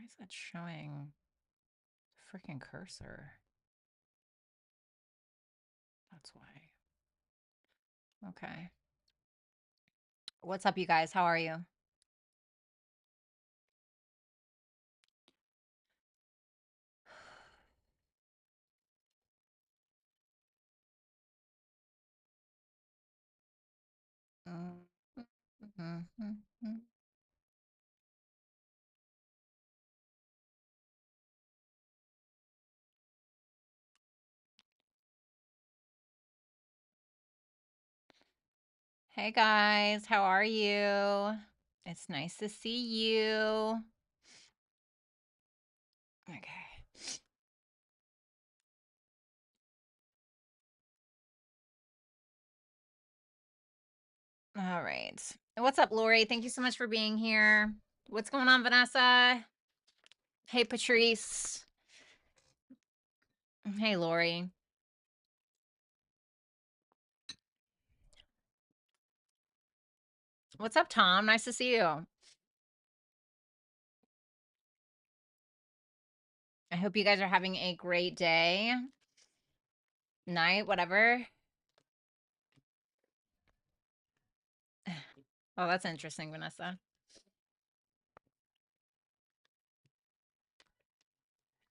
is that showing the freaking cursor? That's why. Okay. What's up, you guys? How are you? Hey guys, how are you? It's nice to see you. Okay. All right. What's up, Lori? Thank you so much for being here. What's going on, Vanessa? Hey, Patrice. Hey, Lori. What's up, Tom? Nice to see you. I hope you guys are having a great day, night, whatever. Oh, that's interesting, Vanessa.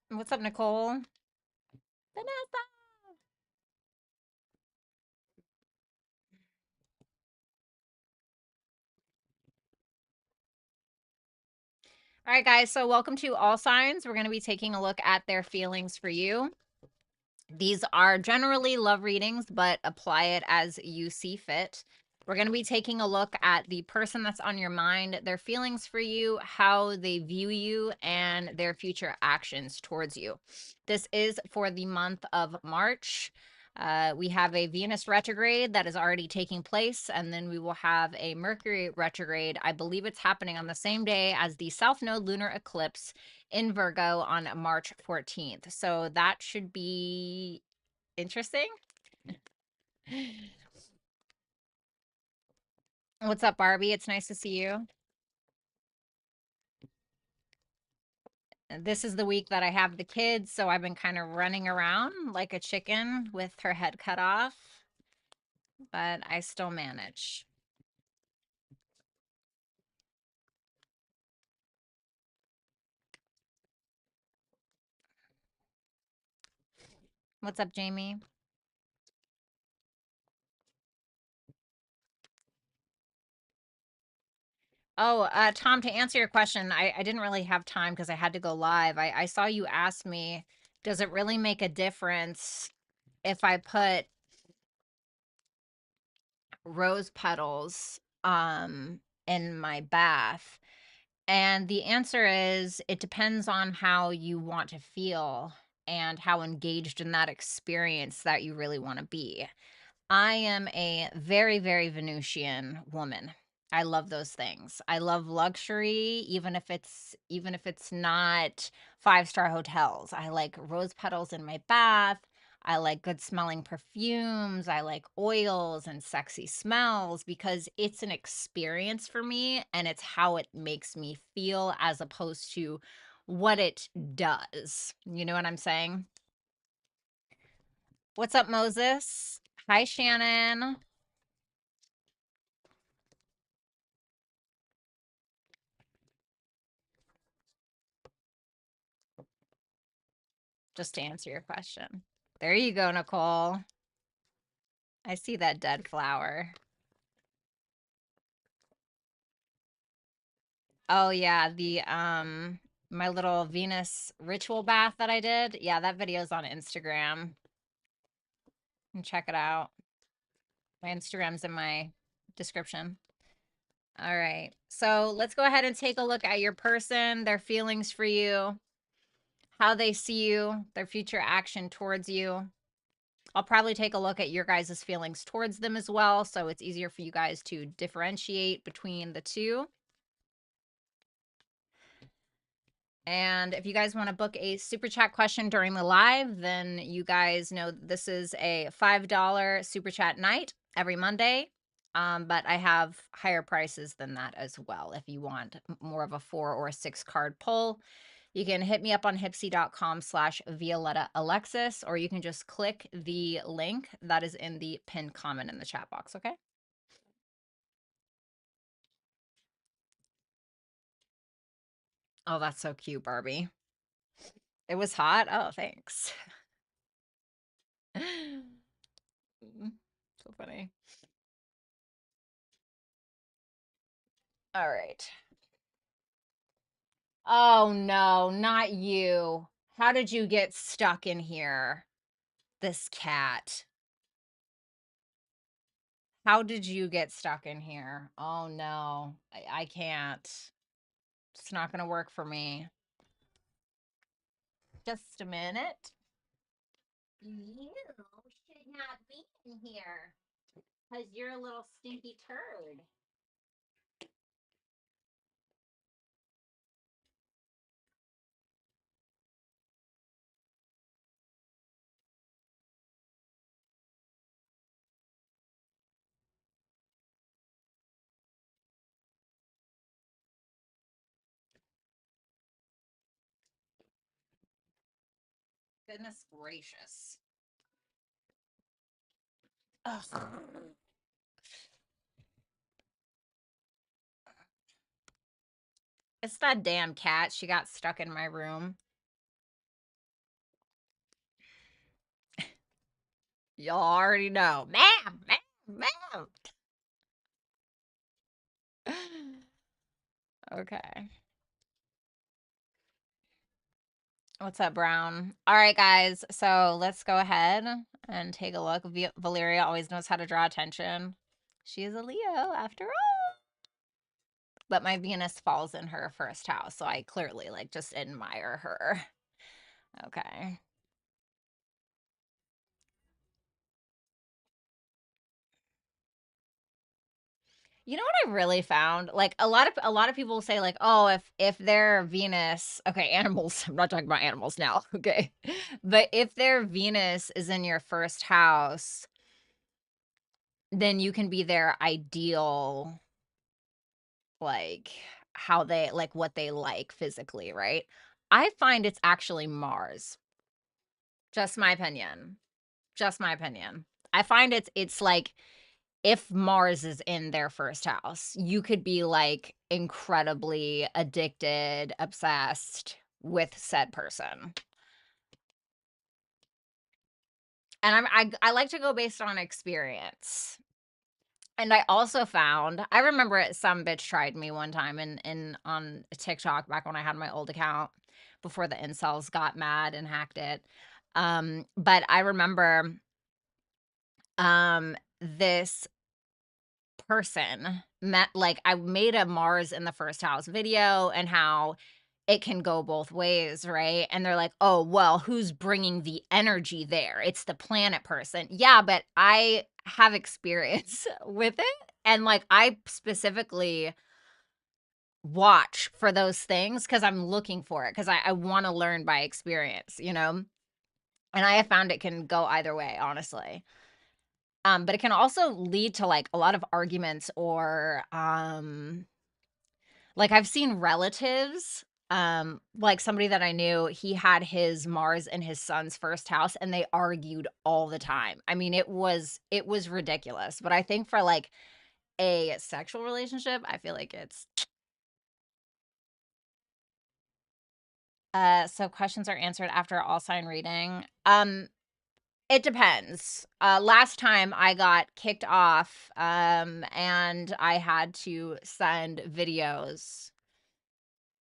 What's up, Nicole? Vanessa. All right, guys. So welcome to All Signs. We're going to be taking a look at their feelings for you. These are generally love readings, but apply it as you see fit. We're going to be taking a look at the person that's on your mind, their feelings for you, how they view you, and their future actions towards you. This is for the month of March. We have a Venus retrograde that is already taking place, and then we will have a Mercury retrograde. I believe it's happening on the same day as the South Node lunar eclipse in Virgo on March 14th. So that should be interesting. What's up, Barbie? It's nice to see you. This is the week that I have the kids, so I've been kind of running around like a chicken with her head cut off, but I still manage. What's up, Jamie? Oh, Tom, to answer your question, I didn't really have time because I had to go live. I saw you ask me, does it really make a difference if I put rose petals in my bath? And the answer is it depends on how you want to feel and how engaged in that experience that you really want to be. I am a very, very Venusian woman. I love those things. I love luxury, even if it's not five-star hotels. I like rose petals in my bath. I like good smelling perfumes. I like oils and sexy smells because it's an experience for me and it's how it makes me feel as opposed to what it does. You know what I'm saying? What's up, Moses? Hi, Shannon. Just to answer your question. There you go, Nicole. I see that dead flower. Oh yeah, the my little Venus ritual bath that I did. Yeah, that video's on Instagram. And check it out. My Instagram's in my description. All right. So let's go ahead and take a look at your person, their feelings for you, how they see you, their future action towards you. I'll probably take a look at your guys' feelings towards them as well, so it's easier for you guys to differentiate between the two. And if you guys want to book a super chat question during the live, then you guys know this is a $5 super chat night every Monday. But I have higher prices than that as well. If you want more of a 4 or 6 card pull, You can hit me up on hipsy.com/Violetta Alexis, or you can just click the link that is in the pinned comment in the chat box, okay? Oh, that's so cute, Barbie. It was hot? Oh, thanks. So funny. All right. Oh, no, not you. How did you get stuck in here? This cat. How did you get stuck in here? Oh, no. I can't. It's not going to work for me. Just a minute. You should not be in here because you're a little stinky turd. Goodness gracious. Ugh. It's that damn cat. She got stuck in my room. Y'all already know. Ma'am, ma'am, ma'am. Okay. What's up, Brown? All right, guys. So let's go ahead and take a look. Valeria always knows how to draw attention. She is a Leo after all. But my Venus falls in her first house, so I clearly like just admire her. Okay. You know what I really found? Like a lot of people say like, "Oh, if their Venus, okay, animals, I'm not talking about animals now, okay? But if their Venus is in your first house, then you can be their ideal like how they like what they like physically, right? I find it's actually Mars. Just my opinion. Just my opinion. I find it's like if Mars is in their first house, you could be like incredibly addicted, obsessed with said person. And I like to go based on experience. And I also found, I remember some bitch tried me one time in on TikTok back when I had my old account before the incels got mad and hacked it. But I remember this person met like I made a Mars in the first house video and how it can go both ways, right? And they're like, "Oh, well, who's bringing the energy there? It's the planet person." Yeah, but I have experience with it. And like I specifically watch for those things because I'm looking for it because I want to learn by experience, you know? And I have found it can go either way, honestly. But it can also lead to like a lot of arguments or like I've seen relatives, like somebody that I knew, he had his Mars in his son's first house and they argued all the time. I mean, it was ridiculous. But I think for like a sexual relationship, I feel like it's so questions are answered after all sign reading. It depends. Last time I got kicked off, and I had to send videos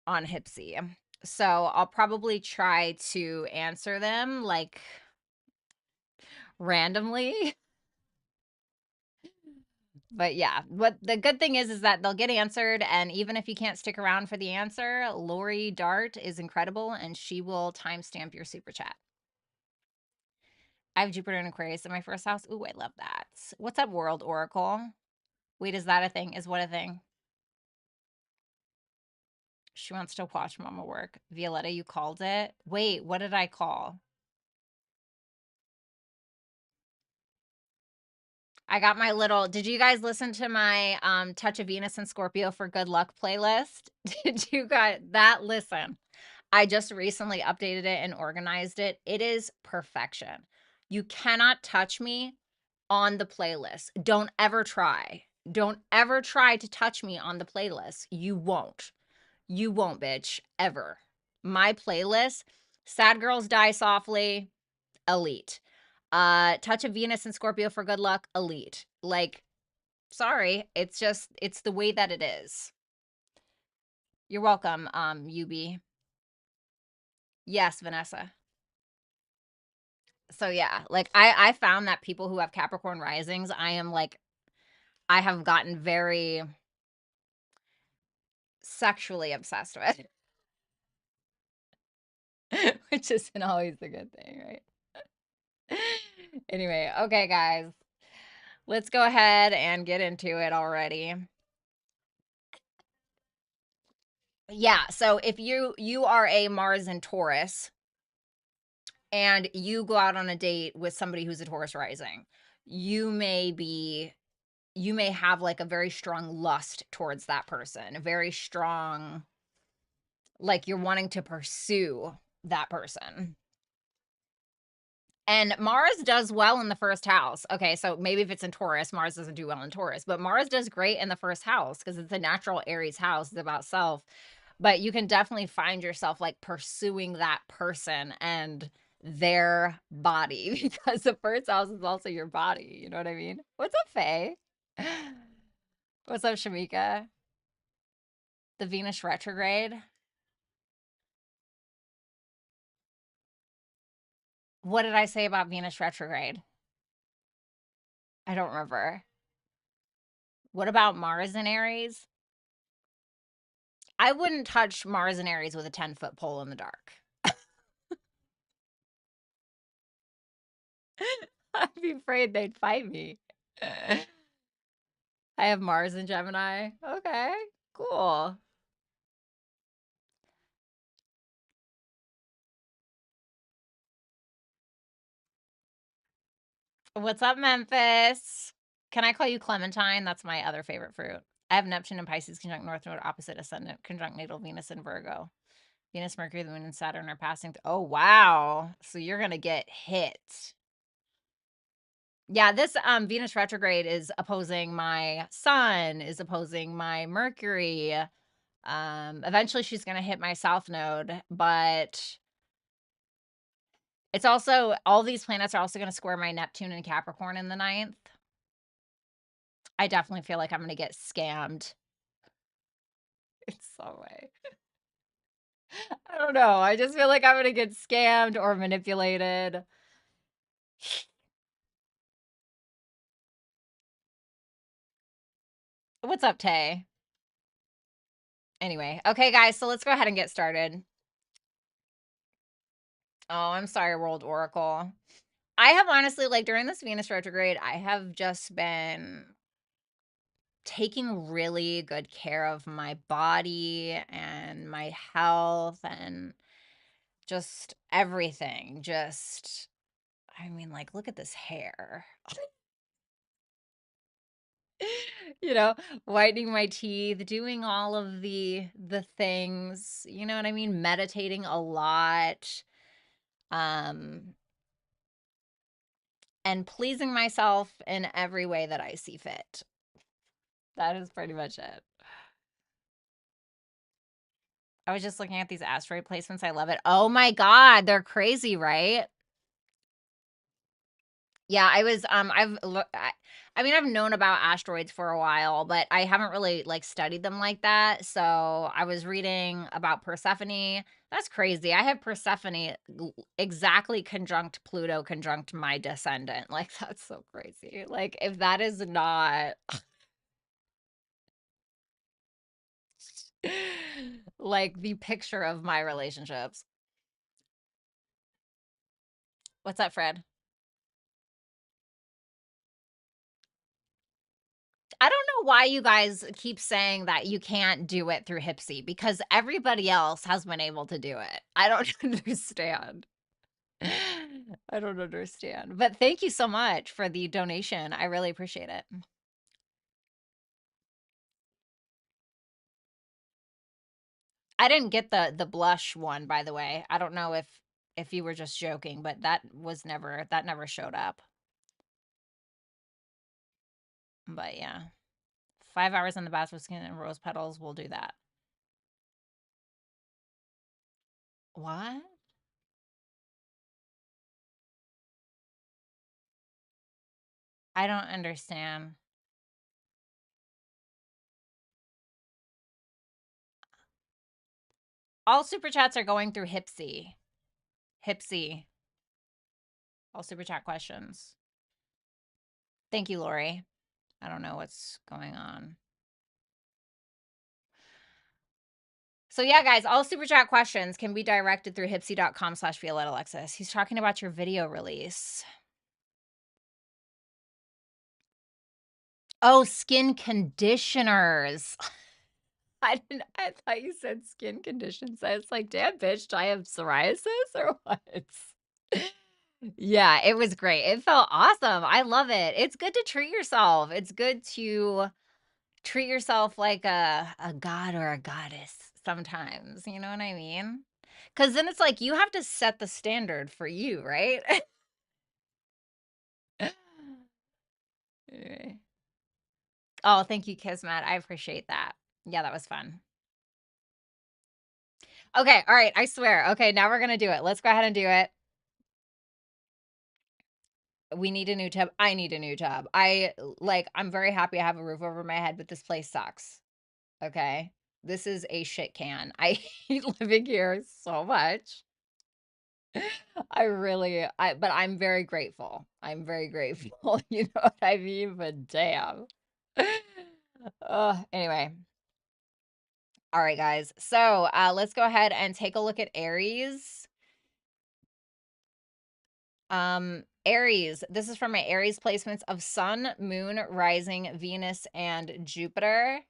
on Hipsy. So I'll probably try to answer them like randomly. But yeah, what the good thing is that they'll get answered. And even if you can't stick around for the answer, Lori Dart is incredible and she will timestamp your super chat. I have Jupiter and Aquarius in my first house. Ooh, I love that. What's up, World Oracle? Wait, is that a thing? Is what a thing? She wants to watch Mama work. Violetta, you called it? Wait, what did I call? I got my little, did you guys listen to my Touch of Venus and Scorpio for Good Luck playlist? Did you guys that listen? I just recently updated it and organized it. It is perfection. You cannot touch me on the playlist. Don't ever try. Don't ever try to touch me on the playlist. You won't. You won't, bitch, ever. My playlist, Sad Girls Die Softly, elite. Touch of Venus and Scorpio for good luck, elite. Like, sorry, it's the way that it is. You're welcome, UB. Yes, Vanessa. So yeah, like I found that people who have Capricorn risings, I have gotten very sexually obsessed with, which isn't always a good thing, right? Anyway, okay, guys, let's go ahead and get into it already. Yeah, so if you are a Mars in Taurus and you go out on a date with somebody who's a Taurus rising, you may have like a very strong lust towards that person, a very strong, like you're wanting to pursue that person. And Mars does well in the first house. Okay, so maybe if it's in Taurus, Mars doesn't do well in Taurus, but Mars does great in the first house because it's a natural Aries house. It's about self. But you can definitely find yourself like pursuing that person and their body because the first house is also your body. You know what I mean? What's up, Faye? What's up, Shamika? The Venus retrograde. What did I say about Venus retrograde? I don't remember. What about Mars in Aries? I wouldn't touch Mars and Aries with a 10-foot pole in the dark. I'd be afraid they'd fight me. I have Mars in Gemini. Okay, cool. What's up, Memphis? Can I call you Clementine? That's my other favorite fruit. I have Neptune and Pisces conjunct North Node, opposite ascendant, conjunct natal Venus and Virgo. Venus, Mercury, the Moon, and Saturn are passing. Oh, wow. So you're going to get hit. Yeah, this Venus retrograde is opposing my Sun, is opposing my Mercury. Eventually she's going to hit my South Node, but it's also, all these planets are also going to square my Neptune and Capricorn in the 9th. I definitely feel like I'm going to get scammed in some way. I don't know. I just feel like I'm going to get scammed or manipulated. What's up, Tay? Anyway, okay, guys, so let's go ahead and get started. Oh, I'm sorry, World Oracle. I have honestly, like, during this Venus retrograde, I have just been taking really good care of my body and my health and just everything. Just, I mean, like, look at this hair. You know, whitening my teeth, doing all of the things, you know what I mean? Meditating a lot. And pleasing myself in every way that I see fit. That is pretty much it. I was just looking at these asteroid placements. I love it. Oh my God, they're crazy, right? Yeah, I was, I mean, I've known about asteroids for a while, but I haven't really like studied them like that. So I was reading about Persephone. That's crazy. I have Persephone exactly conjunct Pluto, conjunct my descendant. Like, that's so crazy. Like, if that is not like the picture of my relationships. What's up, Fred? I don't know why you guys keep saying that you can't do it through Hipsy because everybody else has been able to do it. I don't understand. I don't understand. But thank you so much for the donation. I really appreciate it. I didn't get the blush one, by the way. I don't know if you were just joking, but that never showed up. But yeah. 5 hours in the bath with skin and rose petals, we'll do that. What? I don't understand. All super chats are going through Hipsy. Hipsy. All super chat questions. Thank you, Lori. I don't know what's going on. So yeah, guys, all super chat questions can be directed through hipsy.com/Violetta Alexis. He's talking about your video release. Oh, skin conditioners. I thought you said skin conditions. I was like, damn, bitch, do I have psoriasis or what? Yeah, it was great. It felt awesome. I love it. It's good to treat yourself. It's good to treat yourself like a god or a goddess sometimes. You know what I mean? Because then it's like you have to set the standard for you, right? Anyway. Oh, thank you, Kismet. I appreciate that. Yeah, that was fun. Okay, all right, I swear. Okay, now we're gonna do it. Let's go ahead and do it. We need a new tub. I need a new tub. I'm very happy I have a roof over my head, but this place sucks. Okay? This is a shit can. I hate living here so much. But I'm very grateful. I'm very grateful. You know what I mean? But damn. Anyway. All right, guys. So let's go ahead and take a look at Aries. Aries, this is from my Aries placements of Sun, Moon, Rising, Venus, and Jupiter.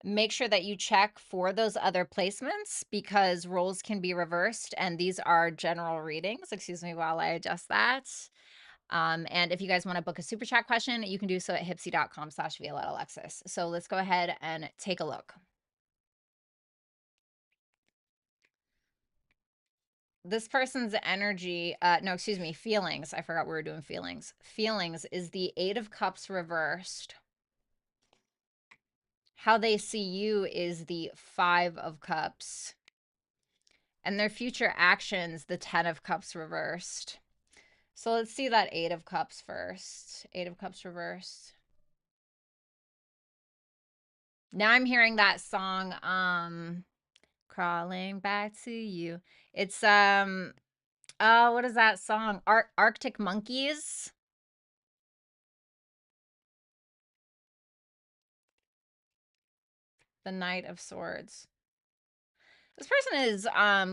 Make sure that you check for those other placements because roles can be reversed, and these are general readings. Excuse me while I adjust that. And if you guys want to book a super chat question, you can do so at hipsy.com/Violetta Alexis. So let's go ahead and take a look. This person's energy, no, excuse me, feelings. I forgot we were doing feelings. Feelings is the Eight of Cups reversed. How they see you is the Five of Cups. And their future actions, the 10 of Cups reversed. So let's see that Eight of Cups first. Eight of Cups reversed. Now I'm hearing that song, Crawling Back to You. It's, oh, what is that song? Arctic Monkeys. The Knight of Swords. This person is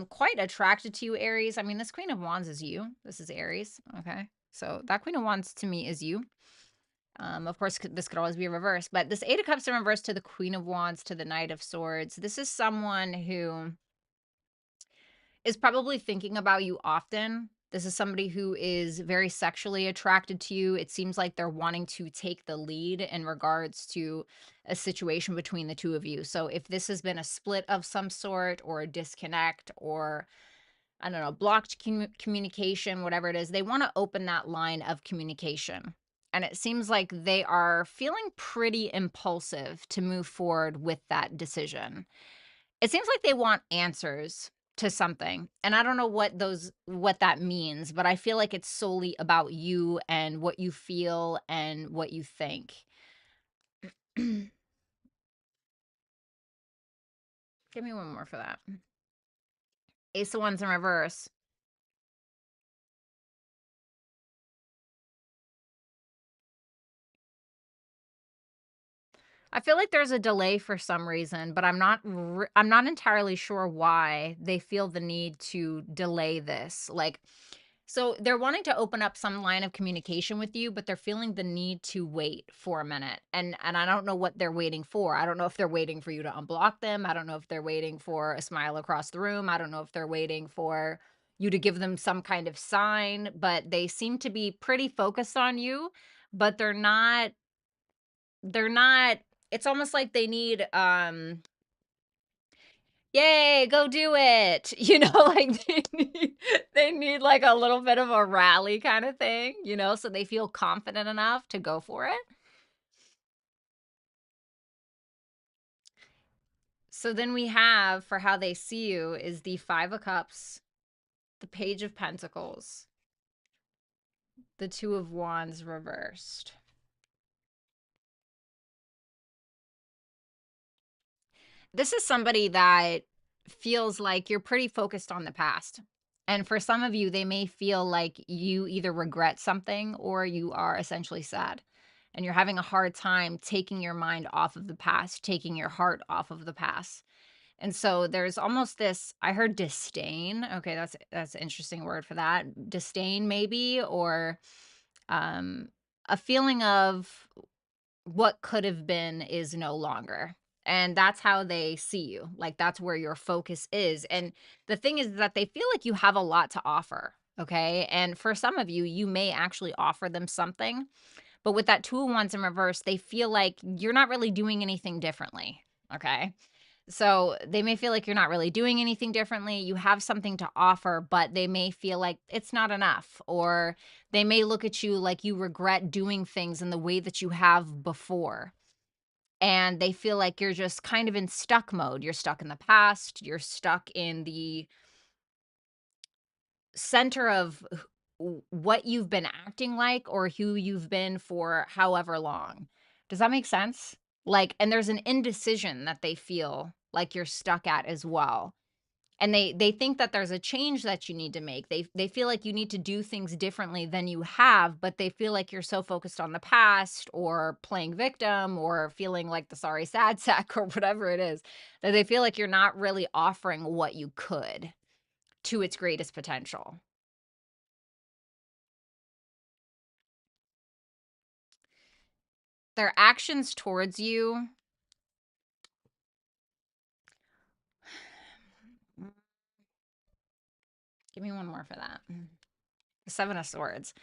quite attracted to you, Aries. I mean, this Queen of Wands is you. This is Aries. Okay. So that Queen of Wands to me is you. Of course, this could always be reversed, but this Eight of Cups in reverse to the Queen of Wands to the Knight of Swords. This is someone who is probably thinking about you often. This is somebody who is very sexually attracted to you. It seems like they're wanting to take the lead in regards to a situation between the two of you. So if this has been a split of some sort or a disconnect or, I don't know, blocked communication, whatever it is, they want to open that line of communication. And it seems like they are feeling pretty impulsive to move forward with that decision. It seems like they want answers to something, and I don't know what that means, but I feel like it's solely about you and what you feel and what you think. Give me one more for that. Ace of Wands in reverse. I feel like there's a delay for some reason, but I'm not entirely sure why they feel the need to delay this. Like, so they're wanting to open up some line of communication with you, but they're feeling the need to wait for a minute. And I don't know what they're waiting for. I don't know if they're waiting for you to unblock them. I don't know if they're waiting for a smile across the room. I don't know if they're waiting for you to give them some kind of sign, but they seem to be pretty focused on you, but they're not, it's almost like they need Yay, go do it. Like they need like a little bit of a rally kind of thing, so they feel confident enough to go for it. So then we have, for how they see you, is the 5 of Cups, the Page of Pentacles, the 2 of Wands reversed. This is somebody that feels like you're pretty focused on the past. And for some of you, they may feel like you either regret something or you are essentially sad. And you're having a hard time taking your mind off of the past, taking your heart off of the past. And so there's almost this, I heard disdain. Okay, that's an interesting word for that. Disdain maybe, or um a feeling of what could have been is no longer. And that's how they see you. Like that's where your focus is. And the thing is that they feel like you have a lot to offer. Okay. And for some of you, you may actually offer them something. But with that 2 of Wands in reverse, they feel like you're not really doing anything differently. Okay. So they may feel like you're not really doing anything differently. You have something to offer, but they may feel like it's not enough, or they may look at you like you regret doing things in the way that you have before. And they feel like you're just kind of in stuck mode. You're stuck in the past. You're stuck in the center of what you've been acting like or who you've been for however long. Does that make sense? Like, and there's an indecision that they feel like you're stuck at as well. And they think that there's a change that you need to make. They feel like you need to do things differently than you have, but they feel like you're so focused on the past or playing victim or feeling like the sorry sad sack or whatever it is, that they feel like you're not really offering what you could to its greatest potential. Their actions towards you, give me one more for that. The 7 of Swords.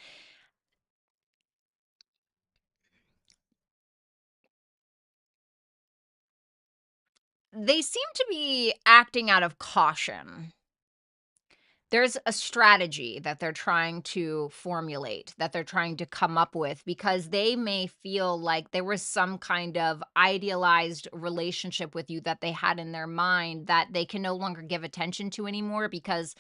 They seem to be acting out of caution. There's a strategy that they're trying to formulate, that they're trying to come up with, because they may feel like there was some kind of idealized relationship with you that they had in their mind that they can no longer give attention to anymore because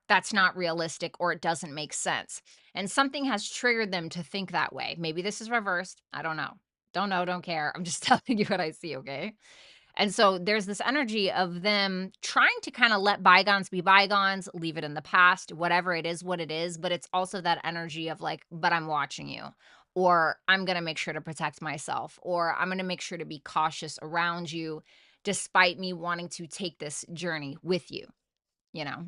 that's not realistic or it doesn't make sense. And something has triggered them to think that way. Maybe this is reversed. I don't know. Don't know, don't care. I'm just telling you what I see, okay? And so there's this energy of them trying to kind of let bygones be bygones, leave it in the past, whatever it is, what it is. But it's also that energy of like, but I'm watching you, or I'm going to make sure to protect myself, or I'm going to make sure to be cautious around you, despite me wanting to take this journey with you, you know?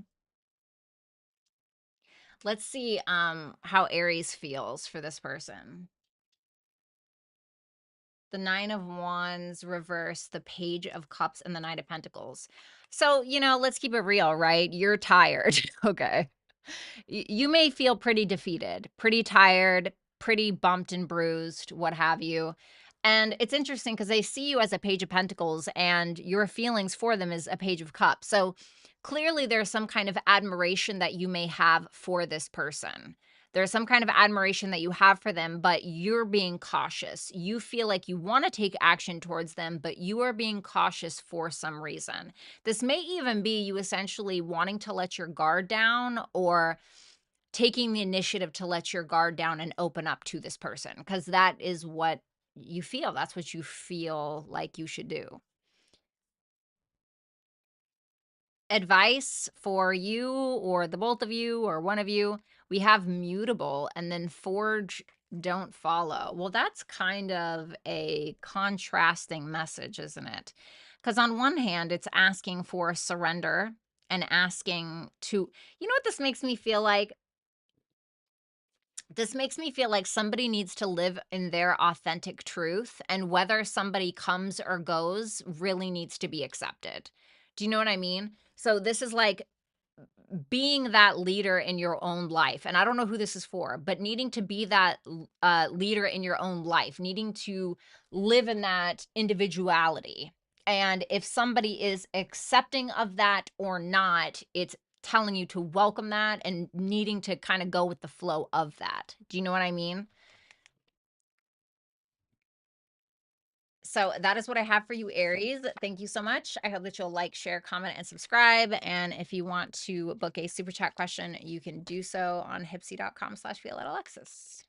Let's see how Aries feels for this person. The 9 of Wands reverse, the Page of Cups, and the Knight of Pentacles. So, let's keep it real, right? You're tired. Okay. You may feel pretty defeated, pretty tired, pretty bumped and bruised, what have you. And it's interesting because they see you as a Page of Pentacles and your feelings for them is a Page of Cups. So clearly there's some kind of admiration that you may have for this person. There's some kind of admiration that you have for them, but you're being cautious. You feel like you want to take action towards them, but you are being cautious for some reason. This may even be you essentially wanting to let your guard down, or taking the initiative to let your guard down and open up to this person, because that is what you feel. That's what you feel like you should do. Advice for you or the both of you or one of you, we have mutable and then forge, don't follow. Well, that's kind of a contrasting message, isn't it? Because on one hand, it's asking for surrender and asking to, what this makes me feel like? This makes me feel like somebody needs to live in their authentic truth, and whether somebody comes or goes really needs to be accepted. Do you know what I mean? So this is like being that leader in your own life. And I don't know who this is for, but needing to be that leader in your own life, needing to live in that individuality. And if somebody is accepting of that or not, it's telling you to welcome that and needing to kind of go with the flow of that. Do you know what I mean? So that is what I have for you, Aries. Thank you so much. I hope that you'll like, share, comment, and subscribe. And if you want to book a super chat question, you can do so on hipsy.com/Violetta Alexis.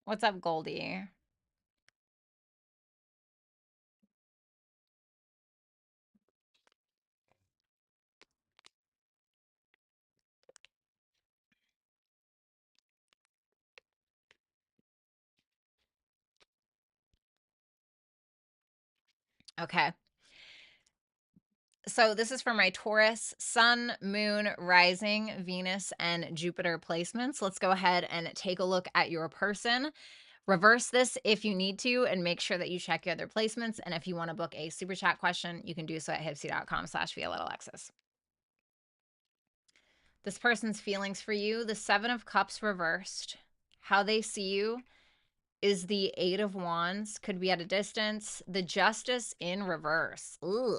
What's up, Goldie? Okay. So this is for my Taurus, Sun, Moon, Rising, Venus, and Jupiter placements. Let's go ahead and take a look at your person. Reverse this if you need to, and make sure that you check your other placements. And if you want to book a super chat question, you can do so at hipsy.com/Violetta Alexis. This person's feelings for you, the Seven of Cups reversed. How they see you is the Eight of Wands, could be at a distance. The Justice in reverse,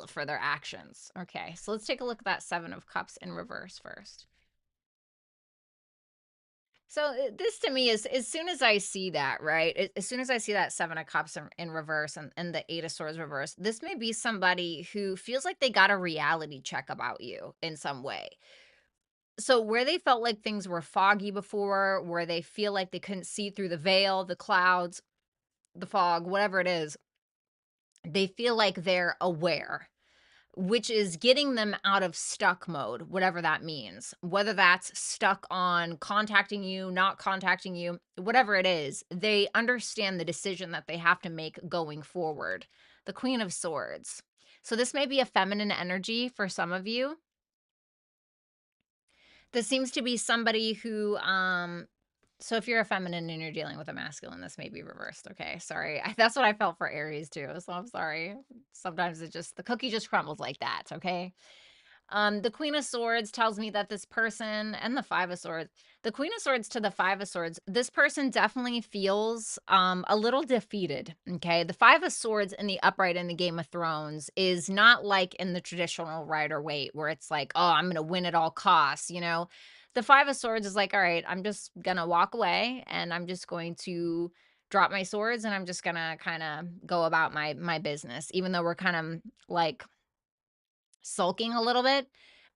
for their actions. Okay, so let's take a look at that Seven of Cups in reverse first. So this to me is, as soon as I see that, right? As soon as I see that Seven of Cups in reverse and the Eight of Swords reverse, this may be somebody who feels like they got a reality check about you in some way. So where they felt like things were foggy before, where they feel like they couldn't see through the veil, the clouds, the fog, whatever it is, they feel like they're aware, which is getting them out of stuck mode, whatever that means. Whether that's stuck on contacting you, not contacting you, whatever it is, they understand the decision that they have to make going forward. The Queen of Swords. So this may be a feminine energy for some of you. This seems to be somebody who, so if you're a feminine and you're dealing with a masculine, this may be reversed. Okay, sorry. That's what I felt for Aries too. So I'm sorry. Sometimes the cookie just crumbles like that. Okay. The Queen of Swords tells me that this person, and the Five of Swords, the Queen of Swords to the Five of Swords, this person definitely feels a little defeated. Okay. The Five of Swords in the upright in the Game of Thrones is not like in the traditional Rider Waite, where it's like, oh, I'm going to win at all costs. You know, the Five of Swords is like, all right, I'm just going to walk away and I'm just going to drop my swords and I'm just going to kind of go about my business, even though we're kind of like sulking a little bit.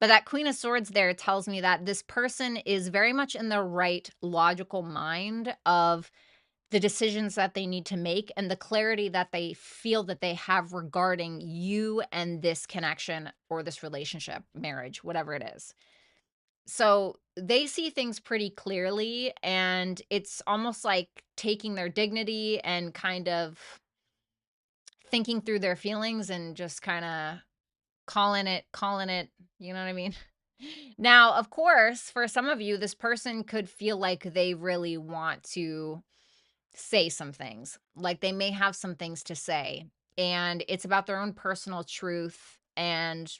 But that Queen of Swords there tells me that this person is very much in the right logical mind of the decisions that they need to make and the clarity that they feel that they have regarding you and this connection or this relationship, marriage, whatever it is. So they see things pretty clearly, and it's almost like taking their dignity and kind of thinking through their feelings and just kind of calling it, you know what I mean? Now, of course, for some of you, this person could feel like they really want to say some things. Like they may have some things to say, and it's about their own personal truth and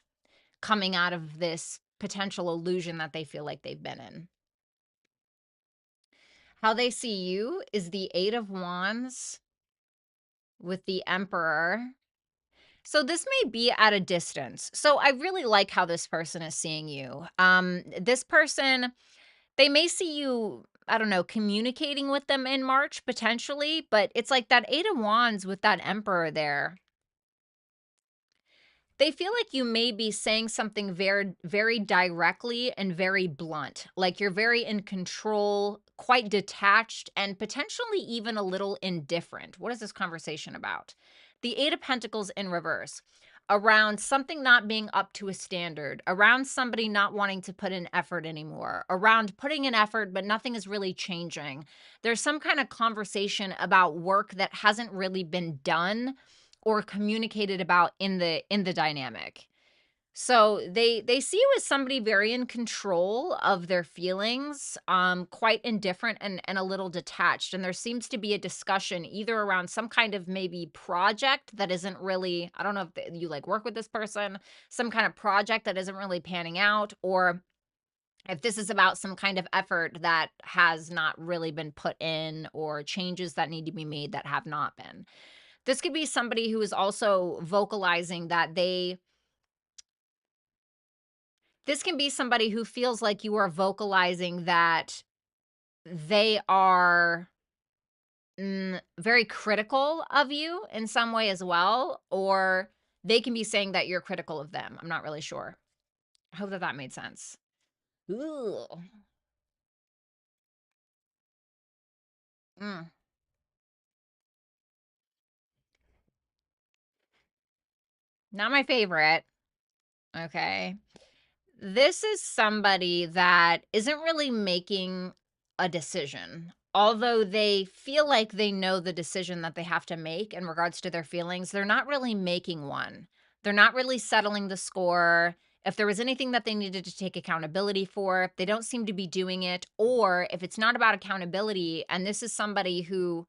coming out of this potential illusion that they feel like they've been in. How they see you is the Eight of Wands with the Emperor. So this may be at a distance. So I really like how this person is seeing you. This person, they may see you, I don't know, communicating with them in March potentially, but it's like that Eight of Wands with that Emperor there. They feel like you may be saying something very, very directly and very blunt. Like you're very in control, quite detached, and potentially even a little indifferent. What is this conversation about? The Eight of Pentacles in reverse. Around something not being up to a standard, around somebody not wanting to put in effort anymore, around putting in effort, but nothing is really changing. There's some kind of conversation about work that hasn't really been done or communicated about in the dynamic. So they see you as somebody very in control of their feelings, quite indifferent and a little detached. And there seems to be a discussion either around some kind of maybe project that isn't really, I don't know if you like work with this person, some kind of project that isn't really panning out, or If this is about some kind of effort that has not really been put in, or changes that need to be made that have not been. This could be somebody who is also vocalizing that this can be somebody who feels like you are vocalizing that they are very critical of you in some way as well, or they can be saying that you're critical of them. I'm not really sure. I hope that that made sense. Ooh. Mm, not my favorite. Okay. This is somebody that isn't really making a decision. Although they feel like they know the decision that they have to make in regards to their feelings, they're not really making one. They're not really settling the score. If there was anything that they needed to take accountability for, they don't seem to be doing it. Or if it's not about accountability, and this is somebody who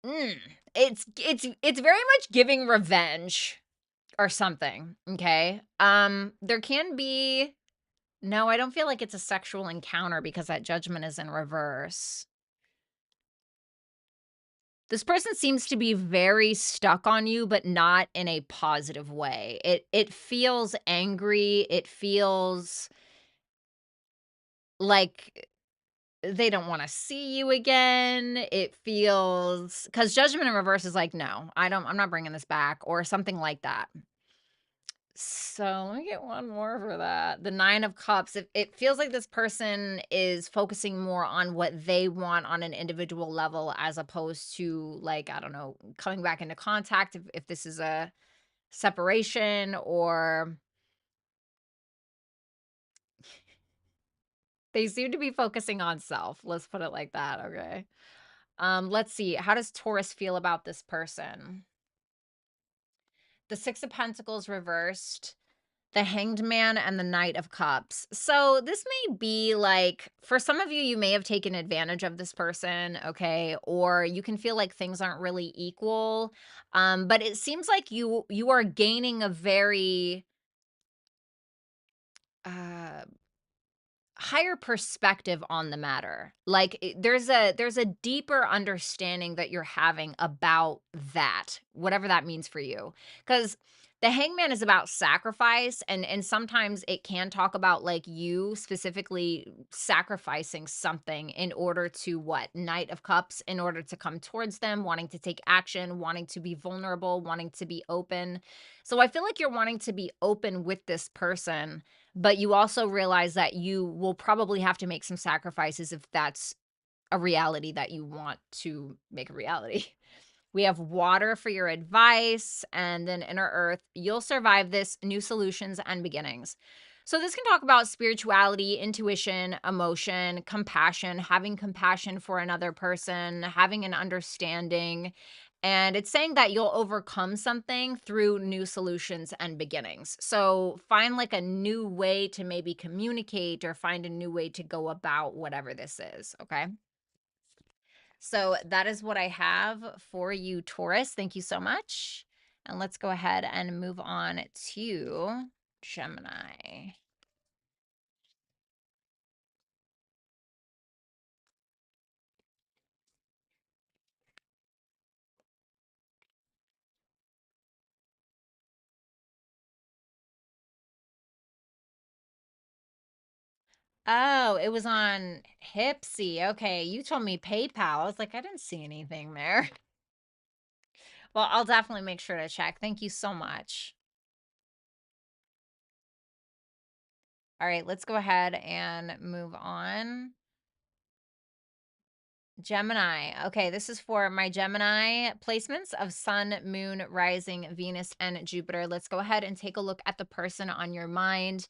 mm, it's very much giving revenge or something, okay? There can be no, I don't feel like it's a sexual encounter because that judgment is in reverse. This person seems to be very stuck on you, but not in a positive way. It feels angry. It feels like they don't want to see you again. It feels because judgment in reverse is like, no, I'm not bringing this back, or something like that. So let me get one more for that. The 9 of Cups. It feels like this person is focusing more on what they want on an individual level, as opposed to, like, I don't know, coming back into contact if this is a separation, or they seem to be focusing on self. Let's put it like that, okay? Let's see. How does Taurus feel about this person? The 6 of Pentacles reversed, the Hanged Man, and the Knight of Cups. So this may be like, for some of you, you may have taken advantage of this person, okay? Or you can feel like things aren't really equal. But it seems like you are gaining a very uh higher perspective on the matter. Like, there's a deeper understanding that you're having about that, whatever that means for you. Cuz the Hangman is about sacrifice, and sometimes it can talk about, like, you specifically sacrificing something in order to what? Knight of Cups, in order to come towards them, wanting to take action, wanting to be vulnerable, wanting to be open. So I feel like you're wanting to be open with this person, but you also realize that you will probably have to make some sacrifices if that's a reality that you want to make a reality. We have water for your advice, and then inner earth. You'll survive this, new solutions and beginnings. So this can talk about spirituality, intuition, emotion, compassion, having compassion for another person, having an understanding. And it's saying that you'll overcome something through new solutions and beginnings. So find like a new way to maybe communicate, or find a new way to go about whatever this is. Okay. So that is what I have for you, Taurus. Thank you so much. And let's go ahead and move on to Gemini. Oh, it was on Hipsy. Okay, you told me PayPal. I was like, I didn't see anything there. Well, I'll definitely make sure to check. Thank you so much. All right, let's go ahead and move on. Gemini. Okay, this is for my Gemini placements of Sun, Moon, Rising, Venus, and Jupiter. Let's go ahead and take a look at the person on your mind,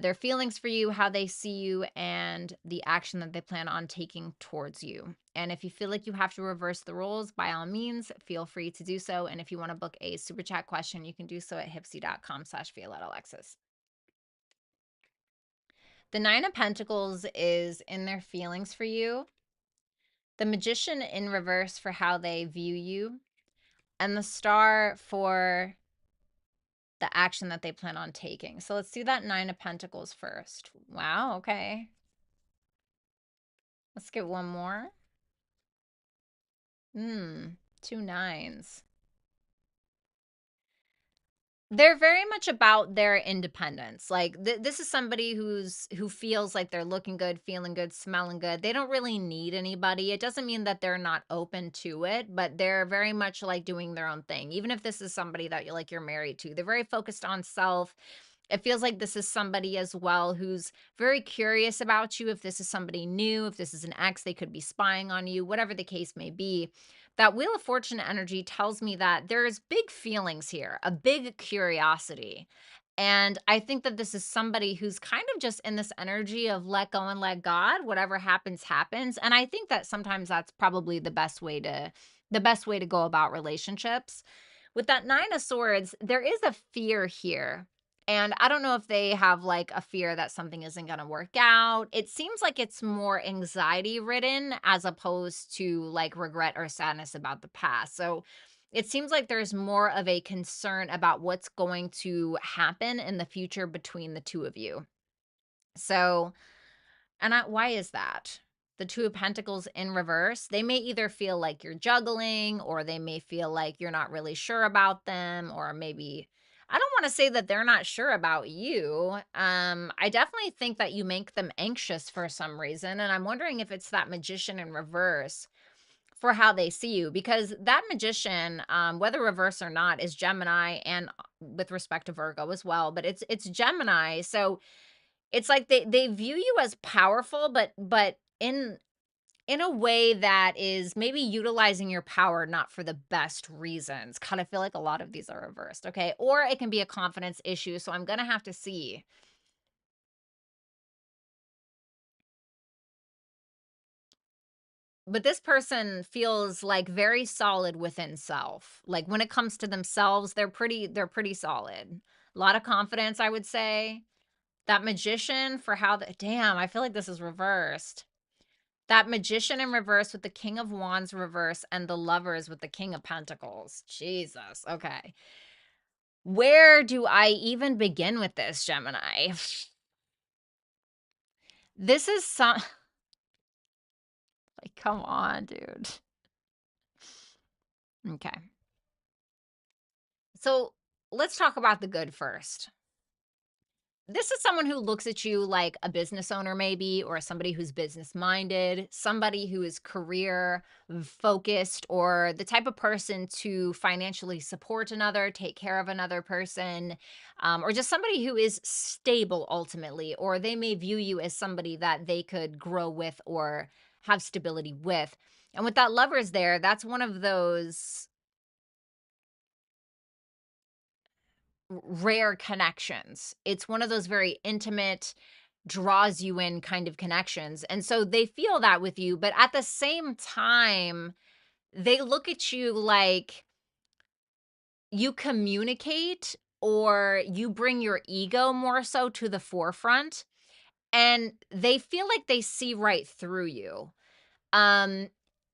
their feelings for you, how they see you, and the action that they plan on taking towards you. And if you feel like you have to reverse the roles, by all means, feel free to do so. And if you want to book a super chat question, you can do so at hipsy.com/Violetta Alexis. The 9 of Pentacles is in their feelings for you, the Magician in reverse for how they view you, and the Star for the action that they plan on taking. So let's do that Nine of Pentacles first. Wow, okay. Let's get one more. Two nines. They're very much about their independence. Like this is somebody who feels like they're looking good, feeling good, smelling good. They don't really need anybody. It doesn't mean that they're not open to it, but they're very much like doing their own thing. Even if this is somebody that you're married to, they're very focused on self. It feels like this is somebody as well who's very curious about you. If this is somebody new, if this is an ex, they could be spying on you, whatever the case may be. That Wheel of Fortune energy tells me that there's big feelings here, a big curiosity. And I think that this is somebody who's kind of just in this energy of let go and let God, whatever happens, happens. And I think that sometimes that's probably the best way to go about relationships. With that Nine of Swords, there is a fear here. And I don't know if they have like a fear that something isn't going to work out. It seems like it's more anxiety ridden as opposed to like regret or sadness about the past. So it seems like there's more of a concern about what's going to happen in the future between the two of you. So, why is that? The Two of Pentacles in reverse. They may either feel like you're juggling, or they may feel like you're not really sure about them, or maybe I don't want to say that they're not sure about you. I definitely think that you make them anxious for some reason, and I'm wondering if it's that Magician in reverse for how they see you, because that Magician, whether reverse or not, is Gemini, and with respect to Virgo as well, but it's Gemini. So it's like they view you as powerful, but in a way that is maybe utilizing your power not for the best reasons. Kind of feel like a lot of these are reversed, okay? Or it can be a confidence issue, so I'm gonna have to see. But this person feels like very solid within self. Like when it comes to themselves, they're pretty solid. A lot of confidence, I would say. That Magician for how the damn, I feel like this is reversed. That Magician in reverse with the King of Wands reverse and the Lovers with the King of Pentacles. Jesus. Okay. Where do I even begin with this, Gemini? This is some like, come on, dude. Okay. So let's talk about the good first. This is someone who looks at you like a business owner, maybe, or somebody who's business minded, somebody who is career focused, or the type of person to financially support another, take care of another person, or just somebody who is stable ultimately, or they may view you as somebody that they could grow with or have stability with. And with that Lovers there, that's one of those rare connections. It's one of those very intimate, draws you in kind of connections. And so they feel that with you, but at the same time, they look at you like you communicate or you bring your ego more so to the forefront, and they feel like they see right through you. Um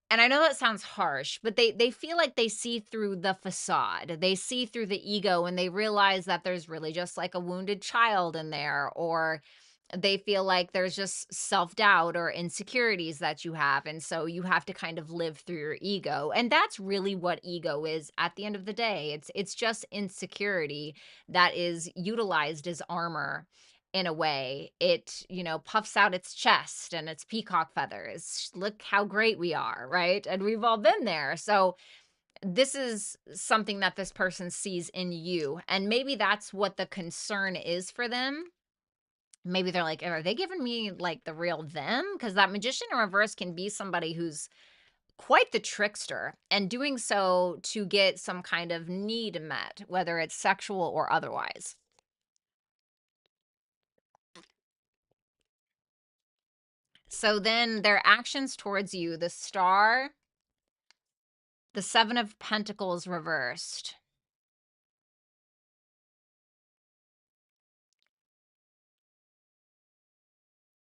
and I know that sounds harsh, but they feel like they see through the facade. They see through the ego, and they realize that there's really just like a wounded child in there, or they feel like there's just self-doubt or insecurities that you have, and so you have to kind of live through your ego. And that's really what ego is at the end of the day. It's just insecurity that is utilized as armor in a way. It, puffs out its chest and its peacock feathers. Look how great we are, right? And we've all been there. So this is something that this person sees in you. And maybe that's what the concern is for them. Maybe they're like, are they giving me like the real them? Because that Magician in reverse can be somebody who's quite the trickster, and doing so to get some kind of need met, whether it's sexual or otherwise. So then their actions towards you, the Star, the Seven of Pentacles reversed.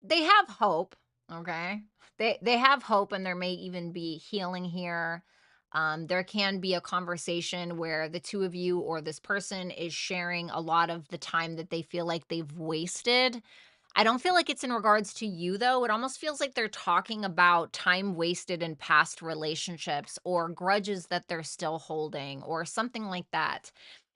They have hope, okay? They have hope, and there may even be healing here. There can be a conversation where the two of you or this person is sharing a lot of the time that they feel like they've wasted. I don't feel like it's in regards to you, though. It almost feels like they're talking about time wasted in past relationships or grudges that they're still holding or something like that.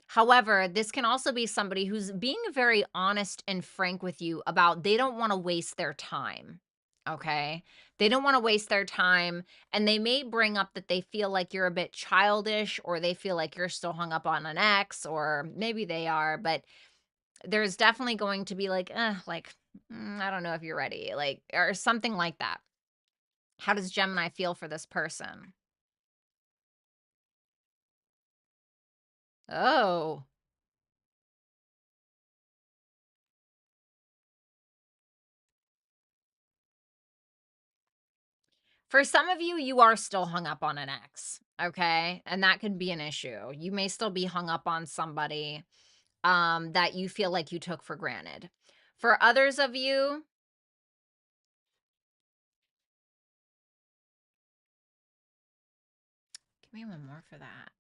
However, this can also be somebody who's being very honest and frank with you about they don't want to waste their time. Okay. They don't want to waste their time. And they may bring up that they feel like you're a bit childish or they feel like you're still hung up on an ex, or maybe they are, but there's definitely going to be I don't know if you're ready, like, or something like that. How does Gemini feel for this person? Oh, for some of you, you are still hung up on an ex, okay? And that could be an issue. You may still be hung up on somebody that you feel like you took for granted. For others of you, give me one more for that.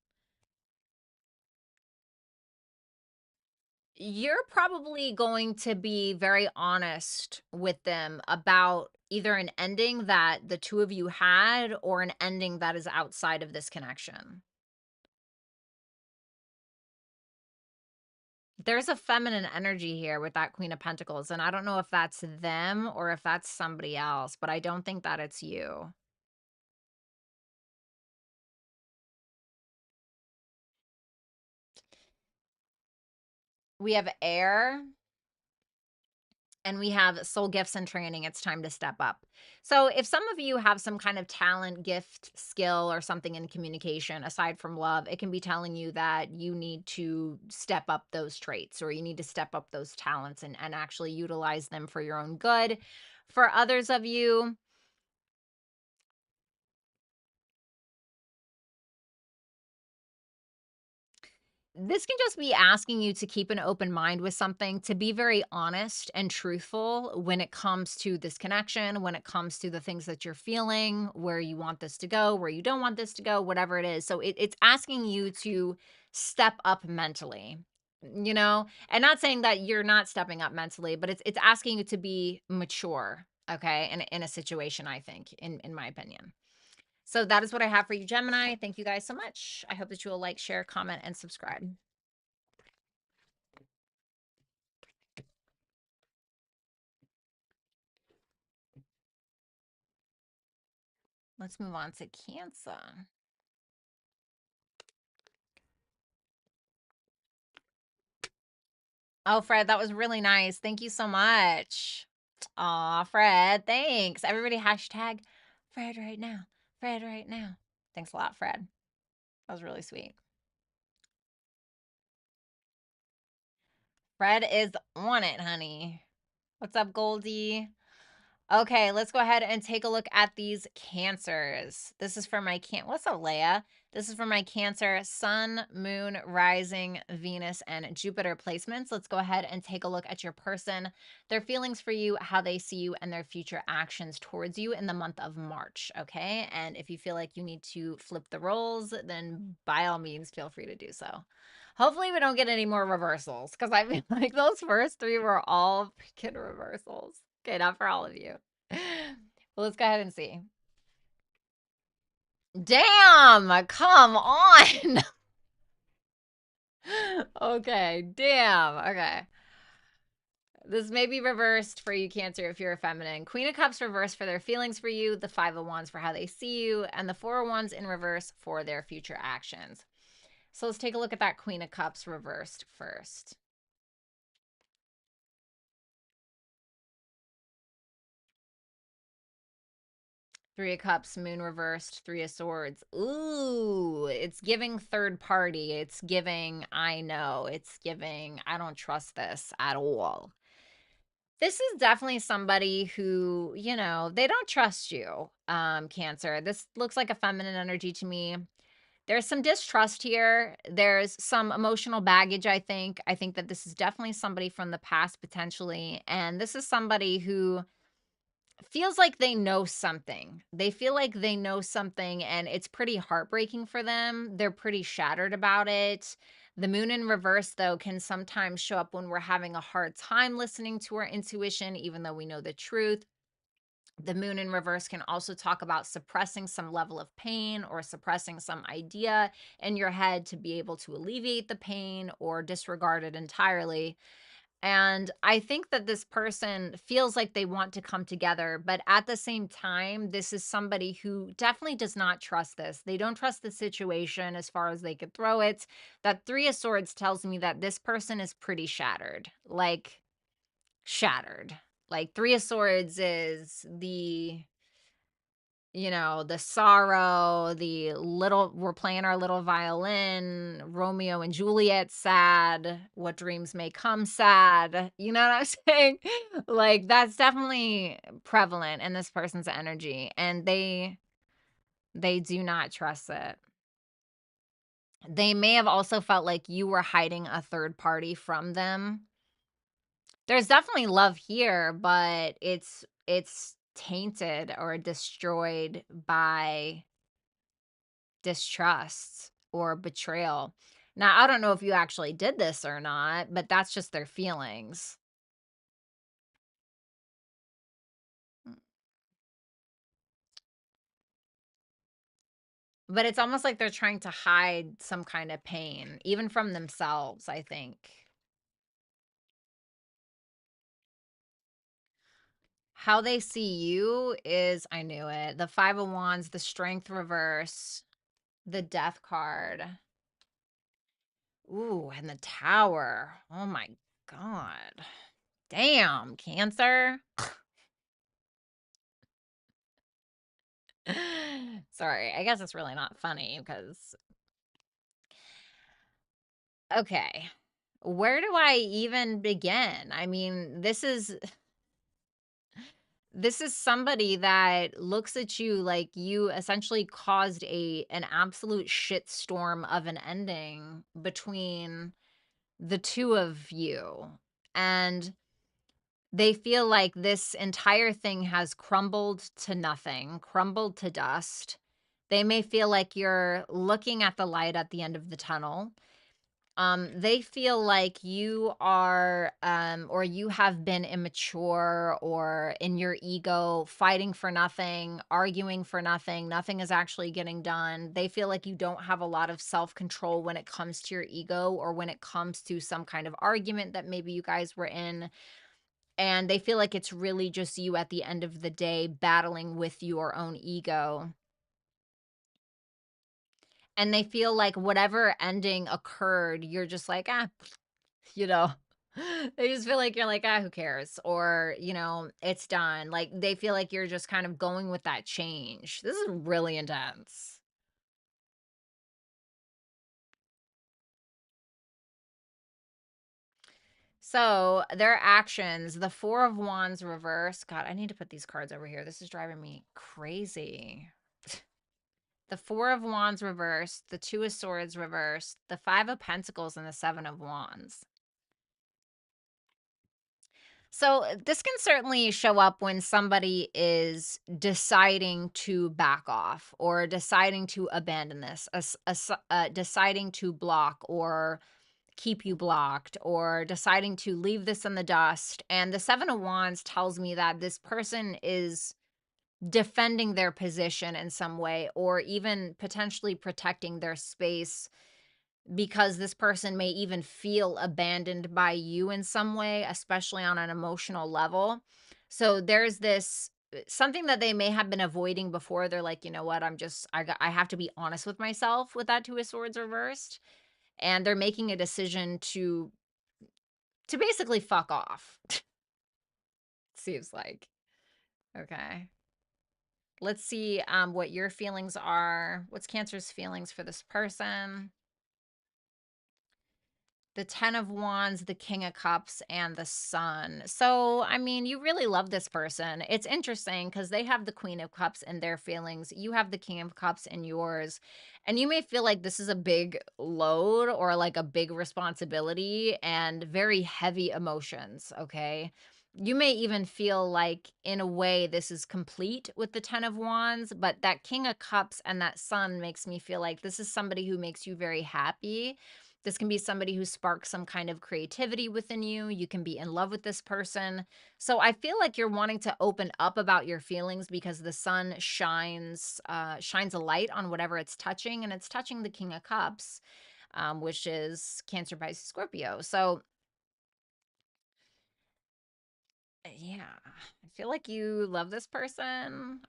You're probably going to be very honest with them about either an ending that the two of you had or an ending that is outside of this connection. There's a feminine energy here with that Queen of Pentacles, and I don't know if that's them or if that's somebody else, but I don't think that it's you. We have air, and we have soul gifts and training. It's time to step up. So, if some of you have some kind of talent, gift, skill, or something in communication aside from love, it can be telling you that you need to step up those traits or you need to step up those talents and actually utilize them for your own good. For others of you, this can just be asking you to keep an open mind with something, to be very honest and truthful when it comes to this connection, when it comes to the things that you're feeling, where you want this to go, where you don't want this to go, whatever it is. So it's asking you to step up mentally, and not saying that you're not stepping up mentally, but it's asking you to be mature, okay, in a situation, I think, in my opinion. So that is what I have for you, Gemini. Thank you guys so much. I hope that you will like, share, comment, and subscribe. Let's move on to Cancer. Oh, Fred, that was really nice. Thank you so much. Aw, Fred, thanks. Everybody hashtag Fred right now. Fred right now. Thanks a lot, Fred. That was really sweet. Fred is on it, honey. What's up, Goldie? Okay, let's go ahead and take a look at these Cancers. This is for my What's up, Leia? This is for my Cancer Sun, Moon, Rising, Venus, and Jupiter placements. Let's go ahead and take a look at your person, their feelings for you, how they see you, and their future actions towards you in the month of March, okay? And if you feel like you need to flip the roles, then by all means, feel free to do so. Hopefully we don't get any more reversals, because I feel like those first three were all freaking reversals. Okay, not for all of you. Well, let's go ahead and see. Damn, come on. Okay, damn. Okay. This may be reversed for you, Cancer, if you're a feminine. Queen of Cups reversed for their feelings for you, the Five of Wands for how they see you, and the Four of Wands in reverse for their future actions. So let's take a look at that Queen of Cups reversed first. Three of Cups, Moon reversed, Three of Swords. Ooh, it's giving third party. It's giving, I know. It's giving, I don't trust this at all. This is definitely somebody who, they don't trust you, Cancer. This looks like a feminine energy to me. There's some distrust here. There's some emotional baggage, I think. I think that this is definitely somebody from the past, potentially. And this is somebody who feels like they know something. They feel like they know something, and it's pretty heartbreaking for them. They're pretty shattered about it. The moon in reverse, though, can sometimes show up when we're having a hard time listening to our intuition, even though we know the truth. The moon in reverse can also talk about suppressing some level of pain or suppressing some idea in your head to be able to alleviate the pain or disregard it entirely. And I think that this person feels like they want to come together, but at the same time, this is somebody who definitely does not trust this. They don't trust the situation as far as they could throw it. That Three of Swords tells me that this person is pretty shattered, like shattered. Like Three of Swords is the sorrow, the little we're playing our little violin, Romeo and Juliet sad, what dreams may come sad. You know what I'm saying? Like that's definitely prevalent in this person's energy, and they do not trust it. They may have also felt like you were hiding a third party from them. There's definitely love here, but it's tainted or destroyed by distrust or betrayal. Now, I don't know if you actually did this or not, but that's just their feelings. Mm. But it's almost like they're trying to hide some kind of pain, even from themselves, I think. How they see you is, I knew it. The Five of Wands, the Strength reverse, the Death card. Ooh, and the Tower. Oh my God. Damn, Cancer. Sorry, I guess it's really not funny because, okay, where do I even begin? I mean, this is somebody that looks at you like you essentially caused an absolute shitstorm of an ending between the two of you. And they feel like this entire thing has crumbled to nothing, crumbled to dust. They may feel like you're looking at the light at the end of the tunnel. They feel like you are, or you have been immature or in your ego, fighting for nothing, arguing for nothing. Nothing is actually getting done. They feel like you don't have a lot of self control when it comes to your ego or when it comes to some kind of argument that maybe you guys were in. And they feel like it's really just you at the end of the day battling with your own ego. And they feel like whatever ending occurred, you're just like, you know, they just feel like you're like, who cares? Or, it's done. Like they feel like you're just kind of going with that change. This is really intense. So their actions, the Four of Wands reverse. God, I need to put these cards over here. This is driving me crazy. The Four of Wands reversed, the Two of Swords reversed, the Five of Pentacles, and the Seven of Wands. So this can certainly show up when somebody is deciding to back off or deciding to abandon this, deciding to block or keep you blocked or deciding to leave this in the dust. And the Seven of Wands tells me that this person is defending their position in some way or even potentially protecting their space because this person may even feel abandoned by you in some way, especially on an emotional level. So there's this something that they may have been avoiding before. They're like, you know what? I have to be honest with myself with that Two of Swords reversed, and they're making a decision to basically fuck off. Seems like. Okay. Let's see what your feelings are. What's Cancer's feelings for this person? The Ten of Wands, the King of Cups, and the Sun. So, I mean, you really love this person. It's interesting because they have the Queen of Cups in their feelings. You have the King of Cups in yours. And you may feel like this is a big load or like a big responsibility and very heavy emotions, okay? You may even feel like, in a way, this is complete with the 10 of Wands, but that King of Cups and that Sun makes me feel like this is somebody who makes you very happy. This can be somebody who sparks some kind of creativity within you. You can be in love with this person. So I feel like you're wanting to open up about your feelings because the sun shines a light on whatever it's touching, and it's touching the King of Cups, which is Cancer, Pisces, Scorpio. So yeah, I feel like you love this person.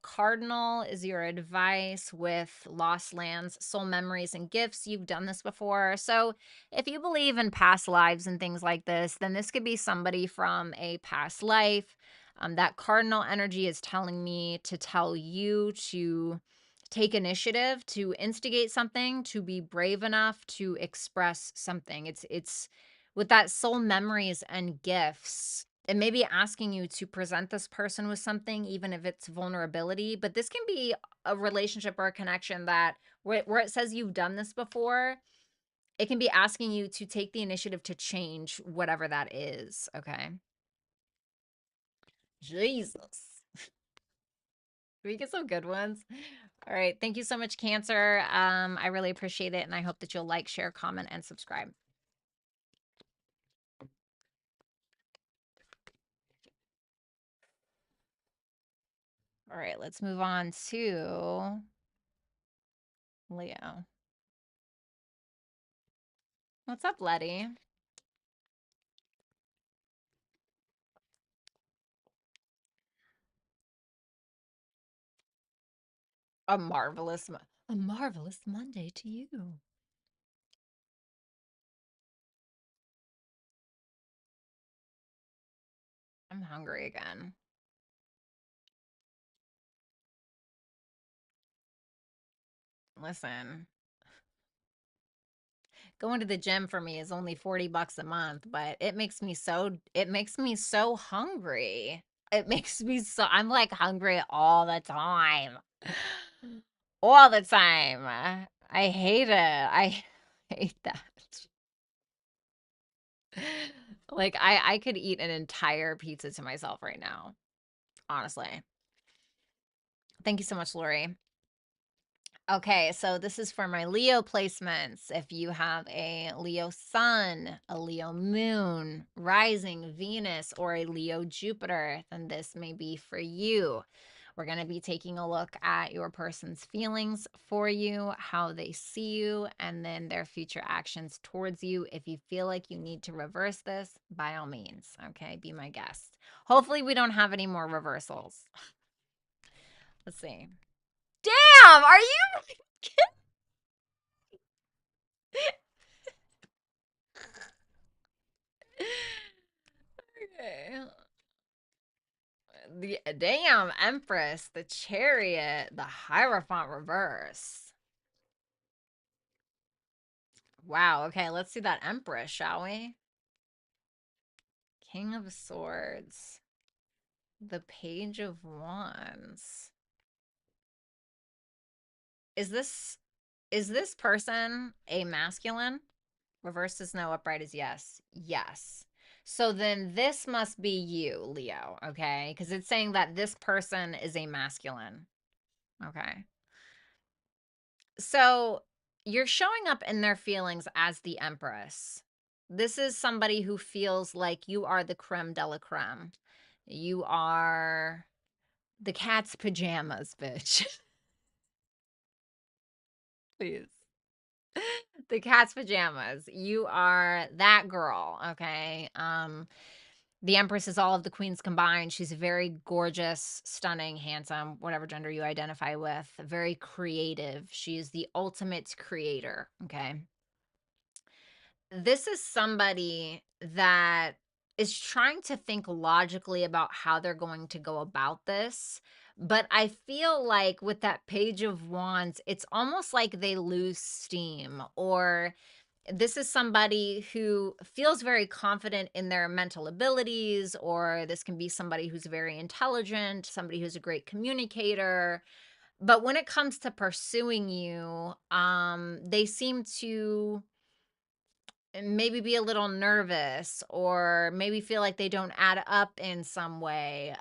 Cardinal is your advice with lost lands, soul memories, and gifts. You've done this before. So if you believe in past lives and things like this, then this could be somebody from a past life. That cardinal energy is telling me to tell you to take initiative, to instigate something, to be brave enough to express something. It's with that soul memories and gifts, it may be asking you to present this person with something, even if it's vulnerability. But this can be a relationship or a connection that where it says you've done this before, it can be asking you to take the initiative to change whatever that is. Okay. Jesus. We get some good ones. All right. Thank you so much, Cancer. I really appreciate it. And I hope that you'll like, share, comment, and subscribe. All right. Let's move on to Leo. What's up, Letty? A marvelous Monday to you. I'm hungry again. Listen, going to the gym for me is only 40 bucks a month, but it makes me so hungry. It makes me so I'm like hungry all the time. All the time. I hate it. I hate that. Like I could eat an entire pizza to myself right now, honestly. Thank you so much, Lori. Okay, so this is for my Leo placements. If you have a Leo sun, a Leo moon, rising Venus, or a Leo Jupiter, then this may be for you. We're going to be taking a look at your person's feelings for you, how they see you, and then their future actions towards you. If you feel like you need to reverse this, by all means, okay, be my guest. Hopefully, we don't have any more reversals. Let's see. Damn, are you okay? The damn Empress, the Chariot, the Hierophant reverse. Wow. Okay, let's see that Empress, shall we? King of Swords, the Page of Wands. Is this person a masculine? Reverse is no, upright is yes. Yes. So then this must be you, Leo, okay? Because it's saying that this person is a masculine. Okay. So you're showing up in their feelings as the Empress. This is somebody who feels like you are the creme de la creme. You are the cat's pajamas, bitch. Please. The cat's pajamas. You are that girl, okay? The Empress is all of the queens combined. She's very gorgeous, stunning, handsome, whatever gender you identify with, very creative. She is the ultimate creator, okay? This is somebody that is trying to think logically about how they're going to go about this. But I feel like with that Page of Wands, it's almost like they lose steam, or this is somebody who feels very confident in their mental abilities, or this can be somebody who's very intelligent, somebody who's a great communicator. But when it comes to pursuing you, they seem to maybe be a little nervous or maybe feel like they don't add up in some way.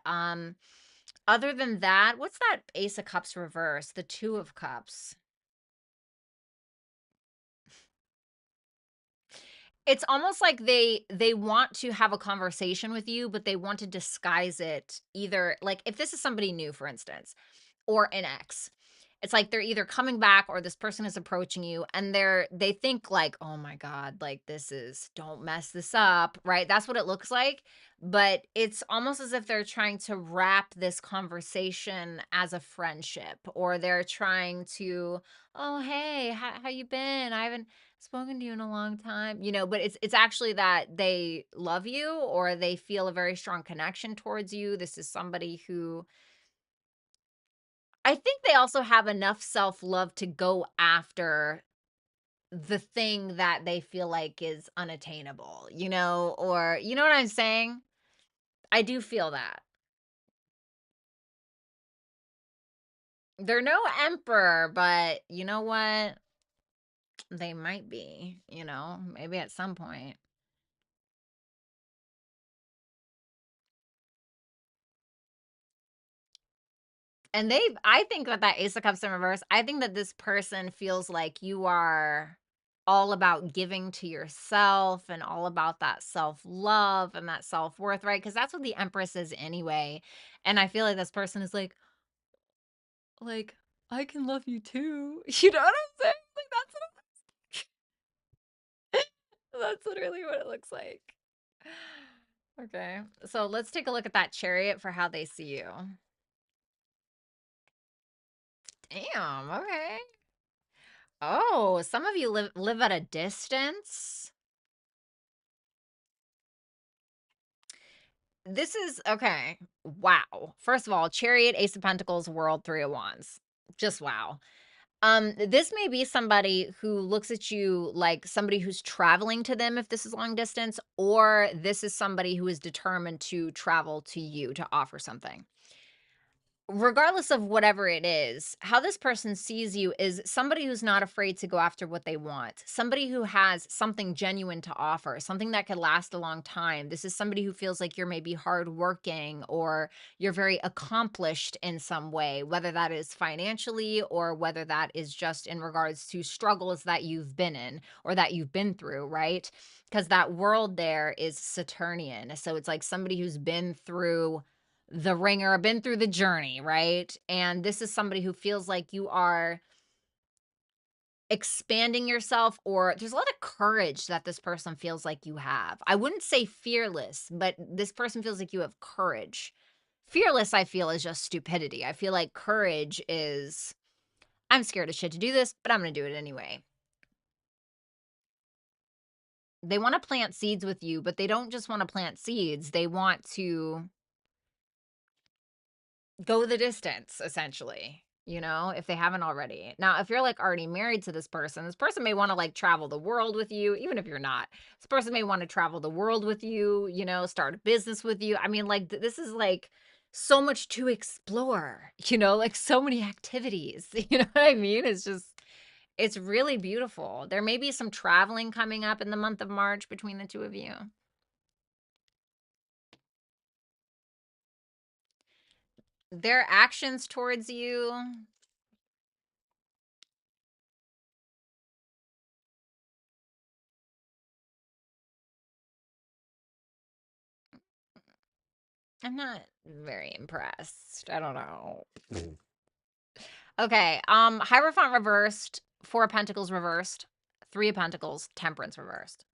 Other than that, what's that Ace of Cups reverse? The Two of Cups. It's almost like they want to have a conversation with you, but they want to disguise it either like if this is somebody new, for instance, or an ex. It's like they're either coming back or this person is approaching you and they think like, "Oh my god, like this is don't mess this up," right? That's what it looks like, but it's almost as if they're trying to wrap this conversation as a friendship or they're trying to, "Oh, hey, how you been? I haven't spoken to you in a long time." But it's actually that they love you or they feel a very strong connection towards you. This is somebody who I think they also have enough self-love to go after the thing that they feel like is unattainable, or you know what I'm saying? I do feel that. They're no emperor, but you know what? They might be, maybe at some point. And I think that Ace of Cups in reverse, I think that this person feels like you are all about giving to yourself and all about that self-love and that self-worth, right? Because that's what the Empress is anyway. And I feel like this person is like, I can love you too. You know what I'm saying? That's literally what it looks like. Okay. So let's take a look at that Chariot for how they see you. Damn, okay. Oh, some of you live at a distance. This is okay. Wow. First of all, Chariot, Ace of Pentacles, World, Three of Wands. Just wow. This may be somebody who looks at you like somebody who's traveling to them if this is long distance, or this is somebody who is determined to travel to you to offer something. Regardless of whatever it is, how this person sees you is somebody who's not afraid to go after what they want, somebody who has something genuine to offer, something that could last a long time. This is somebody who feels like you're maybe hardworking or you're very accomplished in some way, whether that is financially or whether that is just in regards to struggles that you've been in or that you've been through, right? Because that world there is Saturnian. So it's like somebody who's been through the ringer, been through the journey, right? And this is somebody who feels like you are expanding yourself, or there's a lot of courage that this person feels like you have. I wouldn't say fearless, but this person feels like you have courage. Fearless, I feel, is just stupidity. I feel like courage is, I'm scared as shit to do this, but I'm going to do it anyway. They want to plant seeds with you, but they don't just want to plant seeds. They want to go the distance, essentially, if they haven't already. Now, if you're like already married to this person may want to like travel the world with you, even if you're not. This person may want to travel the world with you, start a business with you. I mean, like, this is like so much to explore, like so many activities. You know what I mean? It's really beautiful. There may be some traveling coming up in the month of March between the two of you. Their actions towards you. I'm not very impressed. I don't know. Okay, Hierophant reversed, Four of Pentacles reversed, Three of Pentacles, Temperance reversed.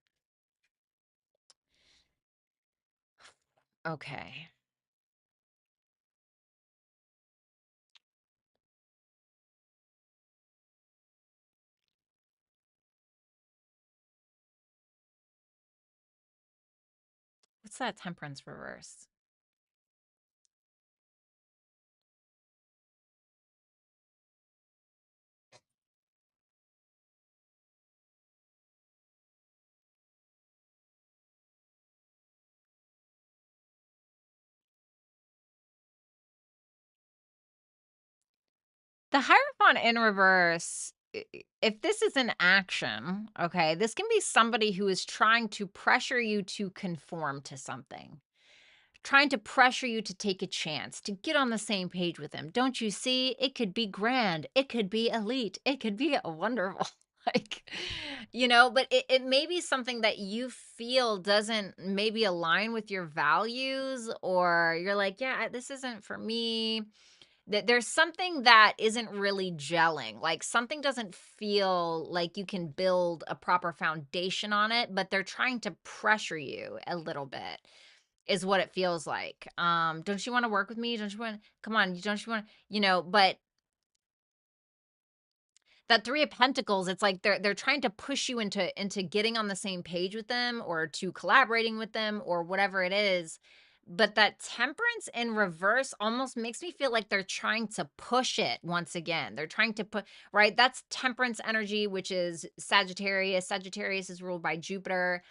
Okay. What's that Temperance reverse? The Hierophant in reverse if this is an action, okay, this can be somebody who is trying to pressure you to conform to something, trying to pressure you to take a chance, to get on the same page with them. Don't you see? It could be grand. It could be elite. It could be a wonderful. Like, but it may be something that you feel doesn't maybe align with your values, or you're like, yeah, this isn't for me. That there's something that isn't really gelling. Like something doesn't feel like you can build a proper foundation on it, but they're trying to pressure you a little bit is what it feels like. Don't you want to work with me? Don't you want come on, don't you want, but that 3 of Pentacles, it's like they're trying to push you into getting on the same page with them or to collaborating with them or whatever it is. But that Temperance in reverse almost makes me feel like they're trying to push it once again. They're trying to put, right? That's Temperance energy, which is Sagittarius. Sagittarius is ruled by Jupiter.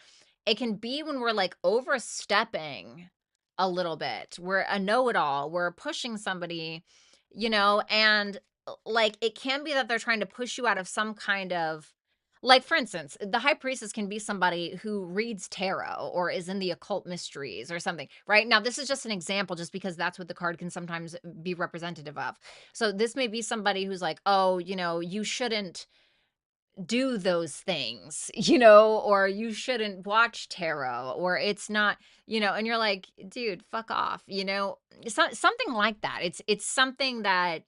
It can be when we're, like, overstepping a little bit. We're a know-it-all. We're pushing somebody, and, like, it can be that they're trying to push you out of some kind of, like, for instance, the High Priestess can be somebody who reads tarot or is in the occult mysteries or something, right? Now, this is just an example just because that's what the card can sometimes be representative of. So, this may be somebody who's like, "Oh, you shouldn't do those things, or you shouldn't watch tarot, or it's not, and you're like, dude, fuck off, something like that. It's something that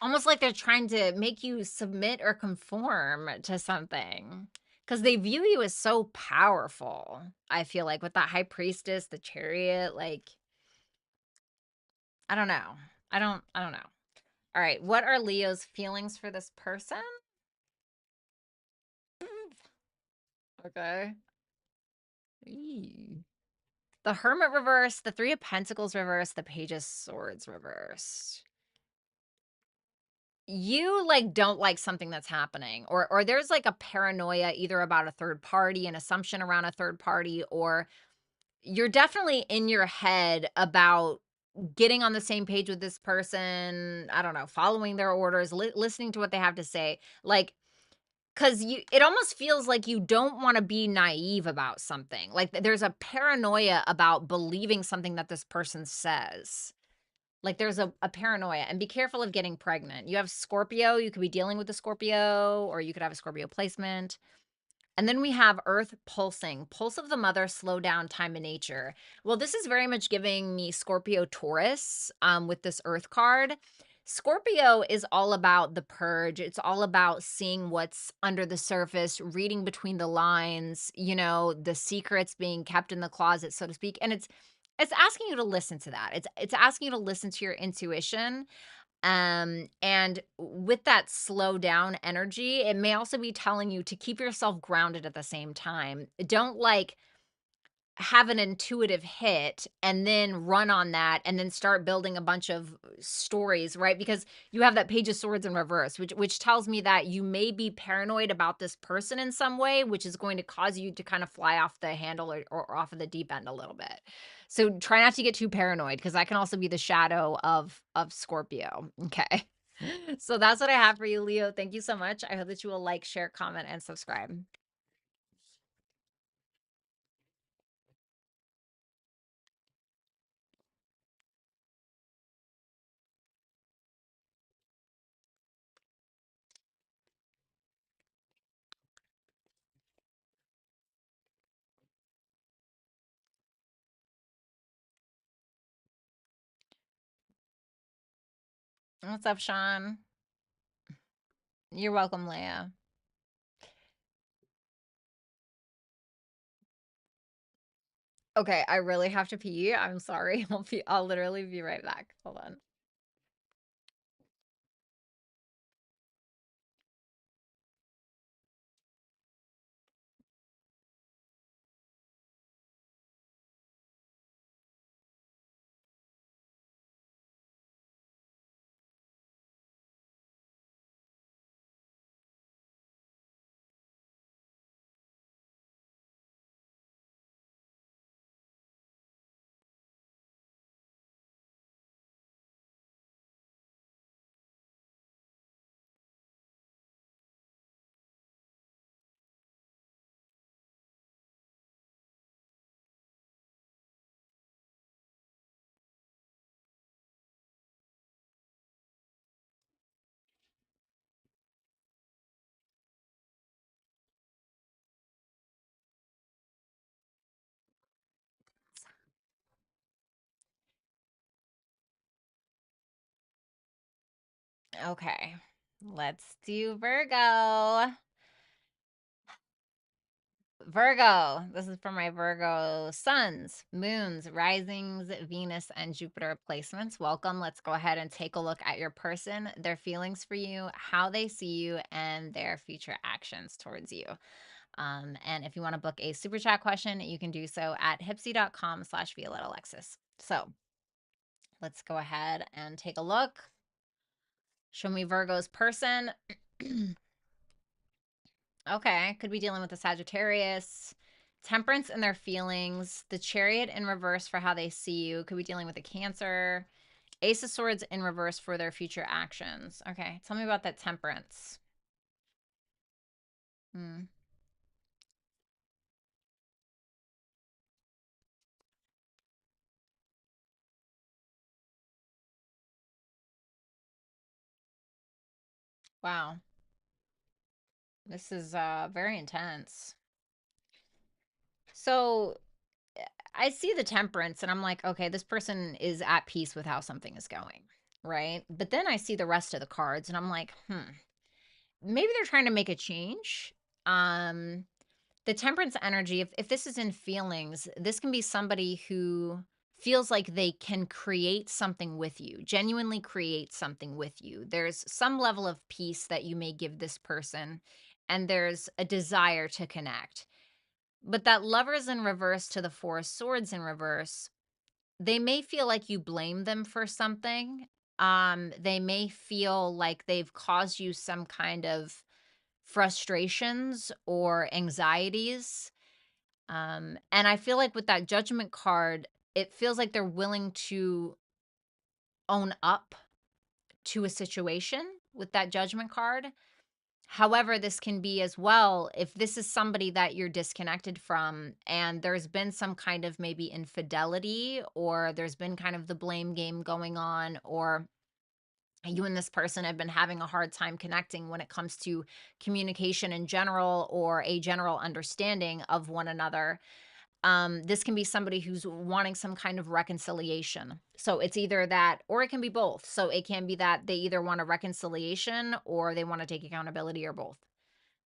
almost like they're trying to make you submit or conform to something because they view you as so powerful. I feel like with that High Priestess, the Chariot, like, I don't know. I don't know. All right, what are Leo's feelings for this person? Okay. Eee. The Hermit reverse, the 3 of Pentacles reverse, the Page of Swords reverse. You, like, don't like something that's happening, or there's, like, a paranoia either about a third party, an assumption around a third party, or you're definitely in your head about getting on the same page with this person, I don't know, following their orders, listening to what they have to say, like, 'cause it almost feels like you don't wanna be naive about something, like, there's a paranoia about believing something that this person says. Like, there's a paranoia, and be careful of getting pregnant. You have Scorpio, you could be dealing with a Scorpio, or you could have a Scorpio placement. And then we have Earth pulsing, pulse of the mother, slow down, time in nature. Well, this is very much giving me Scorpio Taurus with this Earth card. Scorpio is all about the purge. It's all about seeing what's under the surface, reading between the lines, the secrets being kept in the closet, so to speak. And it's asking you to listen to that. It's asking you to listen to your intuition, and with that slow down energy, it may also be telling you to keep yourself grounded at the same time. Don't like have an intuitive hit and then run on that and then start building a bunch of stories, right? Because you have that Page of Swords in reverse, which tells me that you may be paranoid about this person in some way, which is going to cause you to kind of fly off the handle or off of the deep end a little bit. So try not to get too paranoid because that can also be the shadow of Scorpio. Okay. So that's what I have for you, Leo. Thank you so much. I hope that you will like, share, comment, and subscribe. What's up, Sean? You're welcome, Leah. Okay, I really have to pee. I'm sorry. I'll literally be right back. Hold on. Okay, let's do Virgo. Virgo, this is for my Virgo suns, moons, risings, Venus, and Jupiter placements. Welcome. Let's go ahead and take a look at your person, their feelings for you, how they see you, and their future actions towards you. And if you want to book a super chat question, you can do so at hipsy.com/Violetta Alexis. So let's go ahead and take a look. Show me Virgo's person. Okay, could be dealing with the Sagittarius. Temperance in their feelings. The Chariot in reverse for how they see you. Could be dealing with a Cancer. Ace of Swords in reverse for their future actions. Okay, tell me about that Temperance. Hmm. Wow. This is very intense. So I see the Temperance and I'm like, okay, this person is at peace with how something is going, right? But then I see the rest of the cards and I'm like, maybe they're trying to make a change. Um, the Temperance energy, if this is in feelings, this can be somebody who feels like they can create something with you, genuinely create something with you. There's some level of peace that you may give this person, and there's a desire to connect. But that Lovers in reverse to the Four of Swords in reverse, they may feel like you blame them for something. They may feel like they've caused you some kind of frustrations or anxieties. And I feel like with that Judgment card, it feels like they're willing to own up to a situation with that Judgment card. However, this can be as well if this is somebody that you're disconnected from and there's been some kind of maybe infidelity, or there's been kind of the blame game going on, or you and this person have been having a hard time connecting when it comes to communication in general or a general understanding of one another. This can be somebody who's wanting some kind of reconciliation. So it's either that, or it can be both. So it can be that they either want a reconciliation or they want to take accountability, or both.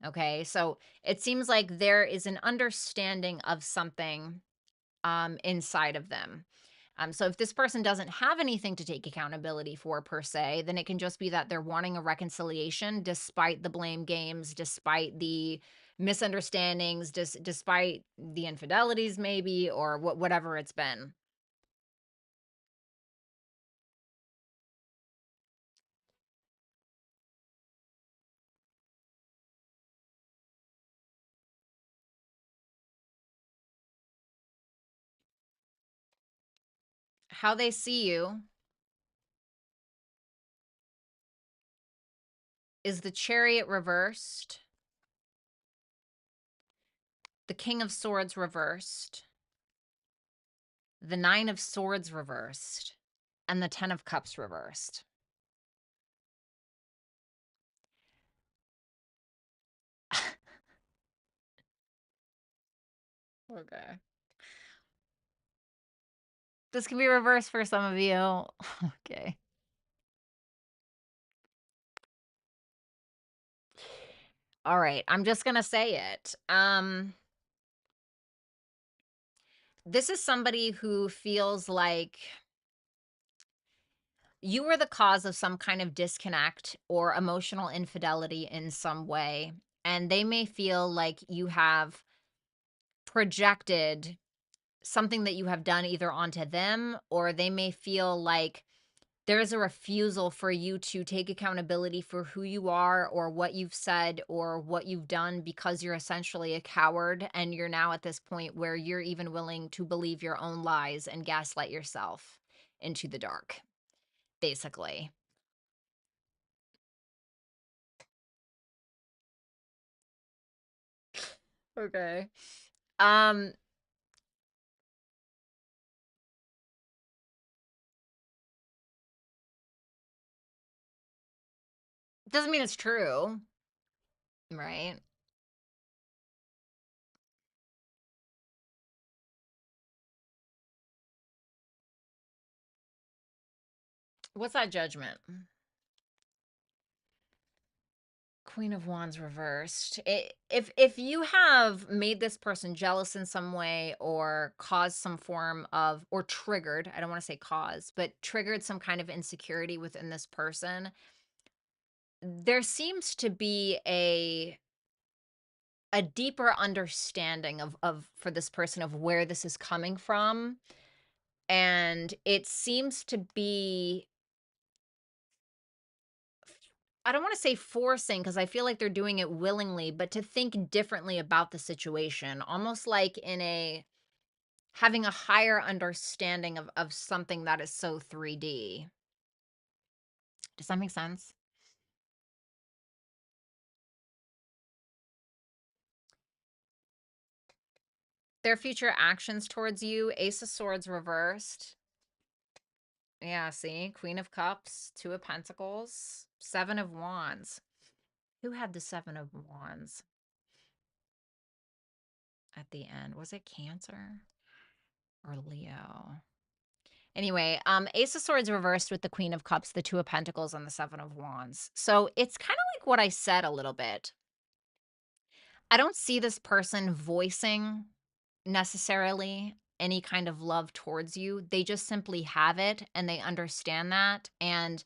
Okay. So it seems like there is an understanding of something inside of them. So if this person doesn't have anything to take accountability for per se, then it can just be that they're wanting a reconciliation despite the blame games, despite the misunderstandings, despite the infidelities maybe, or whatever it's been. How they see you is the Chariot reversed, the King of Swords reversed, the Nine of Swords reversed, and the Ten of Cups reversed. Okay. This can be reversed for some of you. Okay. All right. I'm just going to say it. This is somebody who feels like you were the cause of some kind of disconnect or emotional infidelity in some way. And they may feel like you have projected something that you have done either onto them, or they may feel like there is a refusal for you to take accountability for who you are or what you've said or what you've done, because you're essentially a coward and you're now at this point where you're even willing to believe your own lies and gaslight yourself into the dark, basically. Okay. Um, doesn't mean it's true, right? What's that Judgment? Queen of Wands reversed. If you have made this person jealous in some way or caused some form of, or triggered, I don't want to say cause, but triggered some kind of insecurity within this person, there seems to be a deeper understanding of for this person of where this is coming from. And it seems to be, I don't want to say forcing, because I feel like they're doing it willingly, but to think differently about the situation, almost like in a having a higher understanding of something that is so 3D. Does that make sense? Their future actions towards you, Ace of Swords reversed. Yeah, see? Queen of Cups, Two of Pentacles, Seven of Wands. Who had the Seven of Wands at the end? Was it Cancer or Leo? Anyway, Ace of Swords reversed with the Queen of Cups, the Two of Pentacles, and the Seven of Wands. So it's kind of like what I said a little bit. I don't see this person voicing necessarily any kind of love towards you. They just simply have it and they understand that. And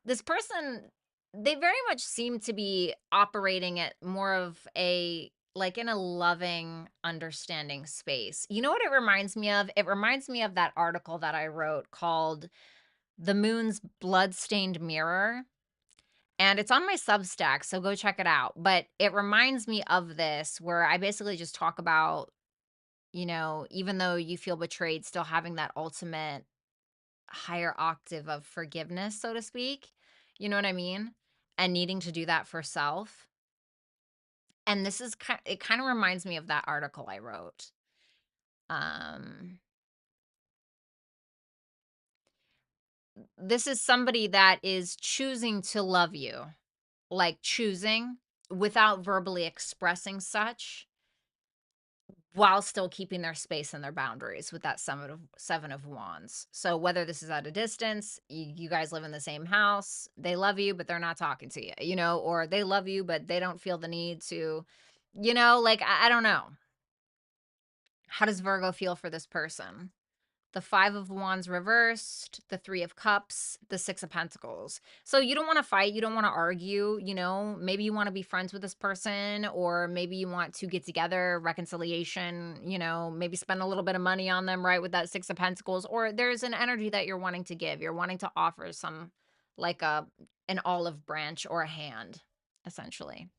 this person, they very much seem to be operating at more of a, like, in a loving, understanding space. You know what it reminds me of? It reminds me of that article that I wrote called The Moon's Bloodstained Mirror. And it's on my Substack, so go check it out. But it reminds me of this, where I basically just talk about, even though you feel betrayed, still having that ultimate higher octave of forgiveness, so to speak. You know what I mean? And needing to do that for self. And this is it kind of reminds me of that article I wrote. Um this is somebody that is choosing to love you, like choosing without verbally expressing such, while still keeping their space and their boundaries with that seven of wands. So whether this is at a distance, you guys live in the same house, they love you, but they're not talking to you, or they love you, but they don't feel the need to, like, I don't know. How does Virgo feel for this person? The Five of Wands reversed, the Three of Cups, the Six of Pentacles. So you don't want to fight, you don't want to argue, maybe you want to be friends with this person, or maybe you want to get together, reconciliation, maybe spend a little bit of money on them, right, with that Six of Pentacles, or there's an energy that you're wanting to give. You're wanting to offer some, like an olive branch or a hand, essentially.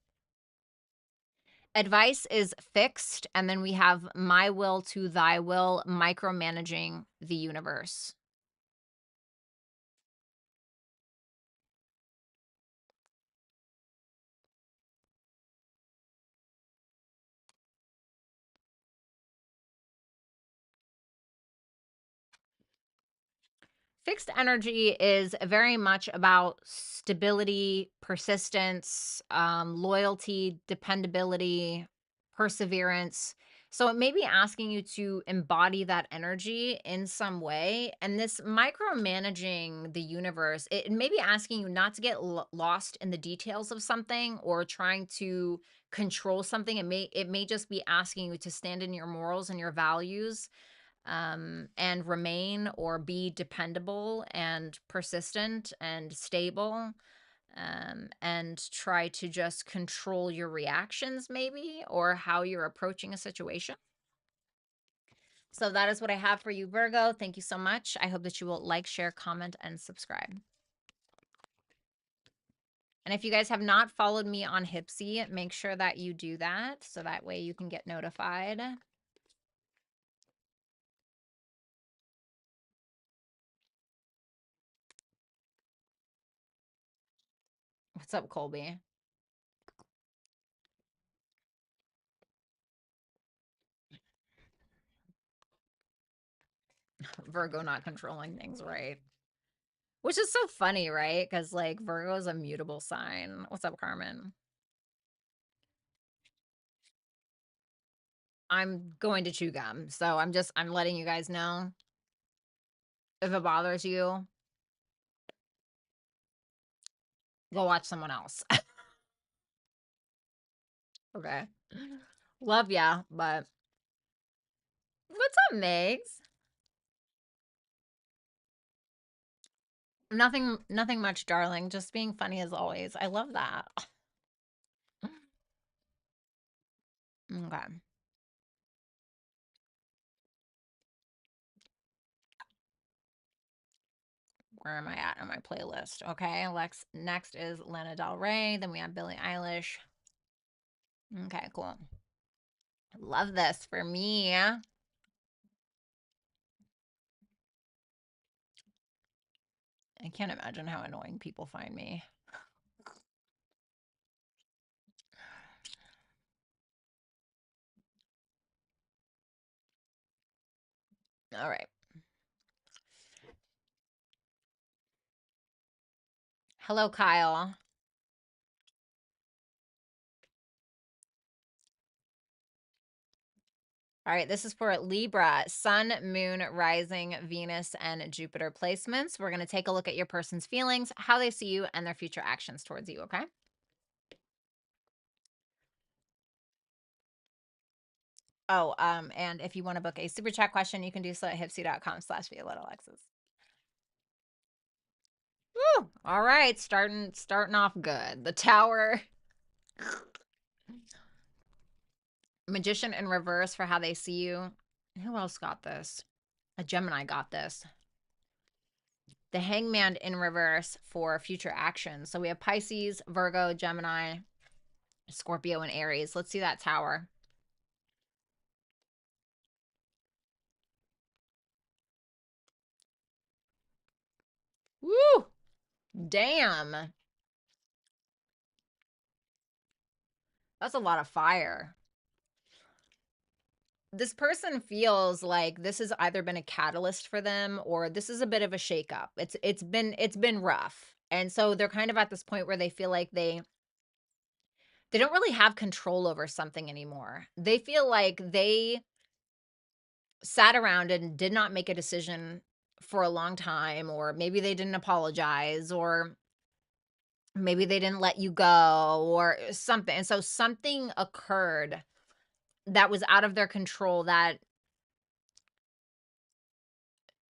Advice is fixed, and then we have my will to thy will, micromanaging the universe. Fixed energy is very much about stability, persistence, loyalty, dependability, perseverance. So it may be asking you to embody that energy in some way. And this micromanaging the universe, it may be asking you not to get lost in the details of something or trying to control something. It may just be asking you to stand in your morals and your values, and remain or be dependable and persistent and stable, and try to just control your reactions, maybe, or how you're approaching a situation. So that is what I have for you, Virgo. Thank you so much. I hope that you will like, share, comment, and subscribe. And if you guys have not followed me on Hipsy, make sure that you do that so that way you can get notified. What's up, Colby? Virgo not controlling things, right? Which is so funny, right? Because, like, Virgo is a mutable sign. What's up, Carmen? I'm going to chew gum, so I'm letting you guys know. If it bothers you, go watch someone else. Okay. Love ya, but what's up, Megs? Nothing much, darling. Just being funny as always. I love that. Okay. Where am I at on my playlist? Okay, next is Lana Del Rey. Then we have Billie Eilish. Okay, cool. Love this for me. I can't imagine how annoying people find me. All right. Hello, Kyle. All right, this is for Libra, Sun, Moon, Rising, Venus, and Jupiter placements. We're going to take a look at your person's feelings, how they see you, and their future actions towards you, okay? Oh, and if you want to book a super chat question, you can do so at hipsy.com/Violetta Alexis. Woo! All right, starting off good. The Tower. Magician in reverse for how they see you. Who else got this? A Gemini got this. The Hangman in reverse for future actions. So we have Pisces, Virgo, Gemini, Scorpio, and Aries. Let's see that Tower. Woo! Damn. That's a lot of fire. This person feels like this has either been a catalyst for them or this is a bit of a shakeup. It's been rough. And so they're kind of at this point where they feel like they don't really have control over something anymore. They feel like they sat around and did not make a decision for a long time, or maybe they didn't apologize, or maybe they didn't let you go or something. And so something occurred that was out of their control that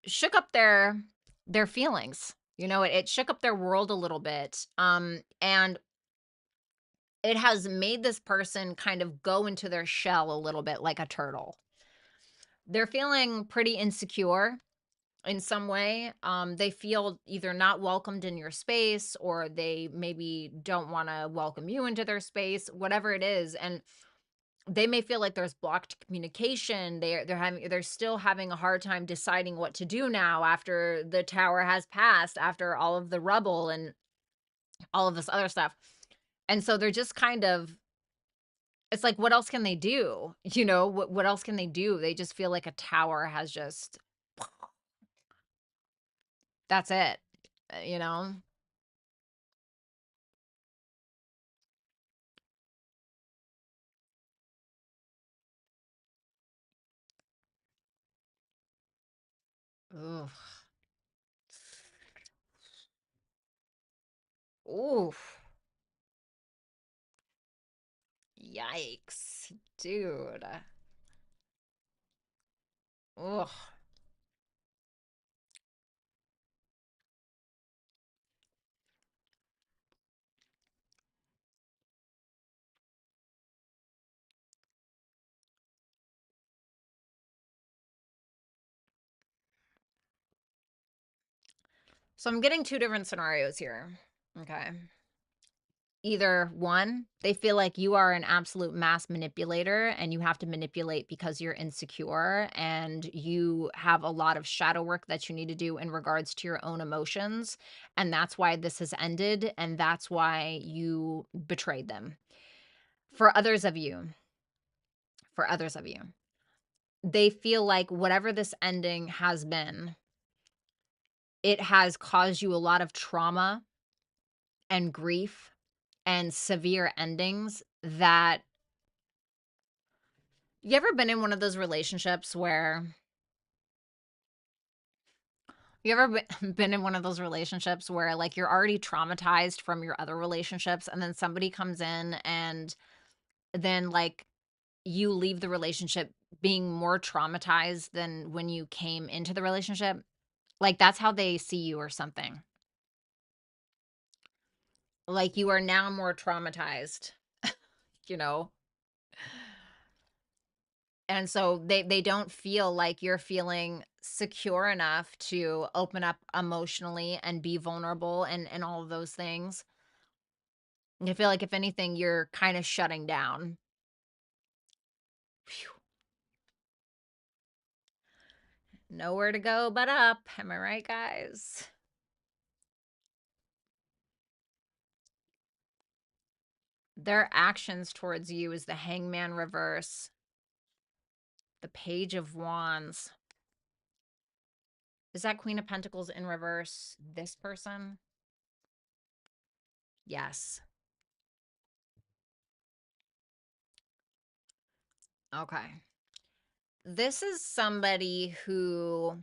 shook up their feelings. You know, it shook up their world a little bit. And it has made this person kind of go into their shell a little bit like a turtle. They're feeling pretty insecure in some way. They feel either not welcomed in your space or they maybe don't want to welcome you into their space, whatever it is. And they may feel like there's blocked communication. They're still having a hard time deciding what to do now after the tower has passed, after all of the rubble and all of this other stuff. And so they're just kind of, it's like, what else can they do? You know, what else can they do? They just feel like a tower has just, that's it, you know? Oof. Oof. Yikes, dude. Ugh. So I'm getting two different scenarios here. Okay. Either one, they feel like you are an absolute mass manipulator and you have to manipulate because you're insecure and you have a lot of shadow work that you need to do in regards to your own emotions. And that's why this has ended. And that's why you betrayed them. For others of you, for others of you, they feel like whatever this ending has been, it has caused you a lot of trauma and grief and severe endings that you ever been in one of those relationships where you ever been in one of those relationships where like you're already traumatized from your other relationships and then somebody comes in and then like you leave the relationship being more traumatized than when you came into the relationship. Like that's how they see you or something. Like you are now more traumatized, you know? And so they don't feel like you're feeling secure enough to open up emotionally and be vulnerable and all of those things. I feel like if anything, you're kind of shutting down. Phew. Nowhere to go but up. Am I right, guys? Their actions towards you is the Hangman reverse, the Page of Wands. Is that Queen of Pentacles in reverse? This person? Yes. Okay. This is somebody who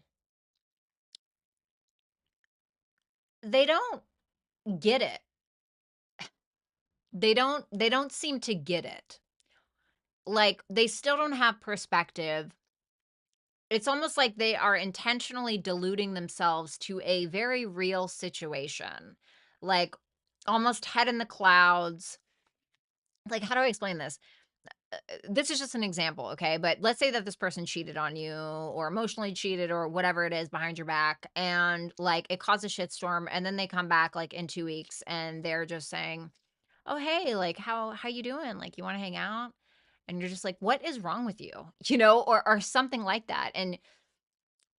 they don't get it. They don't seem to get it. Like they still don't have perspective. It's almost like they are intentionally deluding themselves to a very real situation. Like almost head in the clouds. Like how do I explain this? This is just an example, okay? But let's say that this person cheated on you or emotionally cheated or whatever it is behind your back and like it caused a shitstorm and then they come back like in 2 weeks and they're just saying, "Oh, hey, like how you doing? Like you want to hang out?" And you're just like, "What is wrong with you?" You know, or something like that. And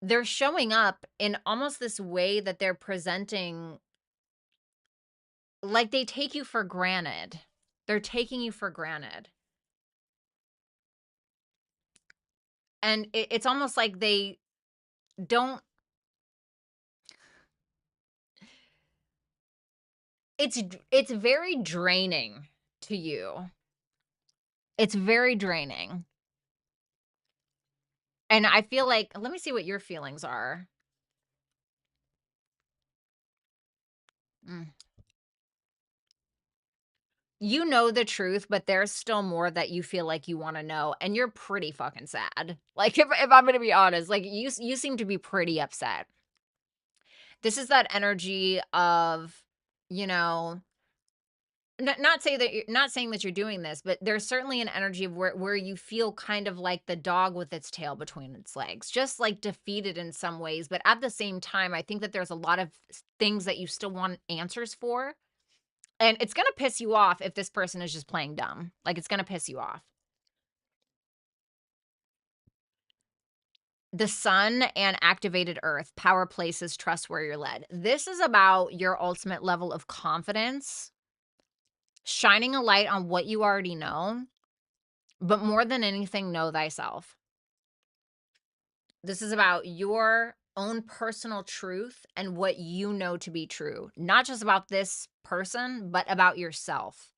they're showing up in almost this way that they're presenting like they take you for granted. They're taking you for granted. And it's almost like they don't it's very draining to you. It's very draining. And I feel like let me see what your feelings are. Mm. You know the truth, but there's still more that you feel like you wanna know, and you're pretty fucking sad. Like, if I'm gonna be honest, like, you seem to be pretty upset. This is that energy of, you know, not saying that you're doing this, but there's certainly an energy of where you feel kind of like the dog with its tail between its legs, just, like, defeated in some ways, but at the same time, I think that there's a lot of things that you still want answers for. And it's gonna piss you off if this person is just playing dumb. Like, it's gonna piss you off. The sun and activated earth, power places, trust where you're led. This is about your ultimate level of confidence, shining a light on what you already know, but more than anything, know thyself. This is about your own personal truth and what you know to be true, not just about this person, but about yourself.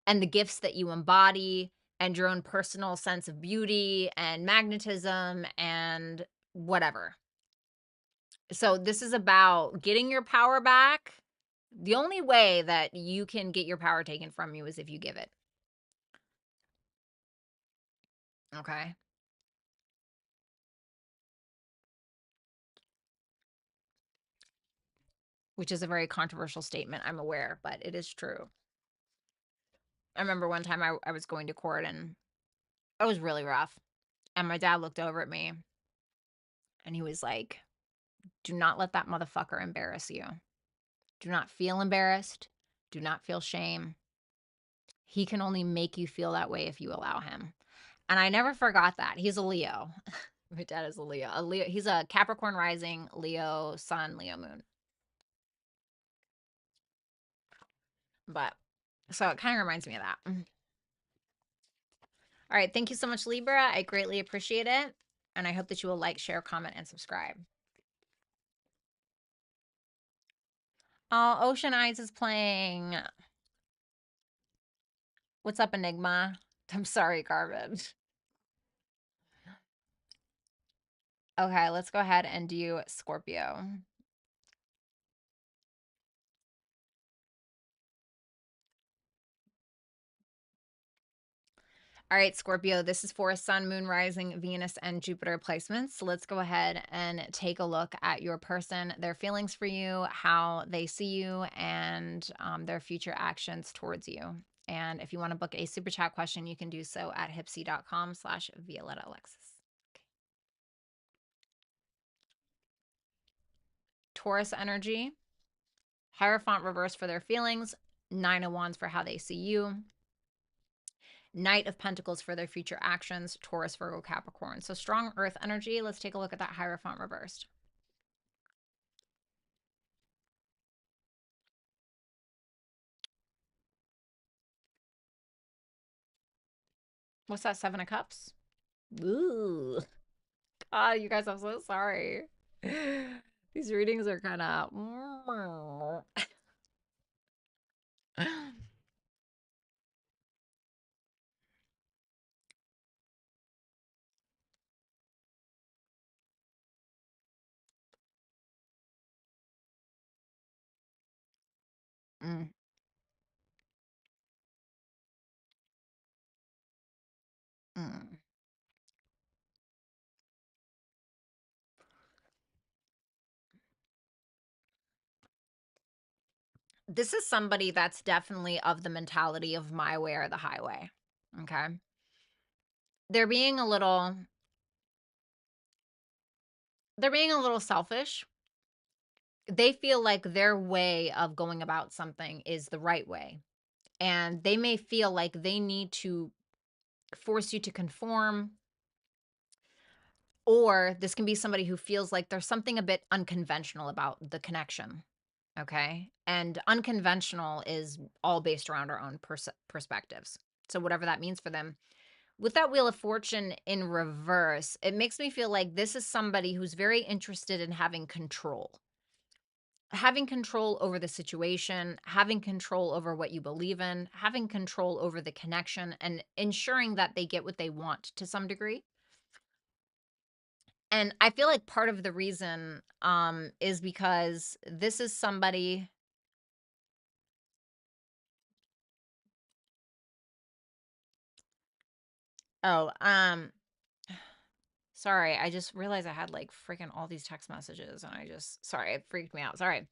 And the gifts that you embody and your own personal sense of beauty and magnetism and whatever. So this is about getting your power back. The only way that you can get your power taken from you is if you give it. Okay. Which is a very controversial statement, I'm aware, but it is true. I remember one time I was going to court and it was really rough. And my dad looked over at me and he was like, "Do not let that motherfucker embarrass you. Do not feel embarrassed. Do not feel shame. He can only make you feel that way if you allow him." And I never forgot that. He's a Leo. My dad is a Leo. He's a Capricorn rising, Leo sun, Leo moon. But so it kind of reminds me of that. All right. Thank you so much, Libra. I greatly appreciate it. And I hope that you will like, share, comment, and subscribe. Oh, Ocean Eyes is playing. What's up, Enigma? I'm sorry, garbage. Okay, let's go ahead and do Scorpio. All right, Scorpio, this is for Sun, Moon, Rising, Venus, and Jupiter placements. So let's go ahead and take a look at your person, their feelings for you, how they see you, and their future actions towards you. And if you want to book a super chat question, you can do so at hipsy.com/Violetta Alexis. Okay. Taurus energy, Hierophant reverse for their feelings, Nine of Wands for how they see you, Knight of Pentacles for their future actions, Taurus, Virgo, Capricorn. So strong earth energy. Let's take a look at that Hierophant reversed. What's that, Seven of Cups? Ooh. God, you guys, I'm so sorry. These readings are kind of... mm. Mm. This is somebody that's definitely of the mentality of my way or the highway. Okay. They're being a little selfish. They feel like their way of going about something is the right way. And they may feel like they need to force you to conform, or this can be somebody who feels like there's something a bit unconventional about the connection. Okay. And unconventional is all based around our own perspectives. So, whatever that means for them. With that Wheel of Fortune in reverse, it makes me feel like this is somebody who's very interested in having control. Having control over the situation, having control over what you believe in, having control over the connection, and ensuring that they get what they want to some degree. And I feel like part of the reason is because this is somebody... Oh, sorry, I just realized I had like freaking all these text messages and sorry, it freaked me out. Sorry.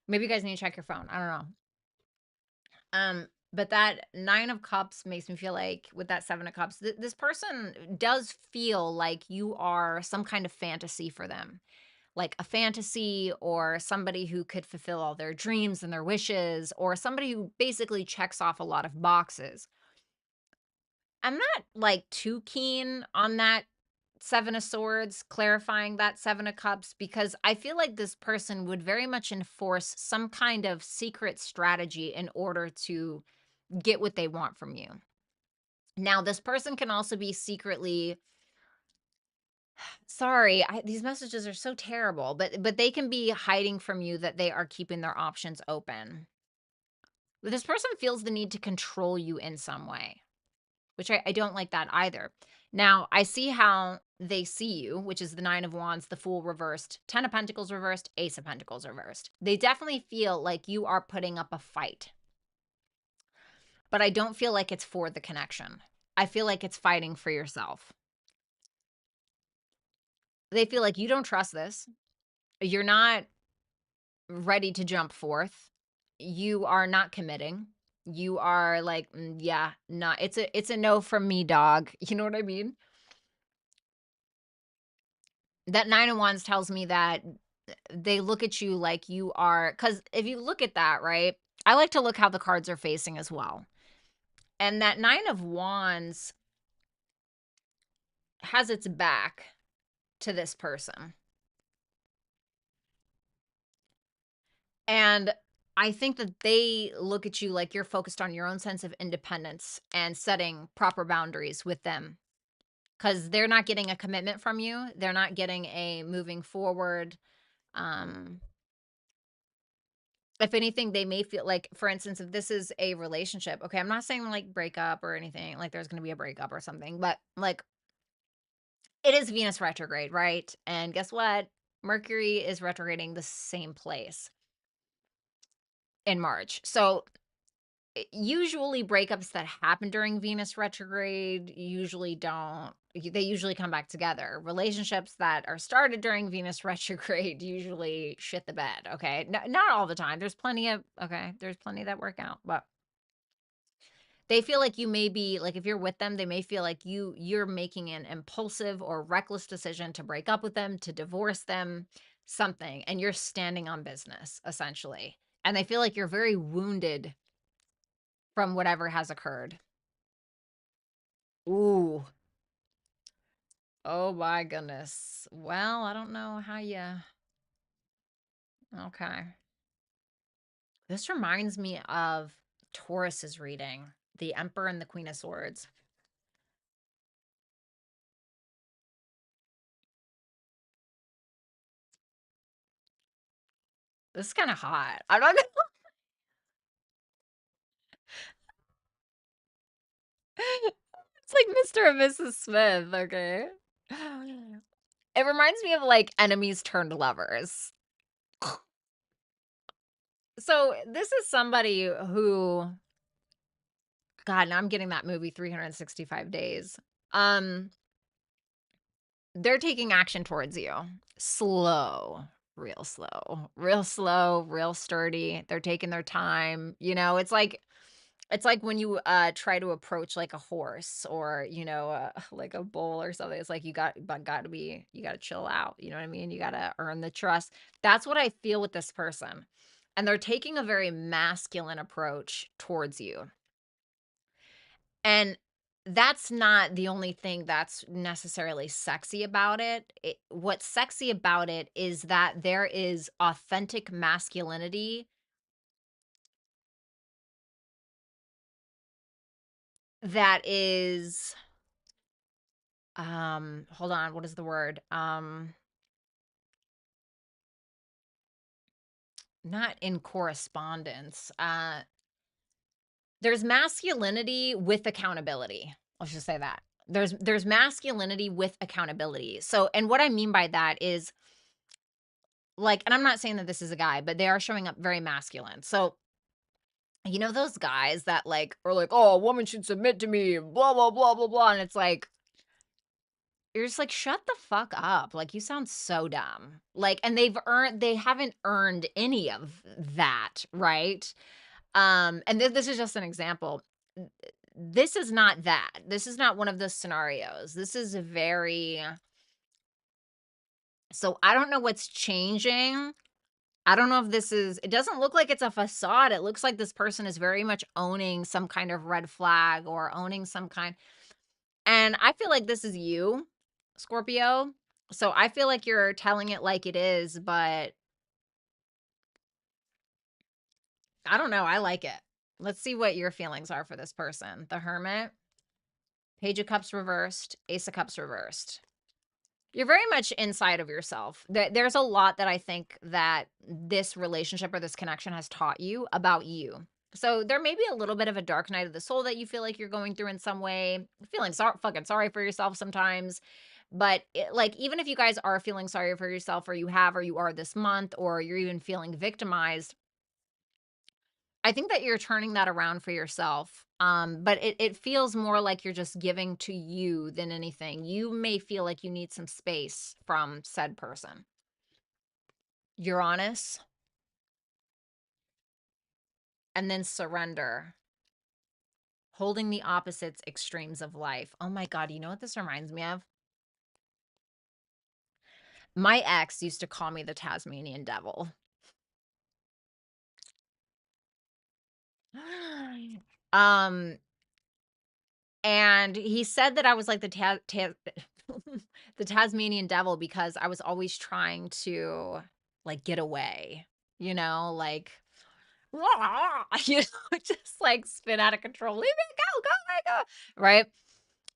Maybe you guys need to check your phone. I don't know. But that Nine of Cups makes me feel like with that Seven of Cups, this person does feel like you are some kind of fantasy for them. Like a fantasy, or somebody who could fulfill all their dreams and their wishes, or somebody who basically checks off a lot of boxes. I'm not like too keen on that Seven of Swords, clarifying that Seven of Cups, because I feel like this person would very much enforce some kind of secret strategy in order to get what they want from you. Now, this person can also be secretly... Sorry, these messages are so terrible, but they can be hiding from you that they are keeping their options open. This person feels the need to control you in some way, which I don't like that either. Now, I see how they see you, which is the Nine of Wands, the Fool reversed, Ten of Pentacles reversed, Ace of Pentacles reversed. They definitely feel like you are putting up a fight, but I don't feel like it's for the connection. I feel like it's fighting for yourself. They feel like you don't trust this. You're not ready to jump forth. You are not committing. You are like, yeah, no, it's a no from me, dog. You know what I mean? That Nine of Wands tells me that they look at you like you are, because if you look at that, right, I like to look how the cards are facing as well. And that Nine of Wands has its back to this person. And I think that they look at you like you're focused on your own sense of independence and setting proper boundaries with them, because they're not getting a commitment from you. They're not getting a moving forward. If anything, they may feel like, for instance, if this is a relationship, okay, I'm not saying like break up or anything, like there's going to be a breakup or something, but like it is Venus retrograde, right? And guess what? Mercury is retrograding the same place in March. So usually breakups that happen during Venus retrograde usually don't, they usually come back together. Relationships that are started during Venus retrograde usually shit the bed, okay? Not all the time. There's plenty that work out, but they feel like you may be like, if you're with them, they may feel like you're making an impulsive or reckless decision to break up with them, to divorce them, something, and you're standing on business essentially. And they feel like you're very wounded from whatever has occurred. Ooh. Oh my goodness. Well, I don't know how you. Okay. This reminds me of Taurus's reading, the Emperor and the Queen of Swords. This is kind of hot. I'm not gonna. It's like Mr. and Mrs. Smith, okay? It reminds me of like enemies turned lovers. So this is somebody who, God, now I'm getting that movie 365 Days. They're taking action towards you. Slow, real slow, real slow, real sturdy. They're taking their time. It's like when you try to approach like a horse or, like a bull or something. It's like you got to chill out. You know what I mean? You got to earn the trust. That's what I feel with this person. And they're taking a very masculine approach towards you. And that's not the only thing that's necessarily sexy about it. What's sexy about it is that there is authentic masculinity that is, hold on, what is the word? Not in correspondence. There's masculinity with accountability. Let's just say that. There's masculinity with accountability. So, and what I mean by that is, like, and I'm not saying that this is a guy, but they are showing up very masculine. So, those guys that like are like, "Oh, a woman should submit to me," blah blah blah blah blah, and it's like, you're just like, shut the fuck up. Like, you sound so dumb. Like, and they haven't earned any of that, right? And this is just an example. This is not that. This is not one of the scenarios. This is a very, so I don't know what's changing. I don't know if it doesn't look like it's a facade. It looks like this person is very much owning some kind of red flag or owning some kind. And I feel like this is you, Scorpio. So I feel like you're telling it like it is, but I don't know. I like it. Let's see what your feelings are for this person. The Hermit, Page of Cups reversed, Ace of Cups reversed. You're very much inside of yourself. There's a lot that I think that this relationship or this connection has taught you about you. So there may be a little bit of a dark night of the soul that you feel like you're going through in some way, feeling fucking sorry for yourself sometimes. But like, even if you guys are feeling sorry for yourself, or you are this month, or you're even feeling victimized, I think that you're turning that around for yourself. But it feels more like you're just giving to you than anything. You may feel like you need some space from said person. Uranus, and then surrender. Holding the opposites extremes of life. Oh my God, you know what this reminds me of? My ex used to call me the Tasmanian devil. Um, and he said that I was like the Tasmanian devil because I was always trying to like get away, like you just like spin out of control. Leave me, go, right?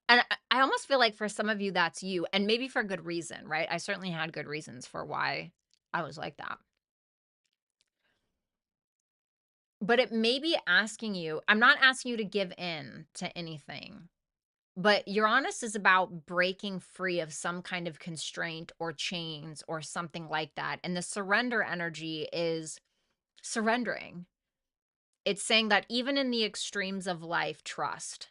And I almost feel like for some of you that's you, and maybe for good reason, right? I certainly had good reasons for why I was like that. But it may be asking you, I'm not asking you to give in to anything. But Uranus is about breaking free of some kind of constraint or chains or something like that. And the surrender energy is surrendering. It's saying that even in the extremes of life, trust.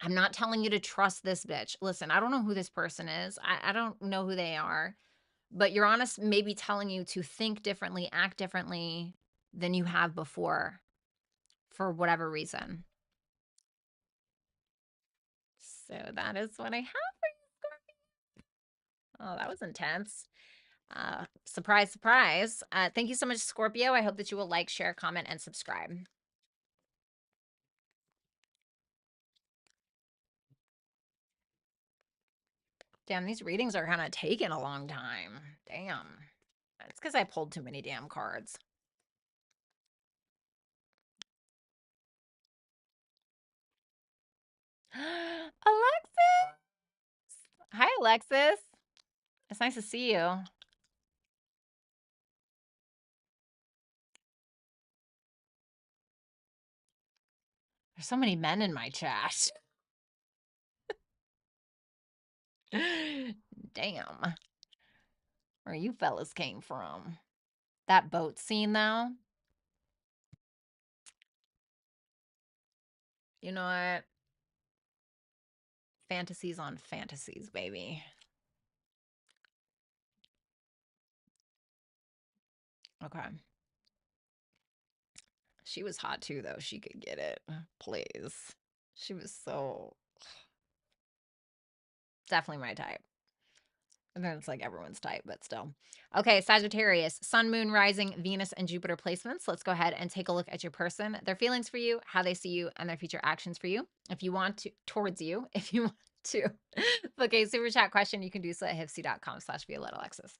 I'm not telling you to trust this bitch. Listen, I don't know who this person is. I don't know who they are. But Uranus may be telling you to think differently, act differently than you have before for whatever reason. So that is what I have for you, Scorpio. Oh, that was intense. Surprise, surprise. Thank you so much, Scorpio. I hope that you will like, share, comment, and subscribe. Damn, these readings are kind of taking a long time. Damn. It's because I pulled too many damn cards. Alexis! Hi, Alexis. It's nice to see you. There's so many men in my chat. Damn. Where you fellas came from. That boat scene, though. You know what? Fantasies on fantasies, baby. Okay. She was hot too, though. She could get it. Please. She was so... Definitely my type. And then it's like everyone's type, but still. Okay, Sagittarius, Sun, Moon, Rising, Venus, and Jupiter placements. Let's go ahead and take a look at your person, their feelings for you, how they see you, and their future actions for you. If you want to, towards you, if you want to book a super chat question, you can do so at hipsy.com/Violetta Alexis.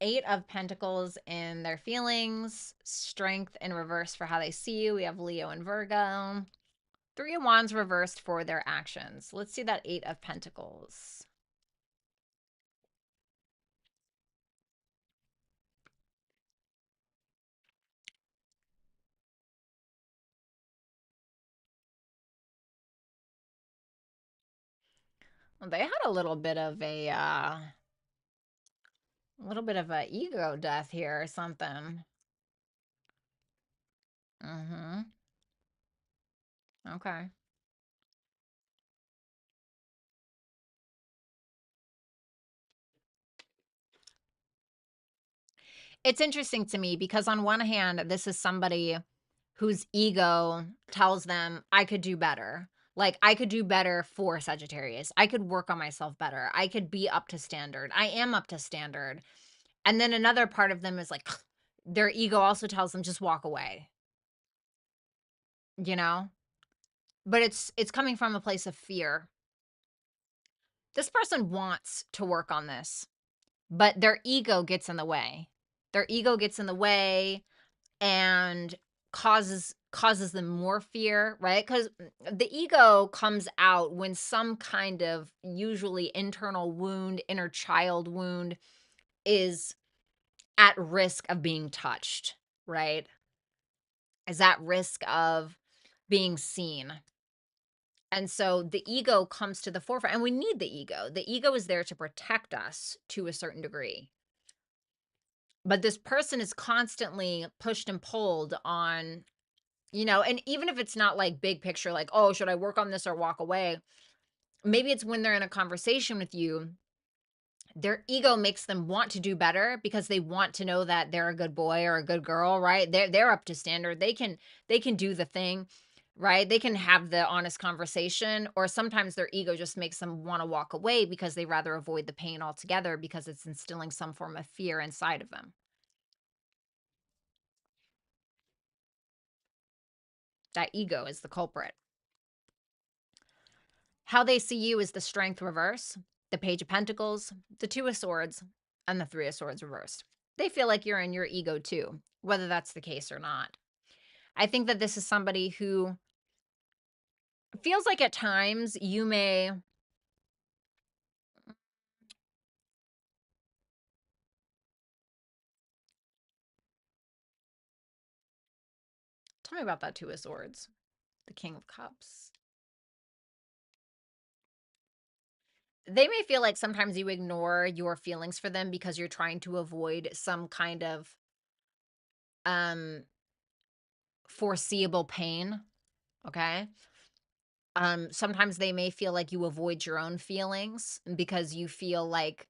Eight of Pentacles in their feelings, strength in reverse for how they see you. We have Leo and Virgo. Three of Wands reversed for their actions. Let's see that Eight of Pentacles. Well, they had a little bit of a ego death here or something. Mm-hmm. Okay. It's interesting to me because on one hand, this is somebody whose ego tells them, I could do better. Like, I could do better for Sagittarius. I could work on myself better. I could be up to standard. I am up to standard. And then another part of them is like, their ego also tells them, just walk away. You know? But it's coming from a place of fear. This person wants to work on this, but their ego gets in the way. Their ego gets in the way and causes them more fear, right? Because the ego comes out when some kind of usually internal wound, inner child wound is at risk of being touched, right? Is at risk of being seen. And so the ego comes to the forefront, and we need the ego. The ego is there to protect us to a certain degree. But this person is constantly pushed and pulled on, you know, and even if it's not like big picture, like, oh, should I work on this or walk away? Maybe it's when they're in a conversation with you, their ego makes them want to do better because they want to know that they're a good boy or a good girl, right? They're up to standard. They can do the thing, right? They can have the honest conversation, or sometimes their ego just makes them want to walk away because they rather avoid the pain altogether because it's instilling some form of fear inside of them. That ego is the culprit. How they see you is the Strength reverse, the Page of Pentacles, the Two of Swords, and the Three of Swords reversed. They feel like you're in your ego too, whether that's the case or not. I think that this is somebody who feels like at times you may... Tell me about that Two of Swords, the King of Cups. They may feel like sometimes you ignore your feelings for them because you're trying to avoid some kind of um foreseeable pain, okay? Sometimes they may feel like you avoid your own feelings because you feel like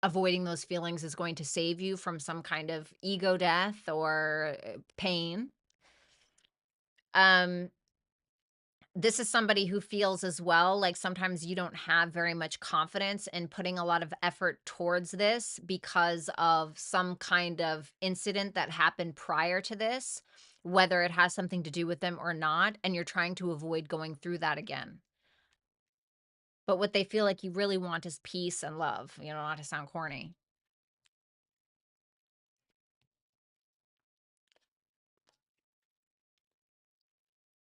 avoiding those feelings is going to save you from some kind of ego death or pain. Um, this is somebody who feels as well like sometimes you don't have very much confidence in putting a lot of effort towards this because of some kind of incident that happened prior to this, whether it has something to do with them or not, and you're trying to avoid going through that again. But what they feel like you really want is peace and love, not to sound corny.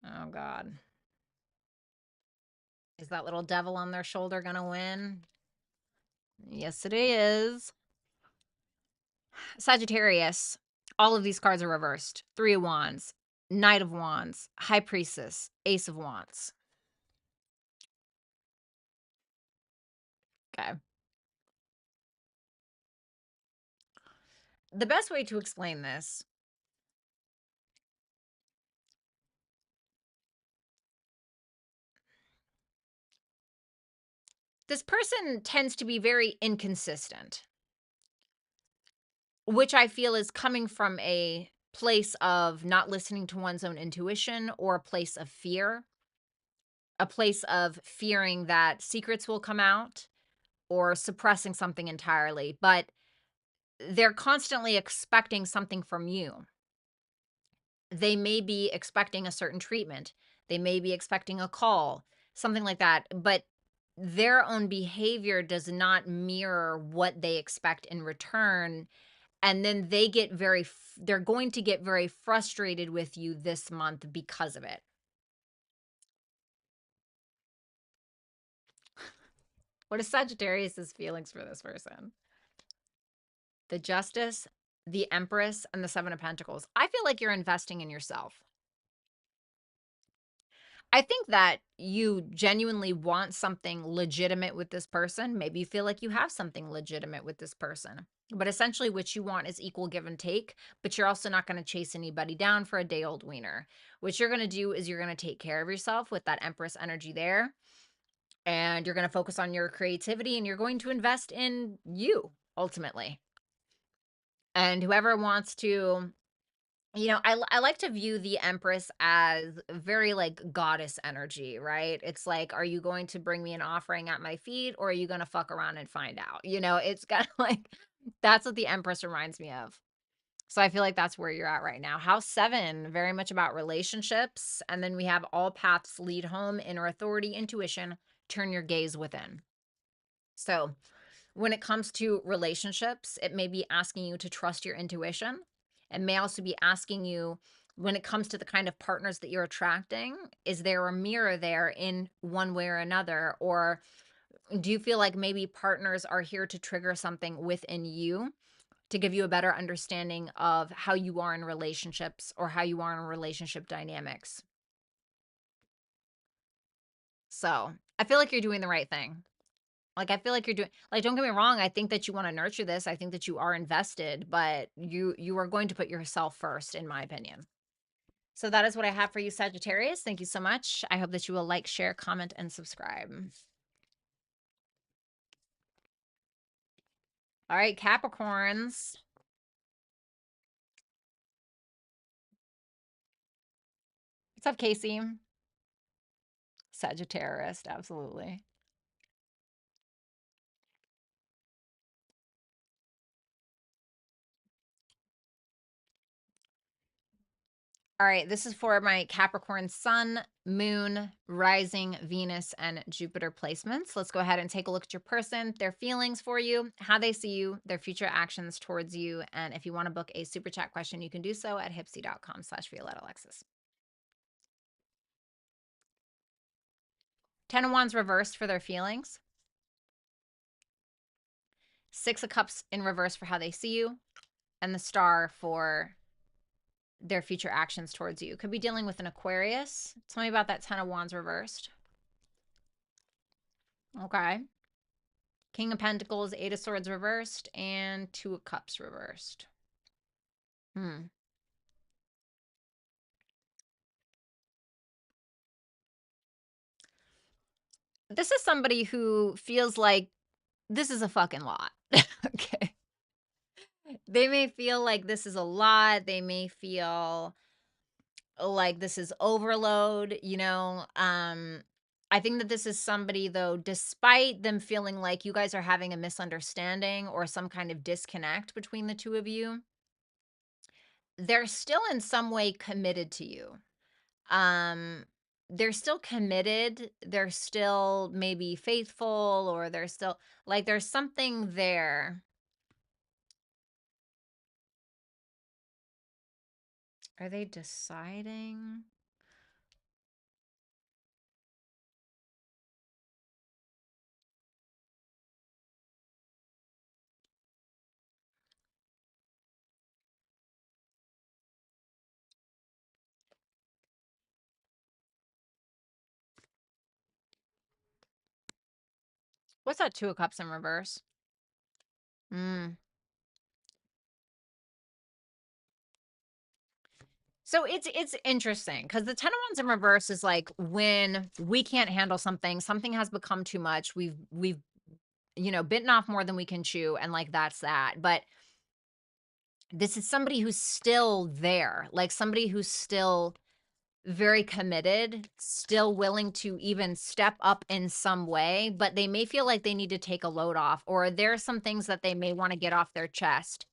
Oh God. Is that little devil on their shoulder gonna win? Yes, it is. Sagittarius. All of these cards are reversed. Three of Wands, Knight of Wands, High Priestess, Ace of Wands. Okay. The best way to explain this person tends to be very inconsistent, which I feel is coming from a place of not listening to one's own intuition or a place of fear, a place of fearing that secrets will come out or suppressing something entirely, but they're constantly expecting something from you. They may be expecting a certain treatment. They may be expecting a call, something like that, but their own behavior does not mirror what they expect in return, and then they're going to get very frustrated with you this month because of it. What is Sagittarius's feelings for this person? The Justice, the Empress, and the Seven of Pentacles. I feel like you're investing in yourself. I think that you genuinely want something legitimate with this person. Maybe you feel like you have something legitimate with this person. But essentially, what you want is equal give and take. But you're also not going to chase anybody down for a day old wiener. What you're going to do is you're going to take care of yourself with that Empress energy there. And you're going to focus on your creativity and you're going to invest in you ultimately. And whoever wants to I like to view the Empress as very like goddess energy, right? It's like, are you going to bring me an offering at my feet or are you going to fuck around and find out? It's kind of like that's what the Empress reminds me of. So I feel like that's where you're at right now. House 7, very much about relationships. And then we have all paths lead home, inner authority, intuition, turn your gaze within. So when it comes to relationships, it may be asking you to trust your intuition. It may also be asking you, when it comes to the kind of partners that you're attracting, is there a mirror there in one way or another? Or do you feel like maybe partners are here to trigger something within you to give you a better understanding of how you are in relationships or how you are in relationship dynamics? So I feel like you're doing the right thing. Like, I feel like you're doing like, don't get me wrong, I think that you wanna nurture this, I think that you are invested, but you are going to put yourself first, in my opinion. So that is what I have for you, Sagittarius. Thank you so much. I hope that you will like, share, comment, and subscribe. All right, Capricorns. What's up, Casey? Sagittarius, absolutely. All right, this is for my Capricorn Sun, Moon, Rising, Venus, and Jupiter placements. Let's go ahead and take a look at your person, their feelings for you, how they see you, their future actions towards you. And if you want to book a super chat question, you can do so at hipsy.com/Violetta Alexis. 10 of Wands reversed for their feelings. 6 of Cups in reverse for how they see you. And the Star for their future actions towards you. Could be dealing with an Aquarius. Tell me about that 10 of Wands reversed. Okay. King of Pentacles, Eight of Swords reversed, and Two of Cups reversed. This is somebody who feels like this is a fucking lot. Okay. They may feel like this is a lot. They may feel like this is overload, you know. I think that this is somebody, though, despite them feeling like you guys are having a misunderstanding or some kind of disconnect between the two of you, they're still in some way committed to you. Um, they're still committed. They're still maybe faithful, or they're still like there's something there. Are they deciding? What's that Two of Cups in reverse? So it's interesting because the Ten of Wands in reverse is like when we can't handle something, something has become too much. We've bitten off more than we can chew, and like that's that. But this is somebody who's still there, like somebody who's still very committed, still willing to even step up in some way, but they may feel like they need to take a load off, or there are some things that they may want to get off their chest.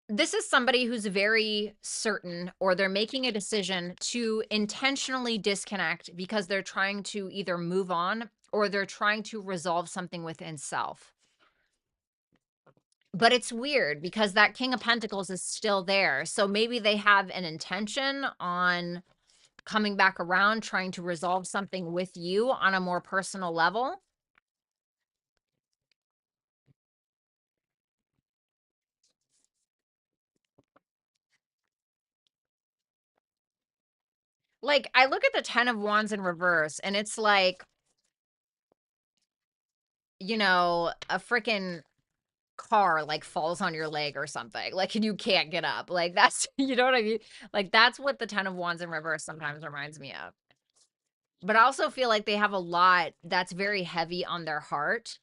This is somebody who's very certain, or they're making a decision to intentionally disconnect because they're trying to either move on or they're trying to resolve something within self. But it's weird because that King of Pentacles is still there. So maybe they have an intention on coming back around, trying to resolve something with you on a more personal level. Like, I look at the Ten of Wands in reverse, and it's like, a freaking car like falls on your leg or something, like, and you can't get up. Like, that's you know what I mean? Like, that's what the Ten of Wands in reverse sometimes reminds me of. But I also feel like they have a lot that's very heavy on their heart.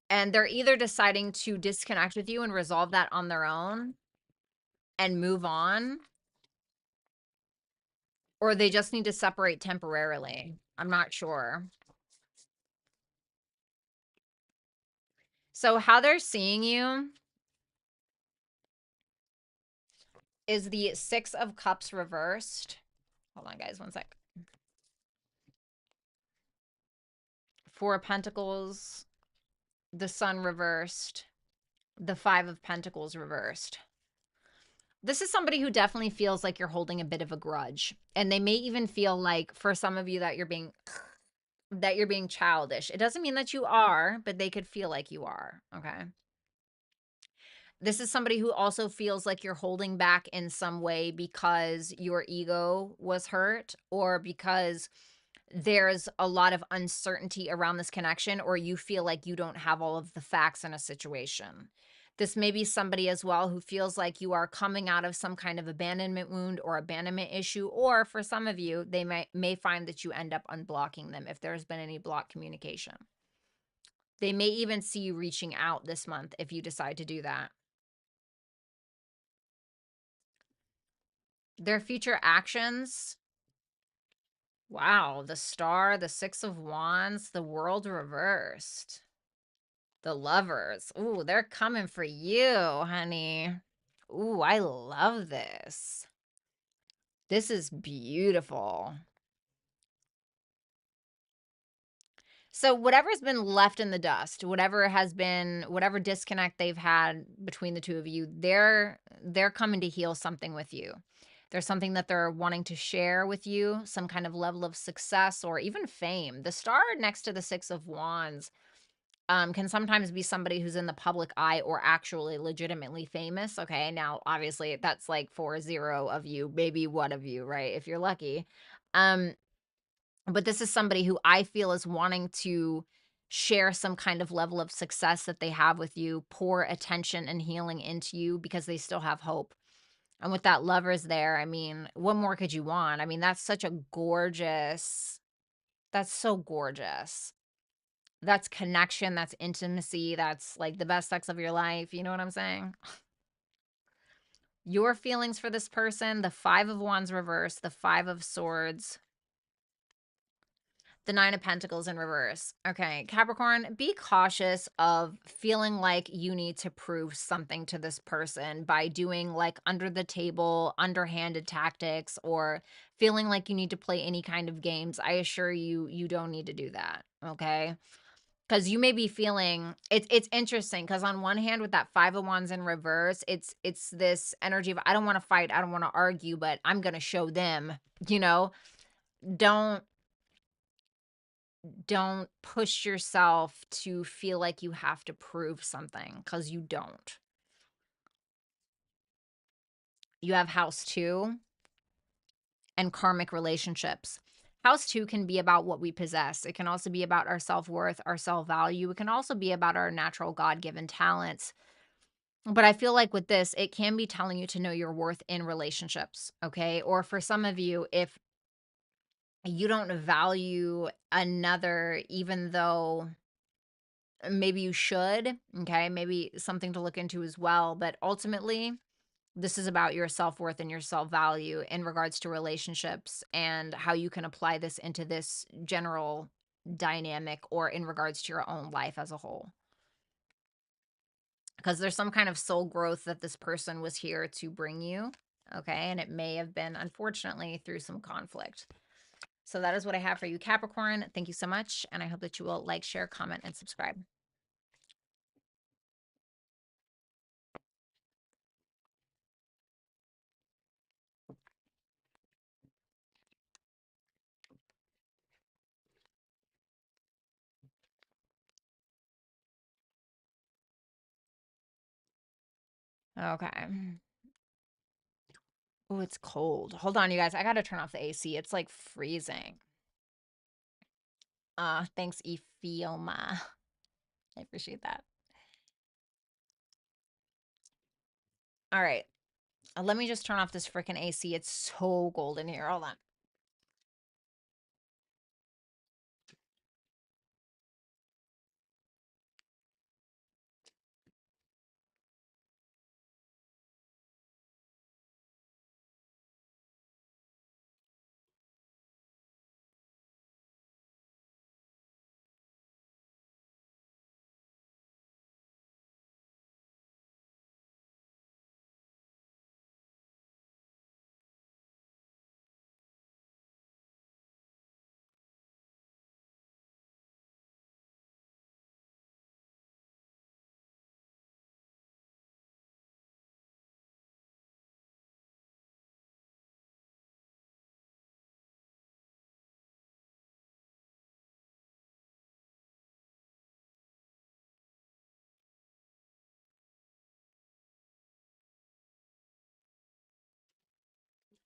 And they're either deciding to disconnect with you and resolve that on their own and move on, or they just need to separate temporarily. I'm not sure. So how they're seeing you is the Six of Cups reversed. Hold on, guys, one sec. Four of Pentacles, the Sun reversed, the Five of Pentacles reversed. This is somebody who definitely feels like you're holding a bit of a grudge. And they may even feel like, for some of you, that you're being childish. It doesn't mean that you are, but they could feel like you are, okay? This is somebody who also feels like you're holding back in some way because your ego was hurt, or because there's a lot of uncertainty around this connection, or you feel like you don't have all of the facts in a situation. This may be somebody as well who feels like you are coming out of some kind of abandonment wound or abandonment issue, or for some of you, they may find that you end up unblocking them if there's been any block communication. They may even see you reaching out this month if you decide to do that. Their future actions. Wow, the Star, the Six of Wands, the World reversed. The Lovers. Ooh, they're coming for you, honey. Ooh, I love this. This is beautiful. So whatever's been left in the dust, whatever disconnect they've had between the two of you, they're coming to heal something with you. There's something that they're wanting to share with you, some kind of level of success or even fame. The Star next to the Six of Wands can sometimes be somebody who's in the public eye or actually legitimately famous. Okay, now obviously that's like 4-0 of you, maybe one of you, right? If you're lucky. But this is somebody who I feel is wanting to share some kind of level of success that they have with you, pour attention and healing into you because they still have hope. And with that Lovers there, I mean, what more could you want? I mean, that's such a gorgeous, that's so gorgeous. That's connection, that's intimacy, that's like the best sex of your life. You know what I'm saying? Your feelings for this person, the Five of Wands reverse, the Five of Swords, the Nine of Pentacles in reverse. Okay, Capricorn, be cautious of feeling like you need to prove something to this person by doing like under the table, underhanded tactics, or feeling like you need to play any kind of games. I assure you, you don't need to do that. Okay. Because you may be feeling it's interesting because on one hand with that Five of Wands in reverse, it's this energy of I don't want to fight, I don't want to argue, but I'm gonna show them, you know, don't don't push yourself to feel like you have to prove something because you don't. You have house 2 and karmic relationships. House 2 can be about what we possess. It can also be about our self-worth, our self-value. It can also be about our natural God-given talents. But I feel like with this, it can be telling you to know your worth in relationships, okay? Or for some of you, if you don't value another, even though maybe you should, okay? Maybe something to look into as well. But ultimately, this is about your self-worth and your self-value in regards to relationships and how you can apply this into this general dynamic or in regards to your own life as a whole. Because there's some kind of soul growth that this person was here to bring you, okay? And it may have been, unfortunately, through some conflict. So that is what I have for you, Capricorn. Thank you so much, and I hope that you will like, share, comment, and subscribe. Okay. Oh, it's cold. Hold on, you guys. I gotta turn off the AC. It's like freezing. Thanks, Efioma. I appreciate that. All right. Let me just turn off this freaking AC. It's so cold in here. Hold on.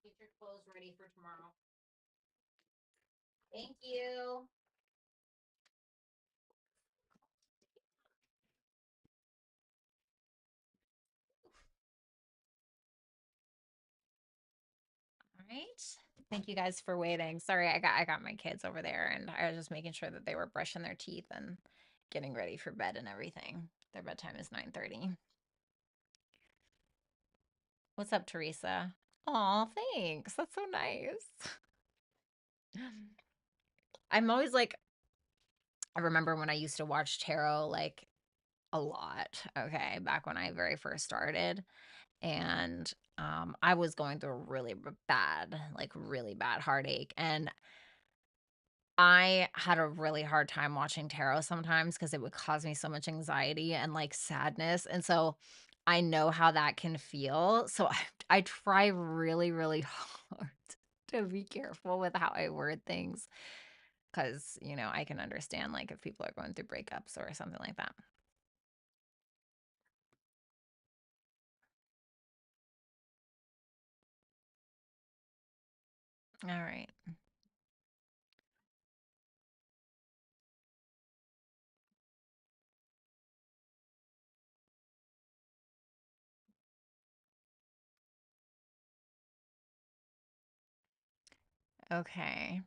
Get your clothes ready for tomorrow. Thank you. All right. Thank you guys for waiting. Sorry, I got my kids over there and I was just making sure that they were brushing their teeth and getting ready for bed and everything. Their bedtime is 9:30. What's up, Teresa? Aw, thanks. That's so nice. I'm always like, I remember when I used to watch tarot like a lot, okay, back when I very first started. And I was going through a really bad, like really bad heartache. And I had a really hard time watching tarot sometimes because it would cause me so much anxiety and like sadness. And so I know how that can feel. So I try really, really hard to be careful with how I word things because, you know, I can understand like if people are going through breakups or something like that. All right. Okay.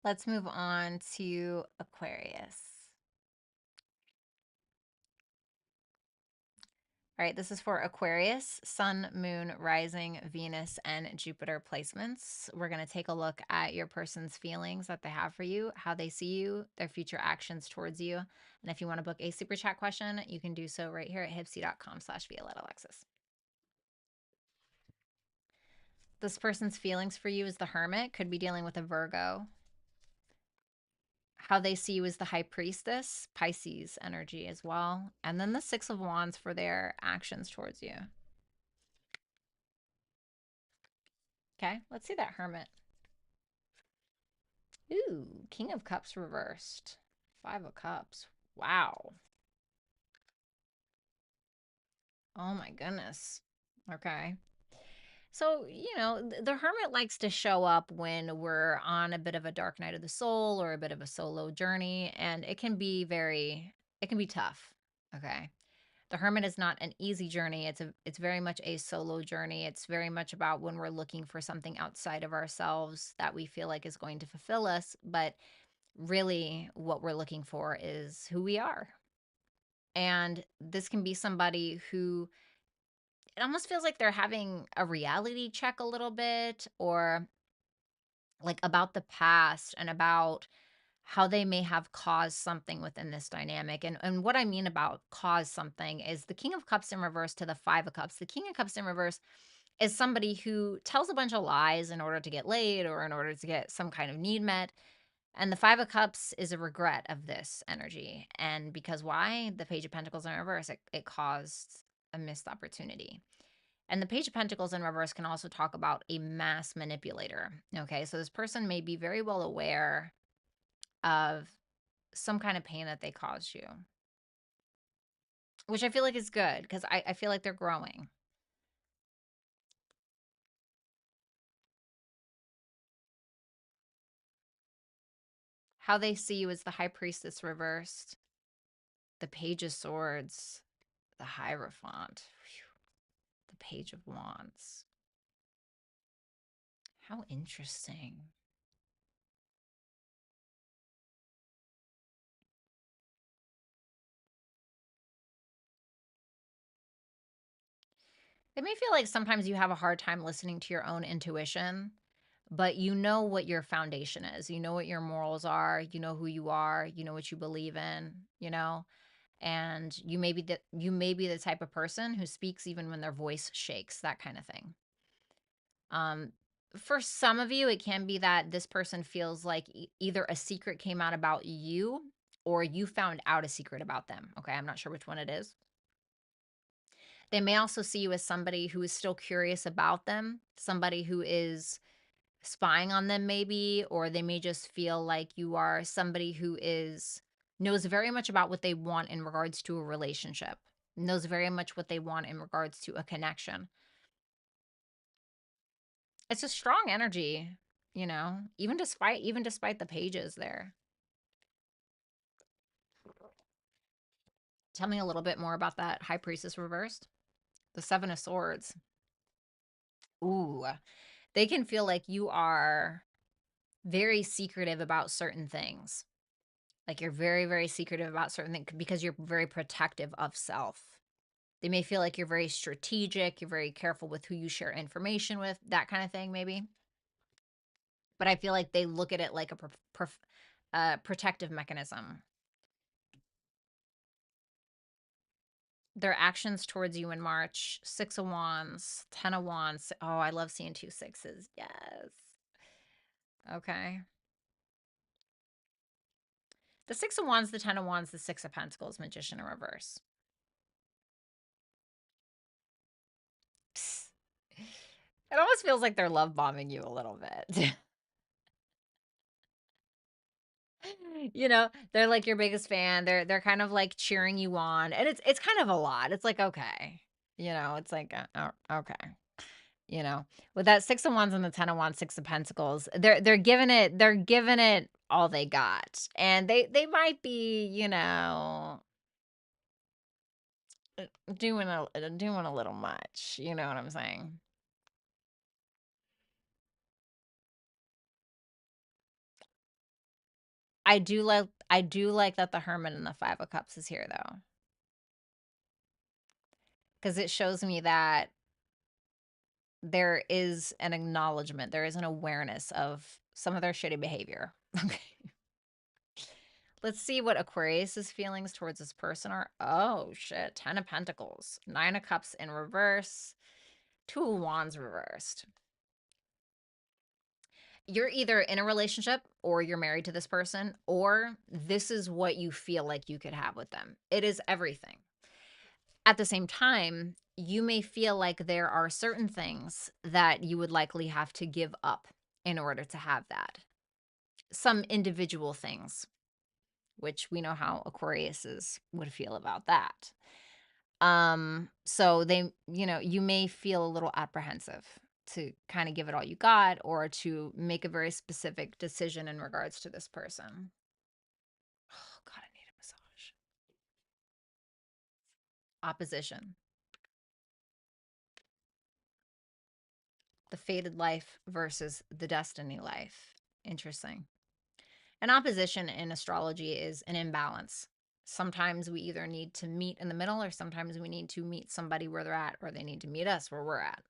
Let's move on to Aquarius. All right, this is for Aquarius, Sun, Moon, Rising, Venus, and Jupiter placements. We're going to take a look at your person's feelings that they have for you, how they see you, their future actions towards you. And if you want to book a super chat question, you can do so right here at hipsy.com/Violetta Alexis. This person's feelings for you is the Hermit, could be dealing with a Virgo. How they see you is the High Priestess, Pisces energy as well. And then the Six of Wands for their actions towards you. Okay, let's see that Hermit. Ooh, King of Cups reversed. Five of Cups. Wow. Oh my goodness. Okay. So, the Hermit likes to show up when we're on a bit of a dark night of the soul or a bit of a solo journey, and it can be tough. Okay. The Hermit is not an easy journey. It's very much a solo journey. It's very much about when we're looking for something outside of ourselves that we feel like is going to fulfill us, but really what we're looking for is who we are. And this can be somebody who it almost feels like they're having a reality check a little bit, or like about the past and about how they may have caused something within this dynamic. And what I mean about cause something is the King of Cups in reverse to the Five of Cups. The King of Cups in reverse is somebody who tells a bunch of lies in order to get laid or in order to get some kind of need met. And the Five of Cups is a regret of this energy. And because why? The Page of Pentacles in reverse, it caused a missed opportunity. And the Page of Pentacles in reverse can also talk about a mass manipulator. Okay, so this person may be very well aware of some kind of pain that they caused you, which I feel like is good because I feel like they're growing. How they see you is the High Priestess reversed, the Page of Swords, the Hierophant, the Page of Wands. How interesting. It may feel like sometimes you have a hard time listening to your own intuition, but you know what your foundation is. You know what your morals are. You know who you are. You know what you believe in, and you may be the type of person who speaks even when their voice shakes, that kind of thing. For some of you, it can be that this person feels like either a secret came out about you or you found out a secret about them. Okay, I'm not sure which one it is. They may also see you as somebody who is still curious about them, somebody who is spying on them maybe, or they may just feel like you are somebody who knows very much about what they want in regards to a relationship, knows very much what they want in regards to a connection. It's a strong energy, even despite the pages there. Tell me a little bit more about that High Priestess reversed. The Seven of Swords. Ooh, they can feel like you are very secretive about certain things. Like you're very, very secretive about certain things because you're very protective of self. They may feel like you're very strategic, you're very careful with who you share information with, that kind of thing, maybe. But I feel like they look at it like a protective mechanism. Their actions towards you in March, Six of Wands, 10 of Wands. Oh, I love seeing 2 6s. Yes. Okay. The Six of Wands, the 10 of Wands, the Six of Pentacles, Magician in reverse. Psst. It almost feels like they're love bombing you a little bit. They're like your biggest fan. They're kind of like cheering you on. And it's kind of a lot. It's like, okay. It's like, okay. With that Six of Wands and the 10 of Wands, Six of Pentacles, they're giving it all they got. And they might be, doing a little much. You know what I'm saying? I do like that the Hermit and the Five of Cups is here though, because it shows me that there is an acknowledgement, there is an awareness of some of their shitty behavior. Okay. Let's see what Aquarius's feelings towards this person are. Oh shit, 10 of Pentacles, 9 of Cups in reverse, 2 of Wands reversed. You're either in a relationship or you're married to this person, or this is what you feel like you could have with them. It is everything. At the same time, you may feel like there are certain things that you would likely have to give up in order to have that. Some individual things, which we know how Aquariuses would feel about that. So they, you may feel a little apprehensive to kind of give it all you got or to make a very specific decision in regards to this person. Oh God, I need a massage. Opposition. The fated life versus the destiny life. Interesting. An opposition in astrology is an imbalance. Sometimes we either need to meet in the middle, or sometimes we need to meet somebody where they're at, or they need to meet us where we're at.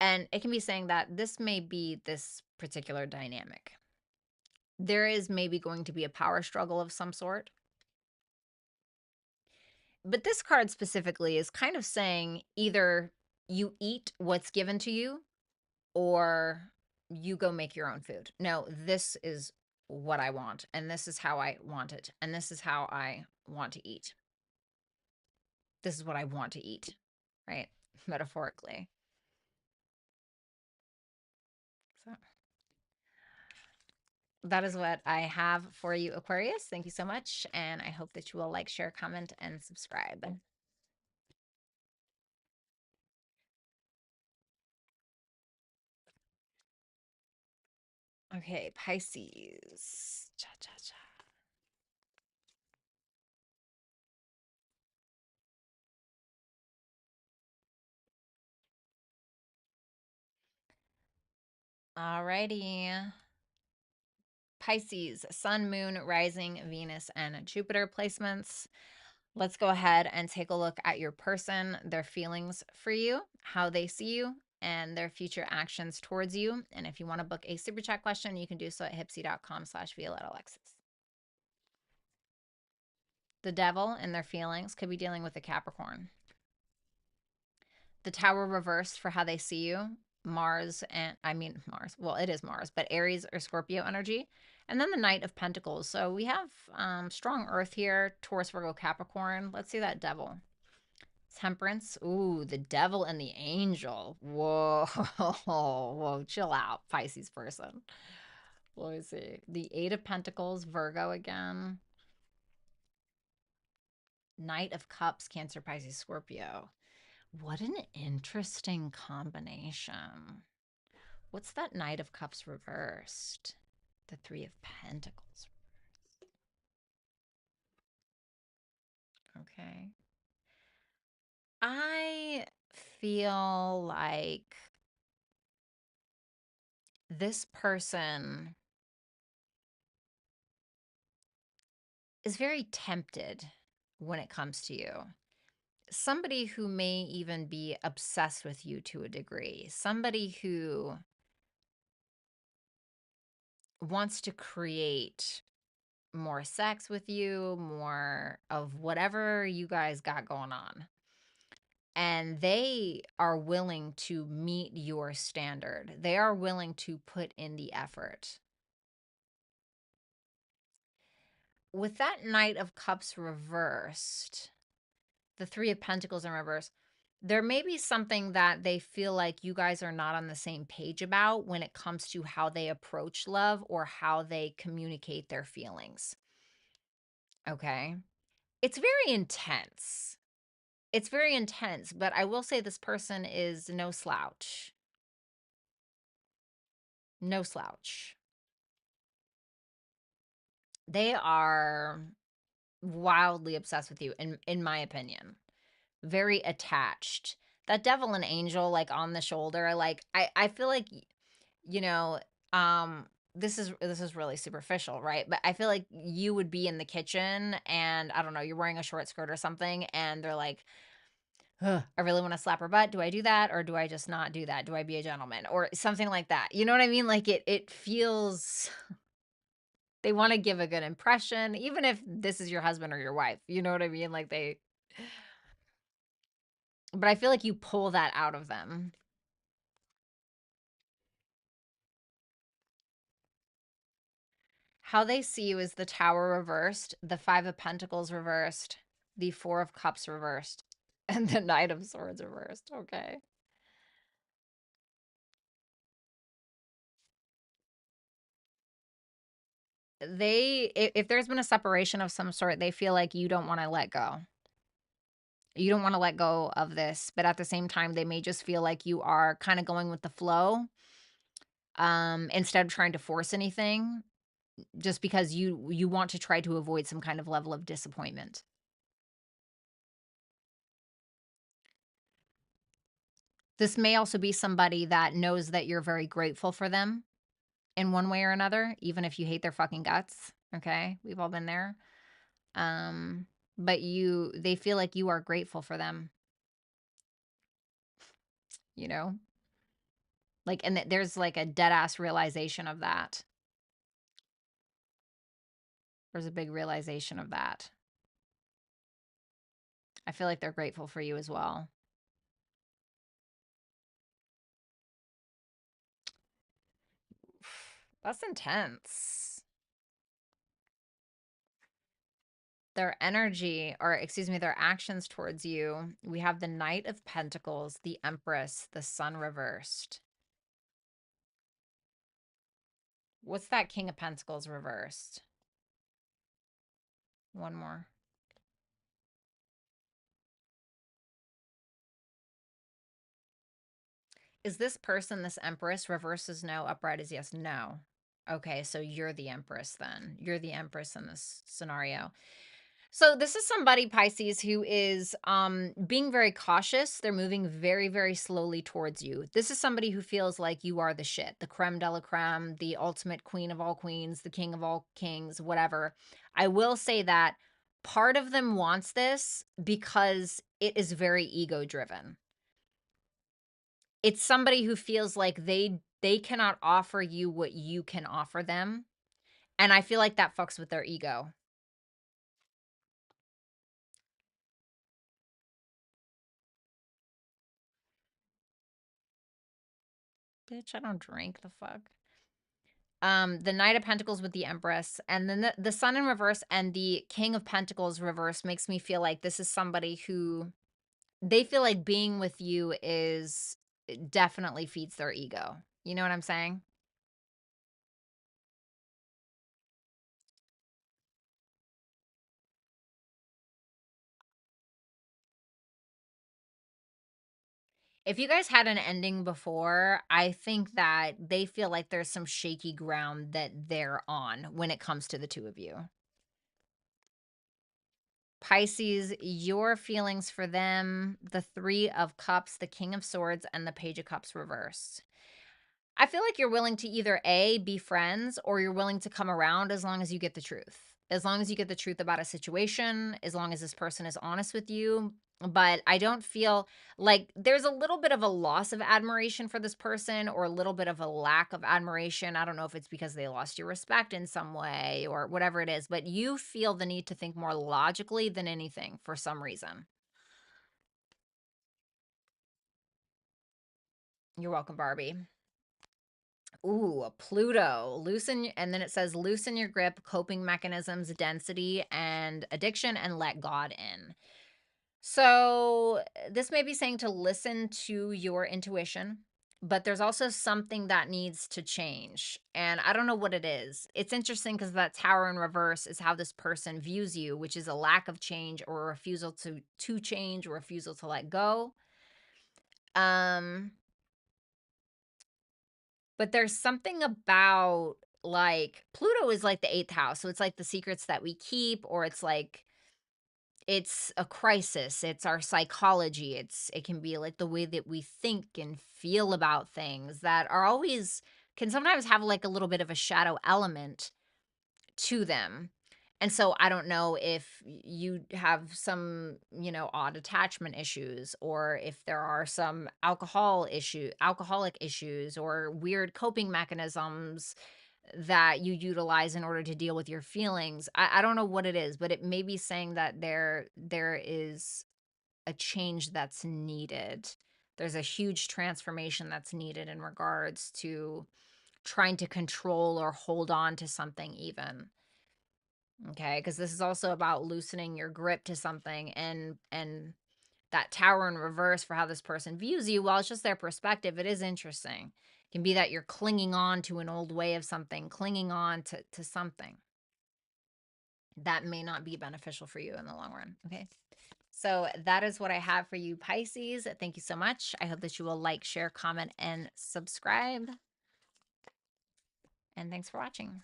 And it can be saying that this may be this particular dynamic. There is maybe going to be a power struggle of some sort. But this card specifically is kind of saying either you eat what's given to you or you go make your own food. No, this is what I want, and this is how I want it, and this is how I want to eat. This is what I want to eat, right? Metaphorically. So that is what I have for you, Aquarius. Thank you so much, and I hope that you will like, share, comment, and subscribe. Okay, Pisces. Cha cha cha. Alrighty. Pisces, Sun, Moon, Rising, Venus, and Jupiter placements. Let's go ahead and take a look at your person, their feelings for you, how they see you, and their future actions towards you. And if you want to book a super chat question, you can do so at hipsy.com/Violetta Alexis. The Devil and their feelings could be dealing with a Capricorn. The Tower reversed for how they see you. Mars, well, it is Mars, but Aries or Scorpio energy. And then the Knight of Pentacles. So we have strong Earth here, Taurus, Virgo, Capricorn. Let's see that Devil. Temperance. Ooh, the Devil and the Angel. Whoa. Whoa, chill out, Pisces person. Let me see. The Eight of Pentacles, Virgo again. Knight of Cups, Cancer, Pisces, Scorpio. What an interesting combination. What's that Knight of Cups reversed? The Three of Pentacles. Okay. I feel like this person is very tempted when it comes to you. Somebody who may even be obsessed with you to a degree. Somebody who wants to create more sex with you, more of whatever you guys got going on. And they are willing to meet your standard. They are willing to put in the effort. With that Knight of Cups reversed, the Three of Pentacles in reverse, there may be something that they feel like you guys are not on the same page about when it comes to how they approach love or how they communicate their feelings. Okay. It's very intense. It's very intense, but I will say this person is no slouch. No slouch. They are wildly obsessed with you, in my opinion. very attached. That devil and angel, like, on the shoulder, like, I feel like, you know, um, this is really superficial, right? But I feel like you would be in the kitchen and, I don't know, you're wearing a short skirt or something, and they're like, "Ugh, I really wanna slap her butt. Do I do that, or do I just not do that? Do I be a gentleman?" Or something like that. You know what I mean? Like, it feels they wanna give a good impression, even if this is your husband or your wife, you know what I mean? Like, they but I feel like you pull that out of them. How they see you is the Tower reversed, the 5 of Pentacles reversed, the 4 of Cups reversed, and the Knight of Swords reversed, okay. If there's been a separation of some sort, they feel like you don't wanna let go. You don't wanna let go of this, but at the same time, they may just feel like you are kinda going with the flow, instead of trying to force anything, just because you want to try to avoid some kind of level of disappointment. This may also be somebody that knows that you're very grateful for them in one way or another, even if you hate their fucking guts, okay? We've all been there. Um, but they feel like you are grateful for them, you know? Like, and there's like a dead ass realization of that. There's a big realization of that. I feel like they're grateful for you as well. That's intense. Their energy, or excuse me, their actions towards you. We have the Knight of Pentacles, the Empress, the Sun reversed. What's that King of Pentacles reversed? One more. Is this person this Empress? Reverse is no, upright is yes. No. Okay, so you're the Empress then. You're the Empress in this scenario. So this is somebody, Pisces, who is being very cautious. They're moving very, very slowly towards you. This is somebody who feels like you are the shit, the creme de la creme, the ultimate queen of all queens, the king of all kings, whatever. I will say that part of them wants this because it is very ego driven. It's somebody who feels like they cannot offer you what you can offer them, and I feel like that fucks with their ego. Bitch, I don't drink, the fuck? The Knight of Pentacles with the Empress, and then the Sun in reverse and the King of Pentacles reverse makes me feel like this is somebody who they feel like being with you is definitely feeds their ego. You know what I'm saying? If you guys had an ending before, I think that they feel like there's some shaky ground that they're on when it comes to the two of you. Pisces, your feelings for them, the 3 of Cups, the King of Swords, and the Page of Cups reversed. I feel like you're willing to either A, be friends, or you're willing to come around as long as you get the truth. As long as you get the truth about a situation, as long as this person is honest with you. But I don't feel like there's a little bit of a loss of admiration for this person or a little bit of a lack of admiration. I don't know if it's because they lost your respect in some way or whatever it is, but you feel the need to think more logically than anything for some reason. You're welcome, Barbie. Ooh, a Pluto. And then it says loosen your grip, coping mechanisms, density, and addiction, and let God in. So this may be saying to listen to your intuition, but there's also something that needs to change. And I don't know what it is. It's interesting because that tower in reverse is how this person views you, which is a lack of change or a refusal to change or refusal to let go. Um, But there's something about, like, Pluto is like the 8th house, so it's like the secrets that we keep, or it's like it's a crisis. It's our psychology. It can be like the way that we think and feel about things that are always can sometimes have like a little bit of a shadow element to them. And so I don't know if you have some, odd attachment issues, or if there are some alcoholic issues, or weird coping mechanisms that you utilize in order to deal with your feelings. I don't know what it is, but it may be saying that there is a change that's needed. There's a huge transformation that's needed in regards to trying to control or hold on to something even. Okay, because this is also about loosening your grip to something, and that tower in reverse for how this person views you, while it's just their perspective, it is interesting. It can be that you're clinging on to an old way of something, clinging on to something that may not be beneficial for you in the long run. Okay. So that is what I have for you, Pisces. Thank you so much. I hope that you will like, share, comment, and subscribe. And thanks for watching.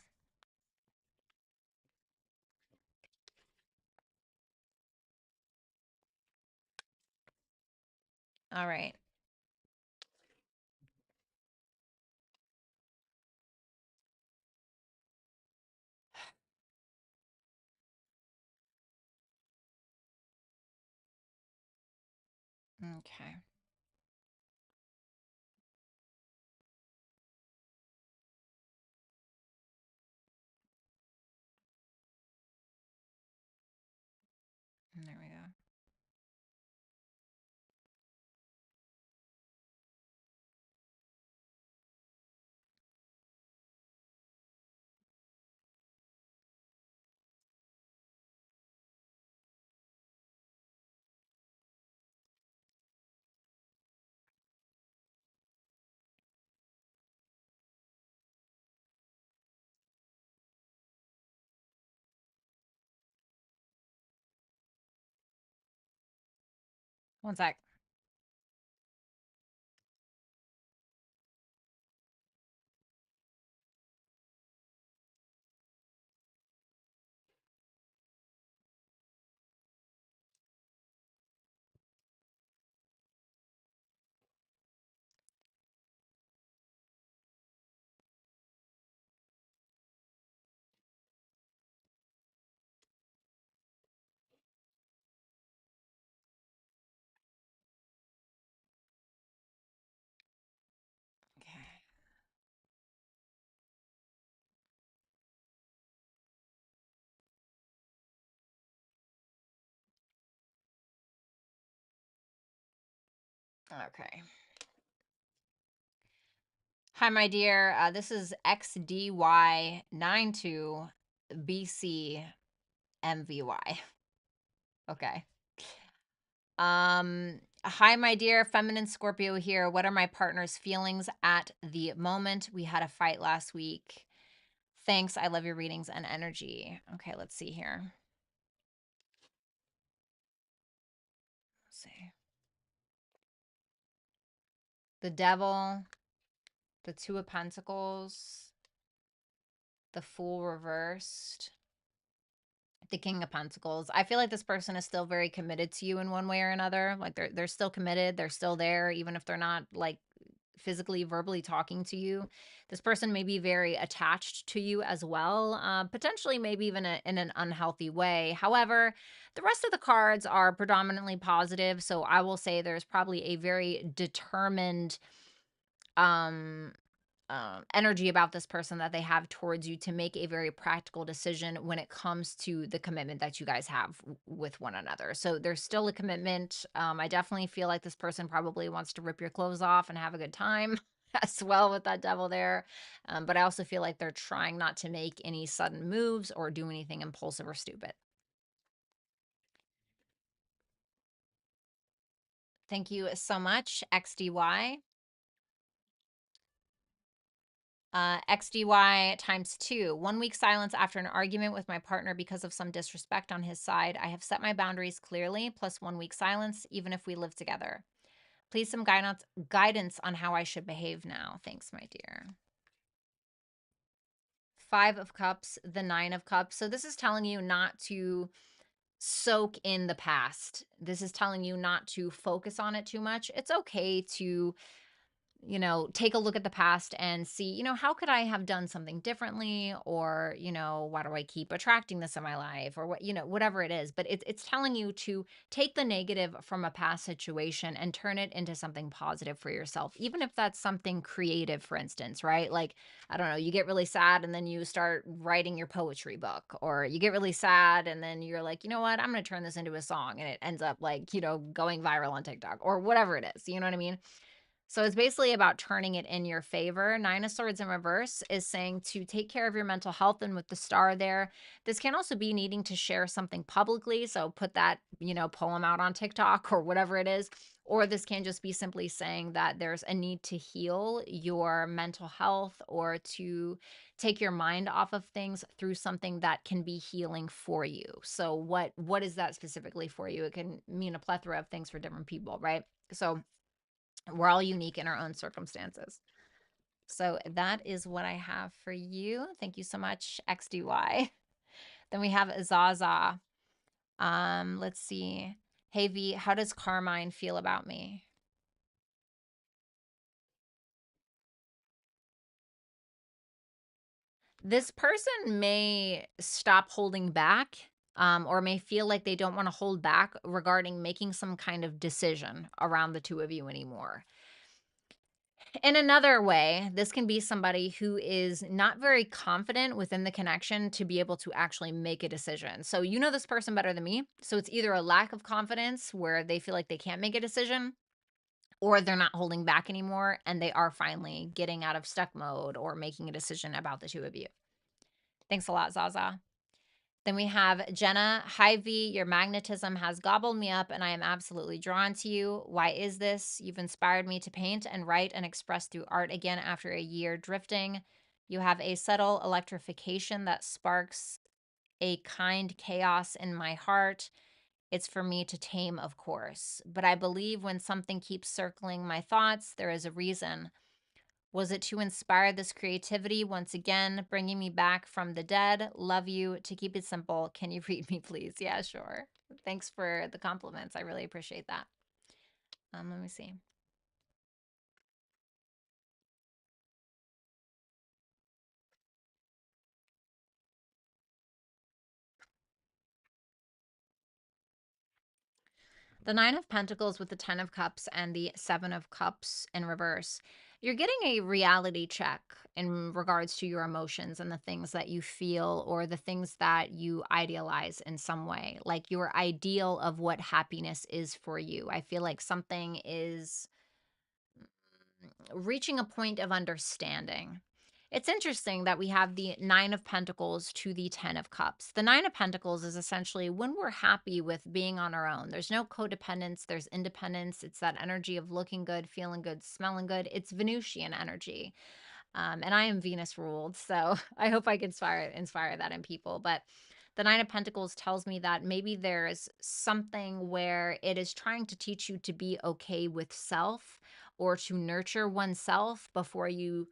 All right. Okay. There we go. One sec. Okay. Okay. Hi, my dear. This is XDY92BCMVY. Okay. Hi, my dear. Feminine Scorpio here. What are my partner's feelings at the moment? We had a fight last week. Thanks. I love your readings and energy. Okay, let's see here. Let's see. The Devil, the Two of Pentacles, the Fool reversed, the King of Pentacles. I feel like this person is still very committed to you in one way or another. Like they're still committed. They're still there, even if they're not like physically, verbally talking to you. This person may be very attached to you as well, potentially maybe even in an unhealthy way. However, the rest of the cards are predominantly positive. So I will say there's probably a very determined um energy about this person that they have towards you to make a very practical decision when it comes to the commitment that you guys have with one another. So there's still a commitment. I definitely feel like this person probably wants to rip your clothes off and have a good time as well with that devil there. But I also feel like they're trying not to make any sudden moves or do anything impulsive or stupid. Thank you so much, XDY. XDY times 2. 1 week silence after an argument with my partner because of some disrespect on his side. I have set my boundaries clearly, plus 1 week silence, even if we live together. Please some guidance on how I should behave now. Thanks, my dear. 5 of Cups, the 9 of Cups. So this is telling you not to soak in the past. This is telling you not to focus on it too much. It's okay to, take a look at the past and see, how could I have done something differently? Or, why do I keep attracting this in my life? Or what, whatever it is. But it's telling you to take the negative from a past situation and turn it into something positive for yourself, even if that's something creative, for instance, right? Like, I don't know, you get really sad and then you start writing your poetry book, or you get really sad and then you're like, you know what, I'm going to turn this into a song. And it ends up like, going viral on TikTok or whatever it is. You know what I mean? So it's basically about turning it in your favor. Nine of Swords in reverse is saying to take care of your mental health. And with the star there, this can also be needing to share something publicly. So put that, poem out on TikTok or whatever it is. Or this can just be simply saying that there's a need to heal your mental health or to take your mind off of things through something that can be healing for you. So what is that specifically for you? It can mean a plethora of things for different people, right? So we're all unique in our own circumstances. So that is what I have for you. Thank you so much, XDY. Then we have Zaza. Let's see. Hey V, how does Carmine feel about me? This person may stop holding back, or may feel like they don't want to hold back regarding making some kind of decision around the two of you anymore. In another way, this can be somebody who is not very confident within the connection to be able to actually make a decision. So, you know this person better than me. So, it's either a lack of confidence where they feel like they can't make a decision, or they're not holding back anymore and they are finally getting out of stuck mode or making a decision about the two of you. Thanks a lot, Zaza. Then we have Jenna. Hi, V. Your magnetism has gobbled me up, and I am absolutely drawn to you. Why is this? You've inspired me to paint and write and express through art again after a year drifting. You have a subtle electrification that sparks a kind chaos in my heart. It's for me to tame, of course. But I believe when something keeps circling my thoughts, there is a reason. Was it to inspire this creativity once again, bringing me back from the dead? Love you. To keep it simple, can you read me, please? Yeah, sure. Thanks for the compliments. I really appreciate that. Let me see. The Nine of Pentacles with the Ten of Cups and the Seven of Cups in reverse. You're getting a reality check in regards to your emotions and the things that you feel or the things that you idealize in some way, like your ideal of what happiness is for you. I feel like something is reaching a point of understanding. It's interesting that we have the Nine of Pentacles to the Ten of Cups. The Nine of Pentacles is essentially when we're happy with being on our own. There's no codependence, there's independence. It's that energy of looking good, feeling good, smelling good. It's Venusian energy. And I am Venus ruled, so I hope I can inspire that in people. But the Nine of Pentacles tells me that maybe there's something where it is trying to teach you to be okay with self or to nurture oneself before you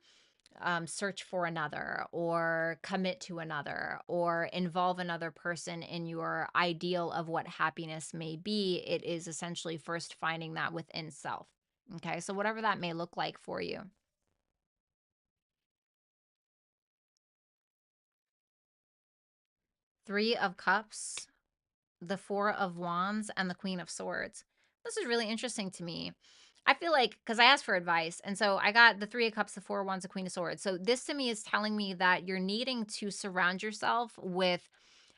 search for another or commit to another or involve another person in your ideal of what happiness may be. It is essentially first finding that within self. Okay, so whatever that may look like for you. Three of Cups, the Four of Wands, and the Queen of Swords. This is really interesting to me. I feel like, because I asked for advice, and so I got the Three of Cups, the Four of Wands, the Queen of Swords. So this to me is telling me that you're needing to surround yourself with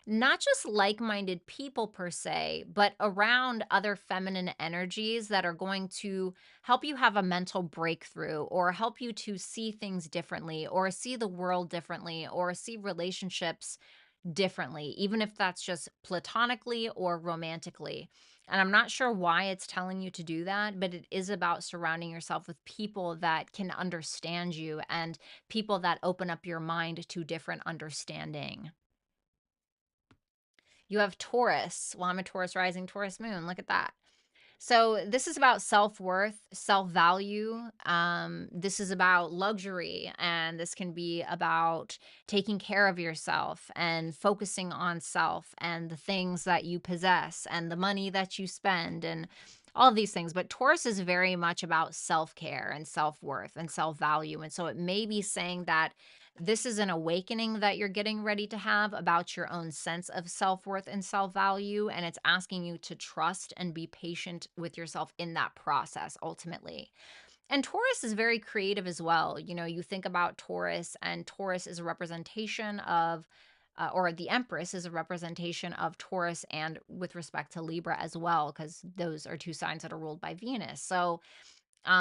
not just like-minded people per se, but around other feminine energies that are going to help you have a mental breakthrough or help you to see things differently or see the world differently or see relationships differently, even if that's just platonically or romantically. And I'm not sure why it's telling you to do that, but it is about surrounding yourself with people that can understand you and people that open up your mind to different understanding. You have Taurus. Well, I'm a Taurus rising, Taurus moon. Look at that. So this is about self-worth, self-value. This is about luxury, and this can be about taking care of yourself and focusing on self and the things that you possess and the money that you spend and all of these things. But Taurus is very much about self-care and self-worth and self-value. And so it may be saying that this is an awakening that you're getting ready to have about your own sense of self-worth and self-value, and it's asking you to trust and be patient with yourself in that process ultimately. And Taurus is very creative as well. You know, you think about Taurus, and Taurus is a representation of or the Empress is a representation of Taurus and with respect to Libra as well, because those are two signs that are ruled by Venus. So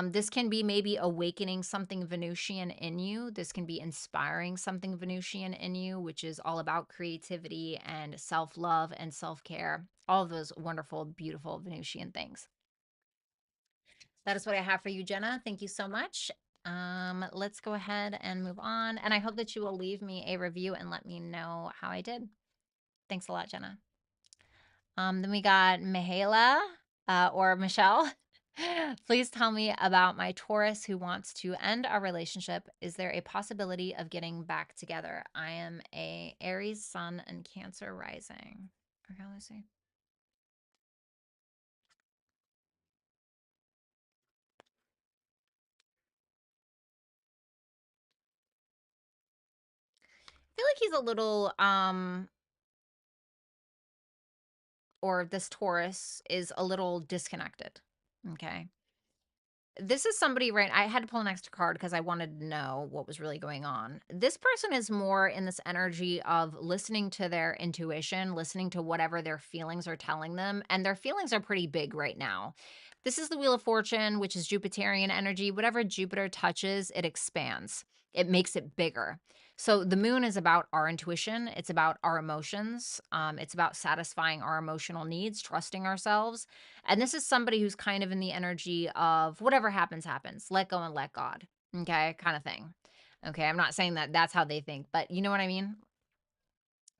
this can be maybe awakening something Venusian in you. This can be inspiring something Venusian in you, which is all about creativity and self love and self care. All of those wonderful, beautiful Venusian things. That is what I have for you, Jenna. Thank you so much. Let's go ahead and move on. And I hope that you will leave me a review and let me know how I did. Thanks a lot, Jenna. Then we got Mihaela or Michelle. Please tell me about my Taurus who wants to end our relationship. Is there a possibility of getting back together? I am a Aries sun and Cancer rising. Okay, let's see. I feel like he's a little or this Taurus is a little disconnected. Okay. This is somebody, right? I had to pull an extra card because I wanted to know what was really going on. This person is more in this energy of listening to their intuition, listening to whatever their feelings are telling them. And their feelings are pretty big right now. This is the Wheel of Fortune, which is Jupiterian energy. Whatever Jupiter touches, it expands, it makes it bigger. So the moon is about our intuition, it's about our emotions, it's about satisfying our emotional needs, trusting ourselves. And this is somebody who's kind of in the energy of whatever happens, happens. Let go and let God. Okay, kind of thing. Okay, I'm not saying that that's how they think, but you know what I mean?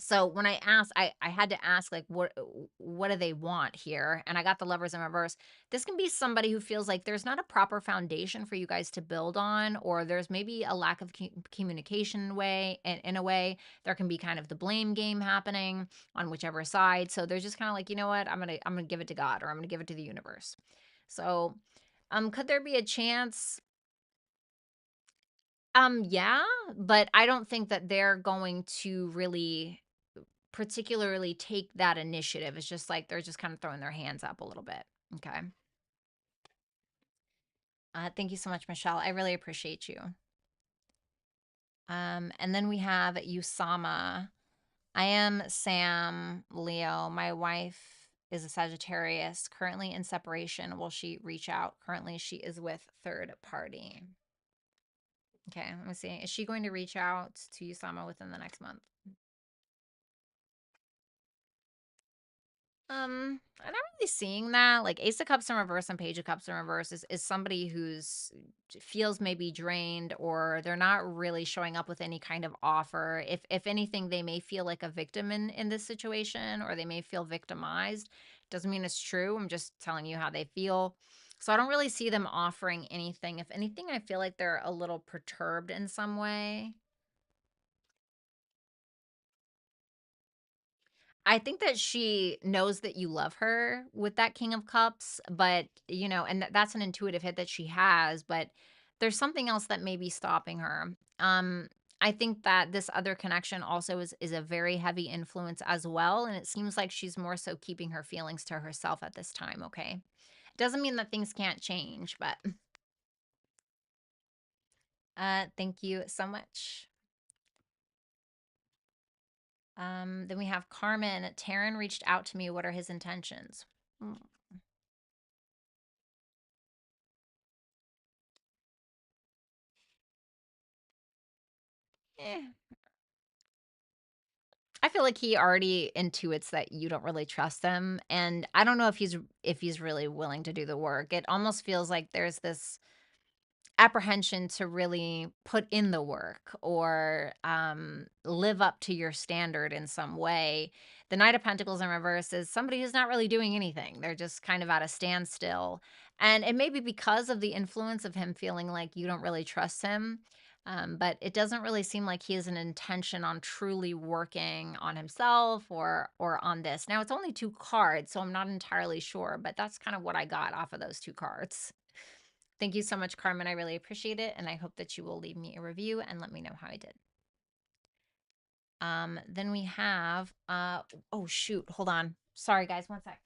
So when I asked, I had to ask like what do they want here? And I got the Lovers in reverse. This can be somebody who feels like there's not a proper foundation for you guys to build on, or there's maybe a lack of communication way. And in a way, there can be kind of the blame game happening on whichever side. So they're just kind of like, you know what, I'm gonna give it to God, or I'm gonna give it to the universe. So could there be a chance? Yeah, but I don't think that they're going to really particularly take that initiative. It's just like they're just kind of throwing their hands up a little bit. Okay. Thank you so much, Michelle. I really appreciate you. And then we have Usama. I am Sam Leo. My wife is a Sagittarius, currently in separation. Will she reach out? Currently, she is with third party. Okay, let me see. Is she going to reach out to Usama within the next month? I'm not really seeing that. Like Ace of Cups in reverse and Page of Cups in reverse is somebody who's feels maybe drained, or they're not really showing up with any kind of offer. If anything, they may feel like a victim in this situation, or they may feel victimized. Doesn't mean it's true. I'm just telling you how they feel. So I don't really see them offering anything. If anything, I feel like they're a little perturbed in some way. I think that she knows that you love her with that King of Cups, but, you know, and that's an intuitive hit that she has, but there's something else that may be stopping her. I think that this other connection also is a very heavy influence as well, and it seems like she's more so keeping her feelings to herself at this time, okay? Doesn't mean that things can't change, but thank you so much. Then we have Carmen. Taryn reached out to me. What are his intentions? Hmm. Eh, I feel like he already intuits that you don't really trust him, and I don't know if he's really willing to do the work. It almost feels like there's this apprehension to really put in the work or live up to your standard in some way The Knight of Pentacles in reverse is somebody who's not really doing anything. They're just kind of at a standstill. And it may be because of the influence of him feeling like you don't really trust him. But it doesn't really seem like he has an intention on truly working on himself or on this. Now, it's only 2 cards, so I'm not entirely sure, but that's kind of what I got off of those 2 cards. Thank you so much, Carmen. I really appreciate it, and I hope that you will leave me a review and let me know how I did. Then we have, oh shoot, hold on. Sorry guys, one sec.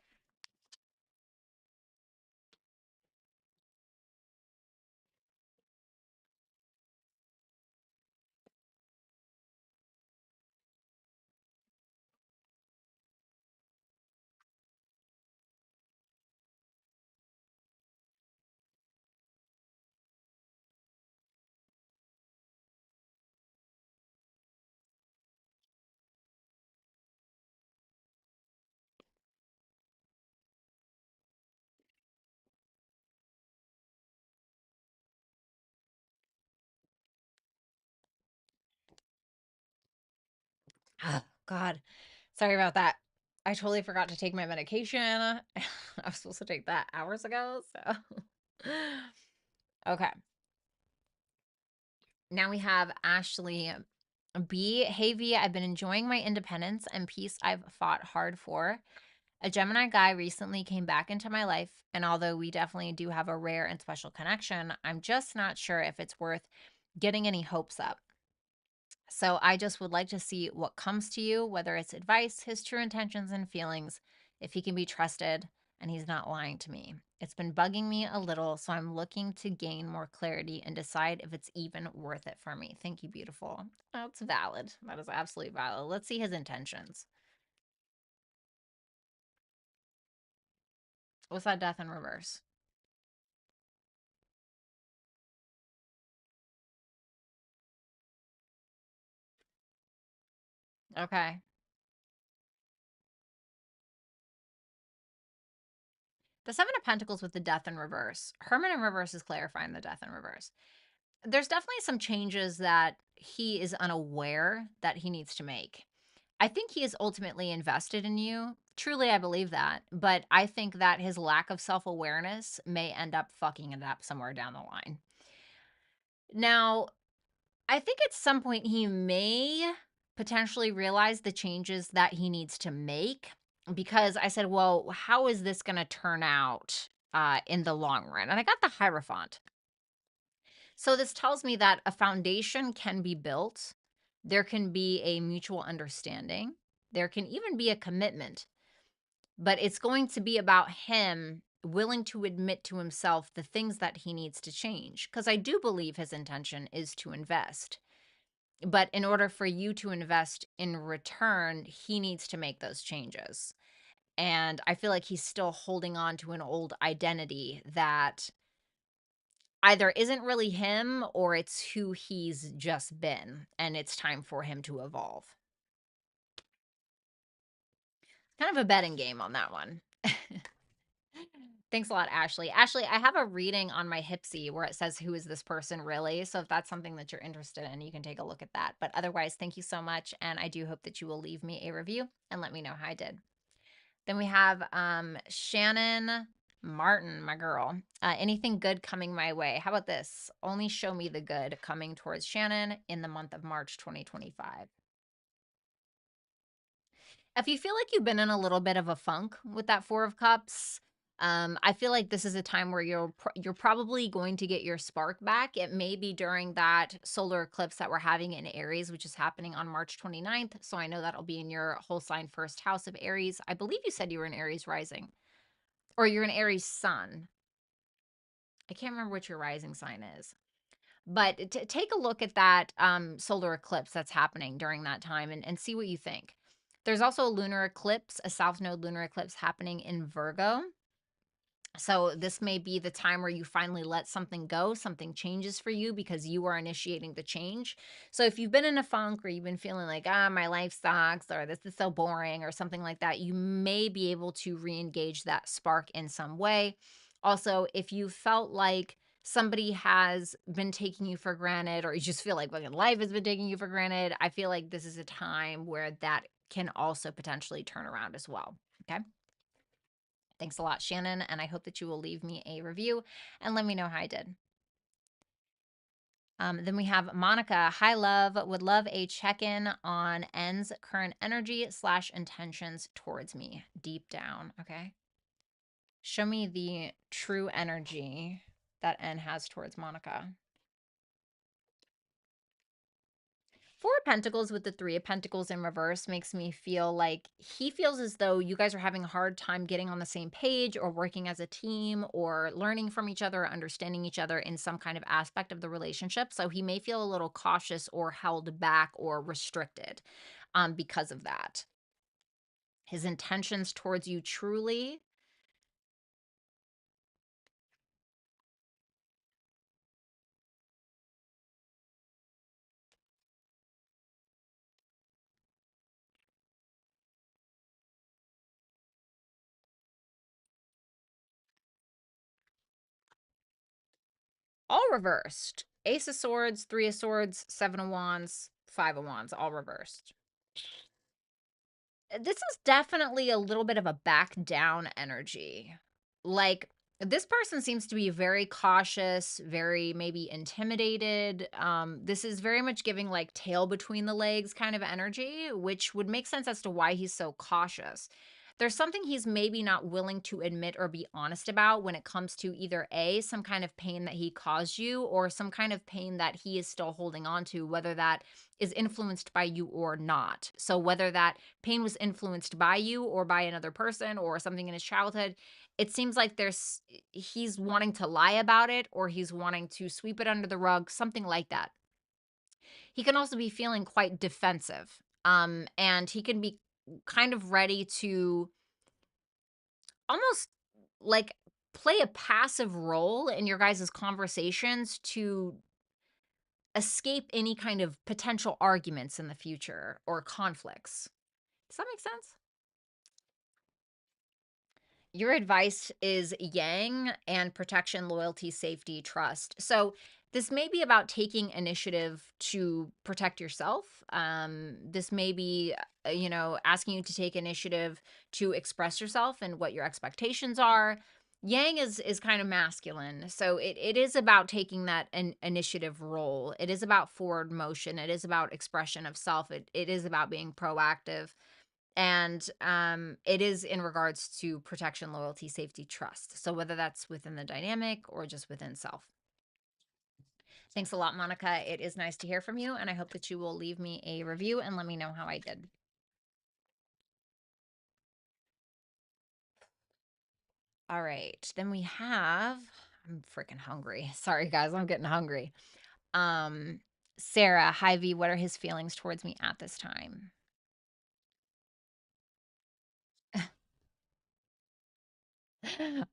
Oh, God. Sorry about that. I totally forgot to take my medication. I was supposed to take that hours ago, so. Okay. Now we have Ashley B. Hey V, I've been enjoying my independence and peace I've fought hard for. A Gemini guy recently came back into my life, and although we definitely do have a rare and special connection, I'm just not sure if it's worth getting any hopes up. So I just would like to see what comes to you, whether it's advice, his true intentions and feelings, if he can be trusted and he's not lying to me. It's been bugging me a little, so I'm looking to gain more clarity and decide if it's even worth it for me. Thank you, beautiful. That's valid. That is absolutely valid. Let's see his intentions. What's that death in reverse? Okay. The Seven of Pentacles with the death in reverse. Hermit in reverse is clarifying the death in reverse. There's definitely some changes that he is unaware that he needs to make. I think he is ultimately invested in you. Truly, I believe that. But I think that his lack of self awareness may end up fucking it up somewhere down the line. Now, I think at some point he may potentially realize the changes that he needs to make because I said, well, how is this going to turn out in the long run? And I got the Hierophant. So this tells me that a foundation can be built. There can be a mutual understanding. There can even be a commitment, but it's going to be about him willing to admit to himself the things that he needs to change. Because I do believe his intention is to invest. But in order for you to invest in return, he needs to make those changes. And I feel like he's still holding on to an old identity that either isn't really him or it's who he's just been. And it's time for him to evolve. Kind of a betting game on that one. Thanks a lot, Ashley. Ashley, I have a reading on my Hipsy where it says, who is this person really? So if that's something that you're interested in, you can take a look at that. But otherwise, thank you so much. And I do hope that you will leave me a review and let me know how I did. Then we have Shannon Martin, my girl. Anything good coming my way? How about this? Only show me the good coming towards Shannon in the month of March 2025. If you feel like you've been in a little bit of a funk with that 4 of Cups, I feel like this is a time where you're probably going to get your spark back. It may be during that solar eclipse that we're having in Aries, which is happening on March 29th. So I know that'll be in your whole sign first house of Aries. I believe you said you were an Aries rising, or you're an Aries sun. I can't remember what your rising sign is. But take a look at that solar eclipse that's happening during that time and see what you think. There's also a lunar eclipse, a south node lunar eclipse happening in Virgo. So this may be the time where you finally let something go, something changes for you because you are initiating the change. So if you've been in a funk or you've been feeling like, my life sucks or this is so boring or something like that, you may be able to re-engage that spark in some way. Also, if you felt like somebody has been taking you for granted or you just feel like life has been taking you for granted, I feel like this is a time where that can also potentially turn around as well. Okay. Thanks a lot, Shannon. And I hope that you will leave me a review and let me know how I did. Then we have Monica. Hi, love. Would love a check-in on N's current energy / intentions towards me deep down. Okay. Show me the true energy that N has towards Monica. Four of Pentacles with the Three of Pentacles in reverse makes me feel like he feels as though you guys are having a hard time getting on the same page or working as a team or learning from each other, understanding each other in some kind of aspect of the relationship. So he may feel a little cautious or held back or restricted because of that. His intentions towards you truly. All reversed. Ace of Swords, Three of Swords, Seven of Wands, Five of Wands, all reversed. This is definitely a little bit of a back down energy. Like, this person seems to be very cautious, very maybe intimidated. This is very much giving like tail between the legs kind of energy, which would make sense as to why he's so cautious. There's something he's maybe not willing to admit or be honest about when it comes to either A, some kind of pain that he caused you, or some kind of pain that he is still holding on to, whether that is influenced by you or not. So whether that pain was influenced by you or by another person or something in his childhood, it seems like he's wanting to lie about it or he's wanting to sweep it under the rug, something like that. He can also be feeling quite defensive. And he can be kind of ready to almost like play a passive role in your guys' conversations to escape any kind of potential arguments in the future or conflicts. Does that make sense? Your advice is yang and protection, loyalty, safety, trust. So this may be about taking initiative to protect yourself. This may be, asking you to take initiative to express yourself and what your expectations are. Yang is kind of masculine. So it is about taking that initiative role. It is about forward motion. It is about expression of self. It is about being proactive. And it is in regards to protection, loyalty, safety, trust. So whether that's within the dynamic or just within self. Thanks a lot, Monica. It is nice to hear from you. And I hope that you will leave me a review and let me know how I did. All right. Then we have, I'm freaking hungry. Sorry, guys. I'm getting hungry. Sarah, hi V, what are his feelings towards me at this time?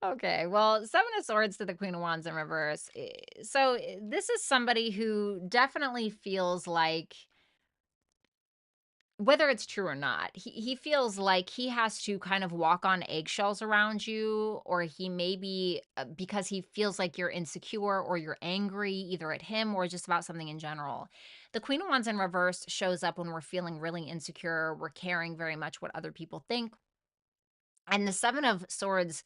Okay, well, Seven of Swords to the Queen of Wands in reverse. So this is somebody who definitely feels like, whether it's true or not, he feels like he has to kind of walk on eggshells around you, or he maybe because he feels like you're insecure or you're angry either at him or just about something in general. The Queen of Wands in reverse shows up when we're feeling really insecure, we're caring very much what other people think. And the Seven of Swords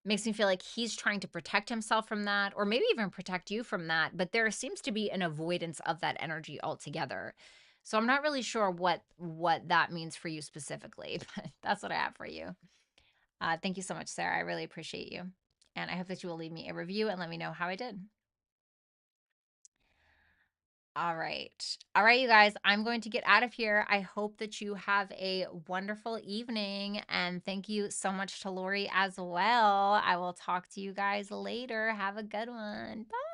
makes me feel like he's trying to protect himself from that, or maybe even protect you from that. But there seems to be an avoidance of that energy altogether. So I'm not really sure what that means for you specifically, but that's what I have for you. Thank you so much, Sarah. I really appreciate you. And I hope that you will leave me a review and let me know how I did. All right. All right, you guys, I'm going to get out of here. I hope that you have a wonderful evening. And thank you so much to Lori as well. I will talk to you guys later. Have a good one. Bye.